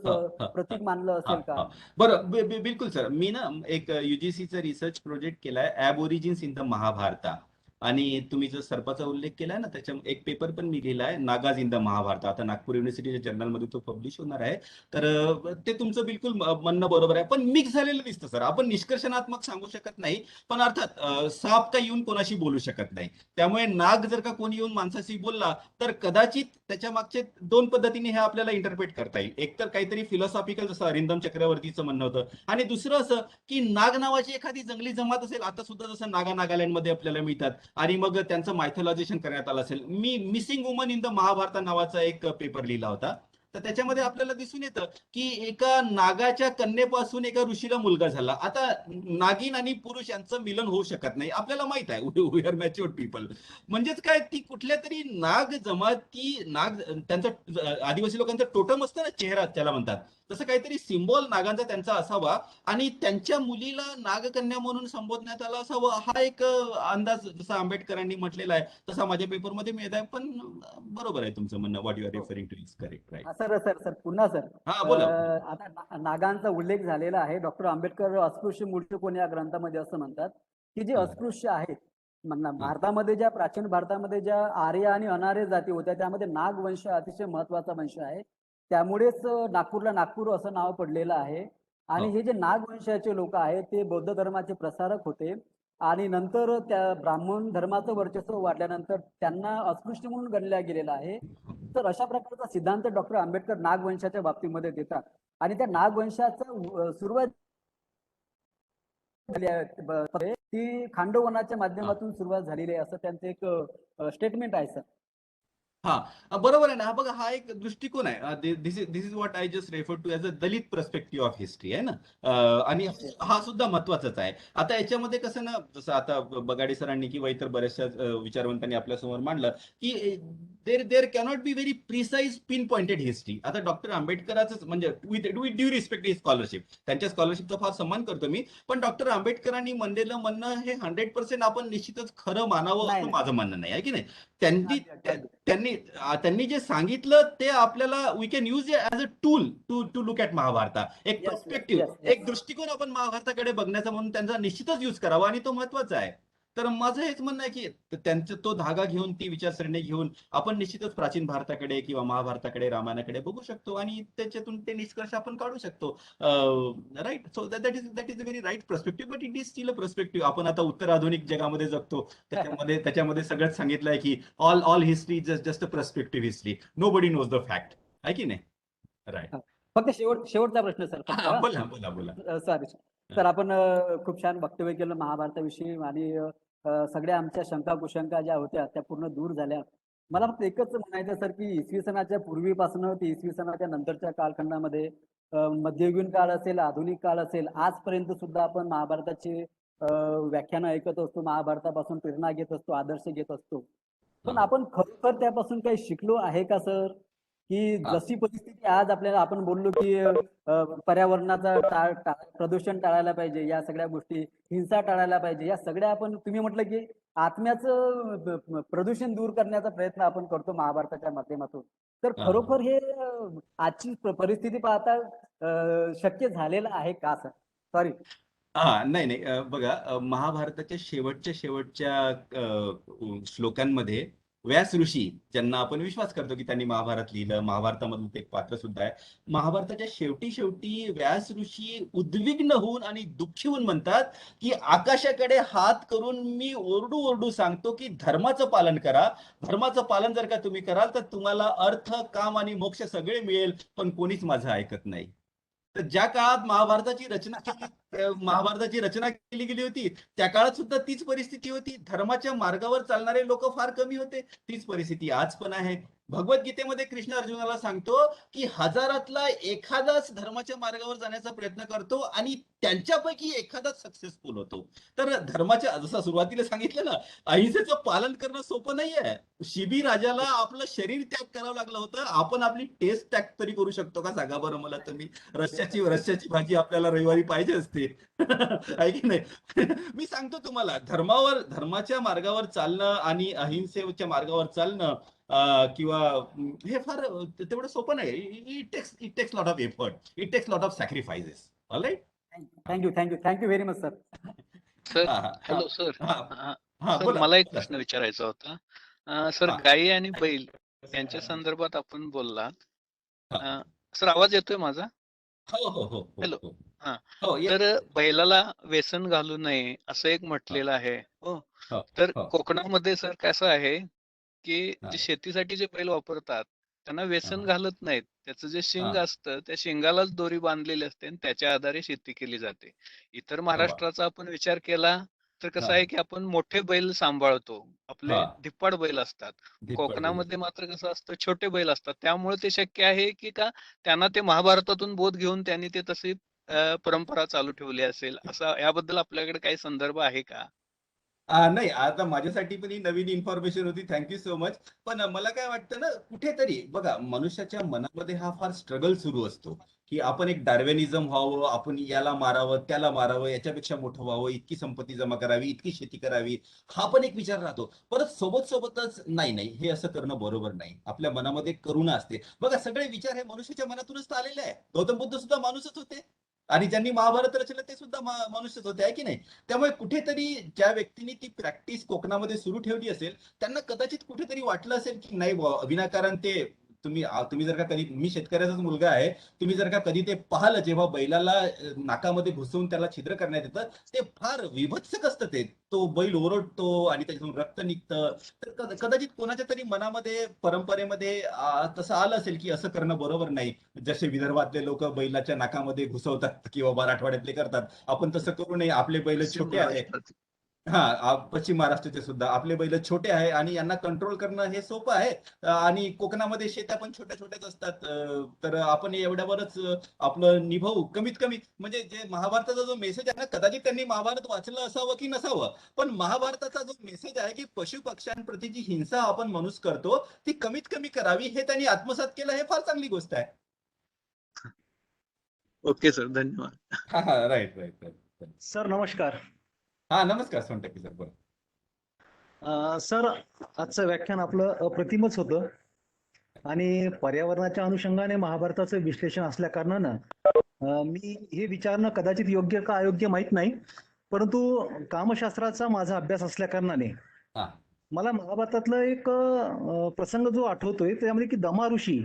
प्रतीक मानलं असेल का? बरं, बिलकुल सर. मी ना एक युजीसीचा रिसर्च प्रोजेक्ट केलाय, ॲब ओरिजिन्स इन द महाभारता, आणि तुम्ही जो सर्पाचा उल्लेख केलाय ना त्याच्या एक पेपर पण मी लिहिलाय, नागाज इन द महाभारत. आता नागपूर युनिव्हर्सिटीच्या जर्नलमध्ये तो पब्लिश होणार आहे. तर ते तुमचं बिलकुल म्हणणं बरोबर आहे, पण मिक्स झालेलं दिसतं सर. आपण निष्कर्षणात्मक सांगू शकत नाही, पण अर्थात साप का येऊन कोणाशी बोलू शकत नाही. त्यामुळे नाग जर का कोणी येऊन माणसाशी बोलला तर कदाचित त्याच्या मागचे 2 पद्धतीने हे आपल्याला इंटरप्रेट करता येईल. एक तर काहीतरी फिलॉसॉफिकल, जसं अरिंदम चक्रवर्तीचं म्हणणं होतं, आणि दुसरं असं की नाग नावाची एखादी जंगली जमात असेल, आता सुद्धा जसं नागालँडमध्ये आपल्याला मिळतात, आणि मग त्यांचं मायथॉलॉजिशन करण्यात आलं असेल. मी missing woman in the Mahabharata नावाचा एक पेपर लिहिला होता. तर त्याच्यामध्ये आपल्याला दिसून येतं की एका नागाच्या कन्येपासून एका ऋषीला मुलगा झाला. आता नागिन आणि पुरुष यांचं मिलन होऊ शकत नाही, आपल्याला माहित आहे. We are matured people. म्हणजेच काय, ती कुठल्या तरी नाग जमाती, नाग त्यांचा आदिवासी लोकांचा टोटम असतं ना, चेहरा त्याला म्हणतात, तसं काहीतरी सिम्बॉल नागांचा त्यांचा असावा, आणि त्यांच्या मुलीला नागकन्या म्हणून संबोधण्यात आलं असावं, हा एक अंदाज जसा आंबेडकरांनी म्हटलेला आहे तसा माझ्या पेपरमध्ये मिळत आहे. पण बरोबर आहे तुमचं म्हणणं, what you are referring to is correct, right. Sir sir sir पुन्हा सर हा, बोला. आता नागांचा उल्लेख झालेला आहे. डॉक्टर आंबेडकर अस्पृश्य मूळचे कोण या ग्रंथामध्ये असं म्हणतात की जे अस्पृश्य आहेत, भारतामध्ये ज्या प्राचीन भारतामध्ये ज्या आर्य आणि अनार्य जाती होत्या त्यामध्ये नाग वंश अतिशय महत्वाचा वंश आहे. त्यामुळेच नागपूरला नागपूर असं नाव पडलेलं आहे. आणि हे जे नाग वंशाचे लोक आहेत ते बौद्ध धर्माचे प्रसारक होते, आणि नंतर त्या ब्राह्मण धर्माचं वर्चस्व वाढल्यानंतर त्यांना अस्पृश्य म्हणून गणल्या गेलेलं आहे. तर अशा प्रकारचा सिद्धांत डॉक्टर आंबेडकर नागवंशाच्या बाबतीमध्ये देतात, आणि त्या नागवंशाचा सुरुवात ती खांडवनाच्या माध्यमातून सुरुवात झालेली आहे असं त्यांचं एक स्टेटमेंट आहे सर. हा, बरोबर आहे ना. हा बघा, हा एक दृष्टिकोन आहे. This is what I just refer to as a Dalit perspective of history आहे ना. आणि हा सुद्धा महत्वाचाच आहे. आता याच्यामध्ये कसं ना, जसं आता बगाडे सरांनी किंवा इतर बऱ्याचशा विचारवंतांनी आपल्यासमोर मांडलं की there cannot be very precise pin pointed history. आता डॉक्टर आंबेडकरांचं म्हणजे with due respect his scholarship, त्यांच्या स्कॉलरशिपचा फार सन्मान करतो मी, पण डॉक्टर आंबेडकरांनी म्हणलेलं म्हणणं हे 100% आपण निश्चितच खरं मानावं असं माझं म्हणणं नाही आहे की नाही. त्यांनी जे सांगितलं ते आपल्याला we can use as a tool to look at Mahabharata. एक पर्स्पेक्टिव्ह, एक दृष्टिकोन आपण महाभारताकडे बघण्याचा म्हणून त्यांचा निश्चितच यूज करावा, आणि तो महत्वाचा आहे. तर माझं हेच म्हणणं आहे की त्यांचं तो धागा घेऊन ती विचारसरणी घेऊन आपण निश्चितच प्राचीन भारताकडे किंवा महाभारताकडे रामायणाकडे बघू शकतो आणि त्याच्यातून ते निष्कर्ष आपण काढू शकतो. Right. So that is a very right perspective, but it is still a perspective. आपण आता उत्तर आधुनिक जगामध्ये जगतो, त्याच्यामध्ये सगळंच सांगितलं आहे की all history just a perspective history, nobody knows the fact, आहे की नाही? राईट. फक्त शेवटचा प्रश्न सर, फक्त बोला बोला बोला. सॉरी सर, आपण खूप छान वक्तव्य केलं महाभारताविषयी आणि सगळ्या आमच्या शंका कुशंका ज्या होत्या त्या पूर्ण दूर झाल्या. मला फक्त एकच म्हणायचं सर की इसवी सनाच्या पूर्वीपासून ते इसवी सनाच्या नंतरच्या कालखंडामध्ये मध्ययुगीन काळ असेल, आधुनिक काळ असेल, आजपर्यंत सुद्धा आपण महाभारताचे व्याख्यानं ऐकत असतो, महाभारतापासून प्रेरणा घेत असतो, आदर्श घेत असतो. पण आपण खरोखर त्यापासून काही शिकलो आहे का सर? की जशी परिस्थिती आज आपल्याला, आपण बोललो की पर्यावरणाचा प्रदूषण टाळायला पाहिजे, या सगळ्या गोष्टी, हिंसा टाळायला पाहिजे, या सगळ्या आपण, तुम्ही म्हटलं की आत्म्याचं प्रदूषण दूर करण्याचा प्रयत्न आपण करतो महाभारताच्या माध्यमातून. तर खरोखर हे आजची परिस्थिती पाहता शक्य झालेलं आहे का सर? सॉरी. नाही नाही, बघा, महाभारताच्या शेवटच्या श्लोकांमध्ये व्यास ऋषी, ज्यांना आपण विश्वास करतो की त्यांनी महाभारत लिहिलं, महाभारतामधलं ते एक पात्र सुद्धा आहे, महाभारताच्या शेवटी व्यास ऋषी उद्विग्न होऊन आणि दुःखी होऊन म्हणतात की आकाशाकडे हात करून मी ओरडू सांगतो की धर्माचं पालन करा. धर्माचं पालन जर का तुम्ही कराल तर तुम्हाला अर्थ, काम आणि मोक्ष सगळे मिळेल, पण कोणीच माझं ऐकत नाही. तर ज्या काळात महाभारताची रचना केली गेली होती, त्या काळात सुद्धा तीच परिस्थिती होती. धर्माच्या मार्गावर चालणारे लोक फार कमी होते. तीच परिस्थिती आज पण आहे. भगवद्गीतेमध्ये कृष्ण अर्जुनाला सांगतो की हजारातला एखादाच धर्माच्या मार्गावर जाण्याचा प्रयत्न करतो आणि त्यांच्यापैकी एखादाच सक्सेसफुल होतो. तर धर्माच्या, जसं सुरुवातीला सांगितलं ना, अहिंसेचं पालन करणं सोपं नाहीये. शिबी राजाला आपलं शरीर त्याग करावं लागलं होतं. आपण आपली टेस्ट त्याग तरी करू शकतो का? सांगा बरं मला तुम्ही. रश्श्याची भाजी आपल्याला रविवारी पाहिजे असते. आहे की नाही? मी सांगतो तुम्हाला, धर्माच्या मार्गावर चालणं आणि अहिंसेच्या मार्गावर चालणं किंवा हे फार तेवढं सोपं नाही. It takes lot of effort, it takes lot of sacrifices. Alright. Thank you very much sir. Sir, hello sir. Sir, मला एक प्रश्न विचारायचा होता. सर, गाई आणि बैल यांच्या संदर्भात आपण बोललात. सर, आवाज येतोय माझा? हो. हॅलो. तर बैलाला व्यसन घालू नये असं एक म्हटलेलं आहे. हो. तर कोकणामध्ये सर कसं आहे की जे शेतीसाठी जे बैल वापरतात त्यांना व्यसन घालत नाहीत. त्याचं जे शिंग असतं त्या शिंगालाच दोरी बांधलेली असते आणि त्याच्या आधारे शेती केली जाते. इतर महाराष्ट्राचा आपण विचार केला तर कसं आहे की आपण मोठे बैल सांभाळतो, आपले धिप्पाड बैल असतात. कोकणामध्ये मात्र कसं असतं, छोटे बैल असतात. त्यामुळे ते शक्य आहे की का त्यांना ते महाभारतातून बोध घेऊन त्यांनी ते तशी परंपरा चालू ठेवली असेल, असं याबद्दल आपल्याकडे काही संदर्भ आहे का? नाही, आता माझ्यासाठी पण ही नवीन इन्फॉर्मेशन होती. Thank you so much. पण मला काय वाटतं ना, कुठेतरी बघा, मनुष्याच्या मनामध्ये हा फार स्ट्रगल सुरू असतो की आपण एक डार्विनिझम व्हावं, आपण याला मारावं, त्याला मारावं, याच्यापेक्षा मोठं व्हावं, इतकी संपत्ती जमा करावी, इतकी शेती करावी, हा पण एक विचार राहतो. परत सोबतच नाही, हे असं करणं बरोबर नाही. आपल्या मनामध्ये करुणा असते. बघा, सगळे विचार हे मनुष्याच्या मनातूनच तर आलेले आहे. गौतम बुद्ध सुद्धा माणूसच होते आणि ज्यांनी महाभारत रचलं ते सुद्धा मनुष्यच होते, आहे की नाही? त्यामुळे कुठेतरी ज्या व्यक्तीने ती प्रॅक्टिस कोकणामध्ये सुरू ठेवली असेल, त्यांना कदाचित कुठेतरी वाटलं असेल की नाही विनाकारण ते, तुम्ही जर का कधी, मी शेतकऱ्याचाच मुलगा आहे, तुम्ही जर का कधी ते पाहिलं, जेव्हा बैलाला नाकामध्ये घुसवून त्याला छिद्र करण्यात येतं, ते फार विभत्सक असतं. तो बैल ओरडतो आणि त्याच्यातून रक्त निघतं. तर कदाचित कोणाच्या तरी मनामध्ये, परंपरेमध्ये तसं आलं असेल की असं करणं बरोबर नाही. जसे विदर्भातले लोक बैलाच्या नाकामध्ये घुसवतात किंवा मराठवाड्यातले करतात, आपण तसं करू नये. आपले बैल छोटे आहेत. पश्चिम महाराष्ट्राचे सुद्धा आपले बैल छोटे आहे आणि यांना कंट्रोल करणं हे सोपं आहे. आणि कोकणामध्ये शेत्या पण छोट्या छोट्याच असतात. तर आपण एवढ्यावरच आपलं निभावू. कमीत कमी म्हणजे जे महाभारताचा जो मेसेज आहे ना, कदाचित त्यांनी महाभारत वाचलं असावं की नसावं, पण महाभारताचा जो मेसेज आहे की पशु पक्ष्यांप्रती जी हिंसा आपण मनुष्य करतो ती कमीत कमी करावी, हे त्यांनी आत्मसात केलं. हे फार चांगली गोष्ट आहे. ओके सर, धन्यवाद. राईट. सर नमस्कार. नमस्कार सोनटक्के सर, बोला. सर, आजचं व्याख्यान आपलं अप्रतिमच होतं आणि पर्यावरणाच्या अनुषंगाने महाभारताचं विश्लेषण असल्या कारणानं मी हे विचारणं कदाचित योग्य का अयोग्य माहित नाही, परंतु कामशास्त्राचा माझा अभ्यास असल्या कारणाने हा मला महाभारतातला एक प्रसंग जो आठवतोय त्यामध्ये की दमा ऋषी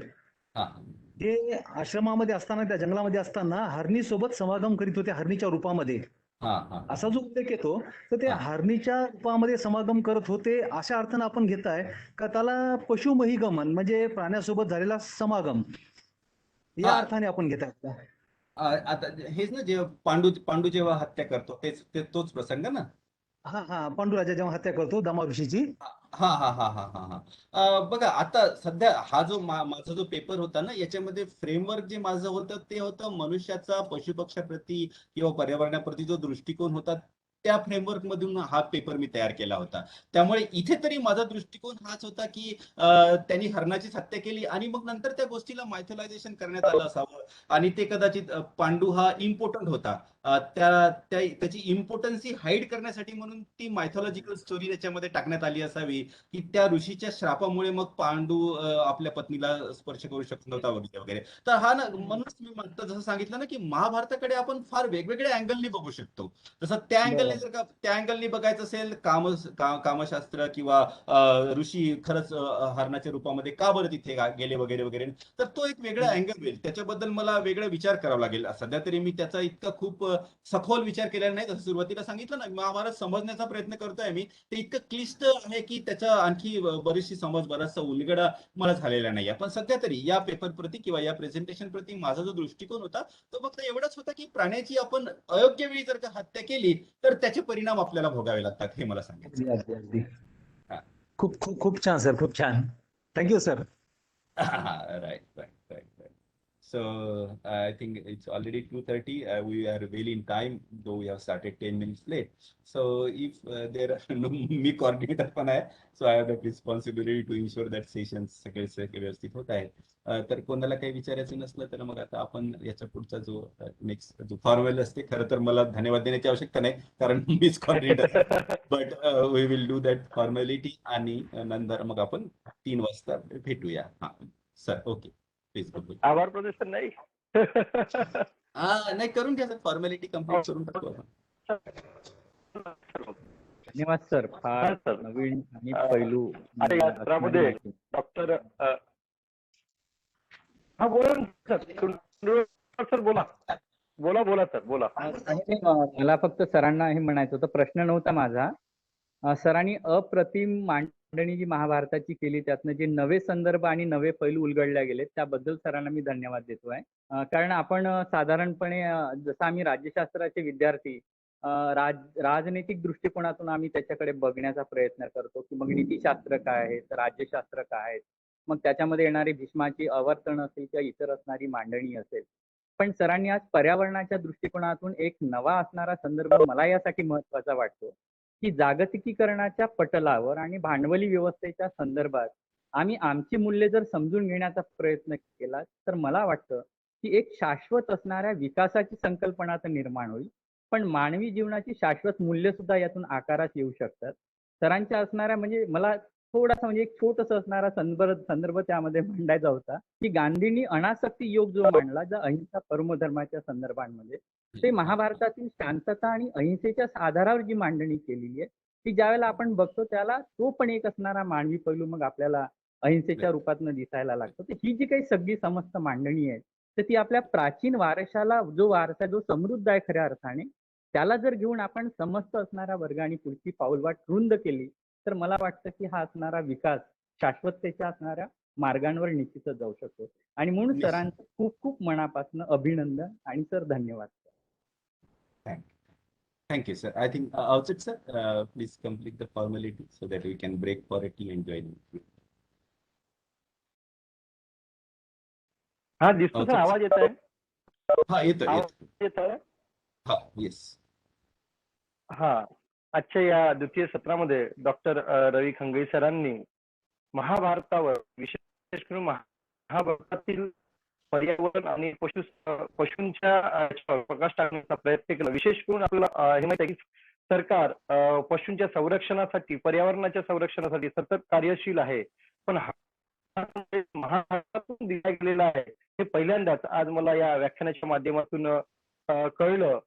हा हे आश्रमामध्ये असताना त्या जंगलामध्ये असताना हरणी सोबत समागम करीत होते हरणीच्या रूपामध्ये. हा हा असा जो उल्लेख येतो तर ते हा. हरणीच्या रूपामध्ये समागम करत होते अशा अर्थानं आपण घेताय का त्याला पशुमहिगमन म्हणजे प्राण्यासोबत झालेला समागम या हा अर्थाने आपण घेताय का? आता हेच ना, जे पांडू पांडू जेव्हा हत्या करतो तोच प्रसंग ना. हा हा पांडुराजा जेव्हा हत्या करतो दमा ऋषीची. हा हा हा हा हा हा बघा, आता सध्या हा जो माझा जो पेपर होता ना, याच्यामध्ये फ्रेमवर्क जे माझं होतं ते होतं मनुष्याचा पशुपक्षाप्रती किंवा पर्यावरणाप्रती जो दृष्टिकोन होता, त्या फ्रेमवर्क मधून हा पेपर मी तयार केला होता. त्यामुळे इथे तरी माझा दृष्टिकोन हाच होता की त्यांनी हरणाचीच हत्या केली आणि मग नंतर त्या गोष्टीला मायथोलायझेशन करण्यात आलं असावं. आणि ते कदाचित पांडू हा इम्पॉर्टंट होता. त्याची इम्पॉर्टन्सी हाईड करण्यासाठी म्हणून ती मायथॉलॉजिकल स्टोरी त्याच्यामध्ये टाकण्यात आली असावी, की त्या ऋषीच्या श्रापामुळे मग पांडू आपल्या पत्नीला स्पर्श करू शकत नव्हता वगैरे वगैरे. तर हा ना, म्हणूनच मी म्हणतो, जसं सांगितलं ना, की महाभारताकडे आपण फार वेगवेगळ्या अँगलनी बघू शकतो. तसं त्या अँगलने बरोबर. जर का त्या अँगलनी बघायचं असेल, कामशास्त्र किंवा ऋषी खरंच हरणाच्या रूपामध्ये का बरं तिथे गेले वगैरे वगैरे, तर तो एक वेगळा अँगल होईल. त्याच्याबद्दल मला वेगळा विचार करावा लागेल. सध्या तरी मी त्याचा इतका खूप सखोल विचार केलेला नाही. जसं सुरुवातीला सांगितलं ना, महाभारत समजण्याचा प्रयत्न करतोय मी, ते इतकं क्लिष्ट आहे की त्याचा आणखी बरीचशी समज, बराचसा उलगडा मला झालेला नाहीये. पण सध्या तरी या पेपर प्रती किंवा या प्रेझेंटेशन प्रती माझा जो दृष्टिकोन होता तो फक्त एवढाच होता की प्राण्याची आपण अयोग्य वेळी जर का हत्या केली तर त्याचे परिणाम आपल्याला भोगावे लागतात, हे मला सांगायचं. अगदी अगदी अगदी. हा. खूप खूप खूप छान सर, खूप छान. Thank you sir. Right, right, right, right. So I think it's already 2:30. We are well in time, though we have started 10 minutes late. So if there are no me coordinator पण आहे, so I have the responsibility to ensure that sessions सगळे व्यवस्थित होत आहेत. तर कोणाला काही विचारायचं नसलं तर मग आता आपण याच्या पुढचा जो नेक्स्ट जो फॉर्मल असते, खरं तर मला धन्यवाद देण्याची आवश्यकता नाही कारण मीच coordinator, but we will do that formality आणि नंतर मग आपण 3 वाजता भेटूया. हा सर, ओके, प्लीज गुड. आभार प्रदर्शन नाही. नाही, करून घ्या सर, फॉर्मॅलिटी कम्प्लीट करून टाकू आपण. धन्यवाद सर, फार सर. नवीन आणि पैलू आता या सत्रामध्ये असणारी डॉक्टर हा बोला ना सर. सर बोला बोला बोला सर बोला. मला फक्त सरांना हे म्हणायचं होतं, प्रश्न नव्हता माझा. सरांनी अप्रतिम मांडणी जी महाभारताची केली, त्यातनं जे नवे संदर्भ आणि नवे पैलू उलगडल्या गेले त्याबद्दल सरांना मी धन्यवाद देतोय. कारण आपण साधारणपणे जसं आम्ही राज्यशास्त्राचे विद्यार्थी राजनैतिक दृष्टिकोनातून आम्ही त्याच्याकडे बघण्याचा प्रयत्न करतो की मग नीतीशास्त्र काय आहे, राज्यशास्त्र काय आहे, मग त्याच्यामध्ये येणारी भीष्माची आवर्तन असेल किंवा इतर असणारी मांडणी असेल. पण सरांनी आज पर्यावरणाच्या दृष्टिकोनातून एक नवा असणारा संदर्भ मला यासाठी महत्वाचा वाटतो की जागतिकीकरणाच्या पटलावर आणि भांडवली व्यवस्थेच्या संदर्भात आम्ही आमची मूल्ये जर समजून घेण्याचा प्रयत्न केला तर मला वाटतं की एक शाश्वत असणाऱ्या विकासाची संकल्पना तर निर्माण होईल, पण मानवी जीवनाची शाश्वत मूल्य सुद्धा यातून आकारात येऊ शकतात. सरांच्या असणाऱ्या म्हणजे मला थोडासा म्हणजे एक छोटस असणारा संदर्भ त्यामध्ये मांडायचा होता की गांधींनी अनासक्ती योग जो मांडला, ज्या अहिंसा परमधर्माच्या संदर्भांमध्ये, ते महाभारतातील शांतता आणि अहिंसेच्या आधारावर जी मांडणी केलेली आहे ती ज्यावेळेला आपण बघतो त्याला तो पण एक असणारा मानवी पैलू मग आपल्याला अहिंसेच्या रूपातनं दिसायला लागतो. तर ही जी काही सगळी समस्त मांडणी आहे तर ती आपल्या प्राचीन वारशाला, जो वारसा जो समृद्ध आहे खऱ्या अर्थाने, त्याला जर घेऊन आपण समस्त असणाऱ्या वर्गाने पुढची पाऊलवाट रुंद केली तर मला वाटतं की हा असणारा विकास शाश्वततेच्या असणाऱ्या मार्गांवर निश्चितच जाऊ शकतो. आणि म्हणून सरांचं खूप खूप मनापासून अभिनंदन आणि सर धन्यवाद. Thank you, sir. I think outside, sir, please complete the formality so that we can break for a tea and join. हा दिसतो सर, आवाज येत आहे. हा, येतोय. येत आहे. हा, येस. हा, आजच्या या द्वितीय सत्रामध्ये डॉक्टर रवी खंगई सरांनी महाभारतावर, विशेष करून महाभारतातील पर्यावरण आणि पशूंच्या प्रकाश टाकण्याचा प्रयत्न केला. विशेष करून आपल्याला हे माहिती आहे की सरकार पशूंच्या संरक्षणासाठी, पर्यावरणाच्या संरक्षणासाठी सतत कार्यशील आहे, पण महाभारतातून दिला गेलेला आहे हे पहिल्यांदाच आज मला या व्याख्यानाच्या माध्यमातून कळलं.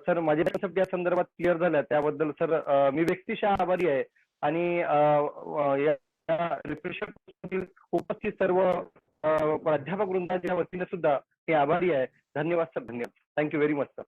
सर माझे कन्सेप्ट या संदर्भात क्लिअर झाल्या त्याबद्दल सर मी व्यक्तिशः आभारी आहे. आणि या रिफ्रेशर उपस्थित सर्व प्राध्यापक वृंदाच्या वतीने सुद्धा मी आभारी आहे. धन्यवाद सर, धन्यवाद. Thank you very much sir.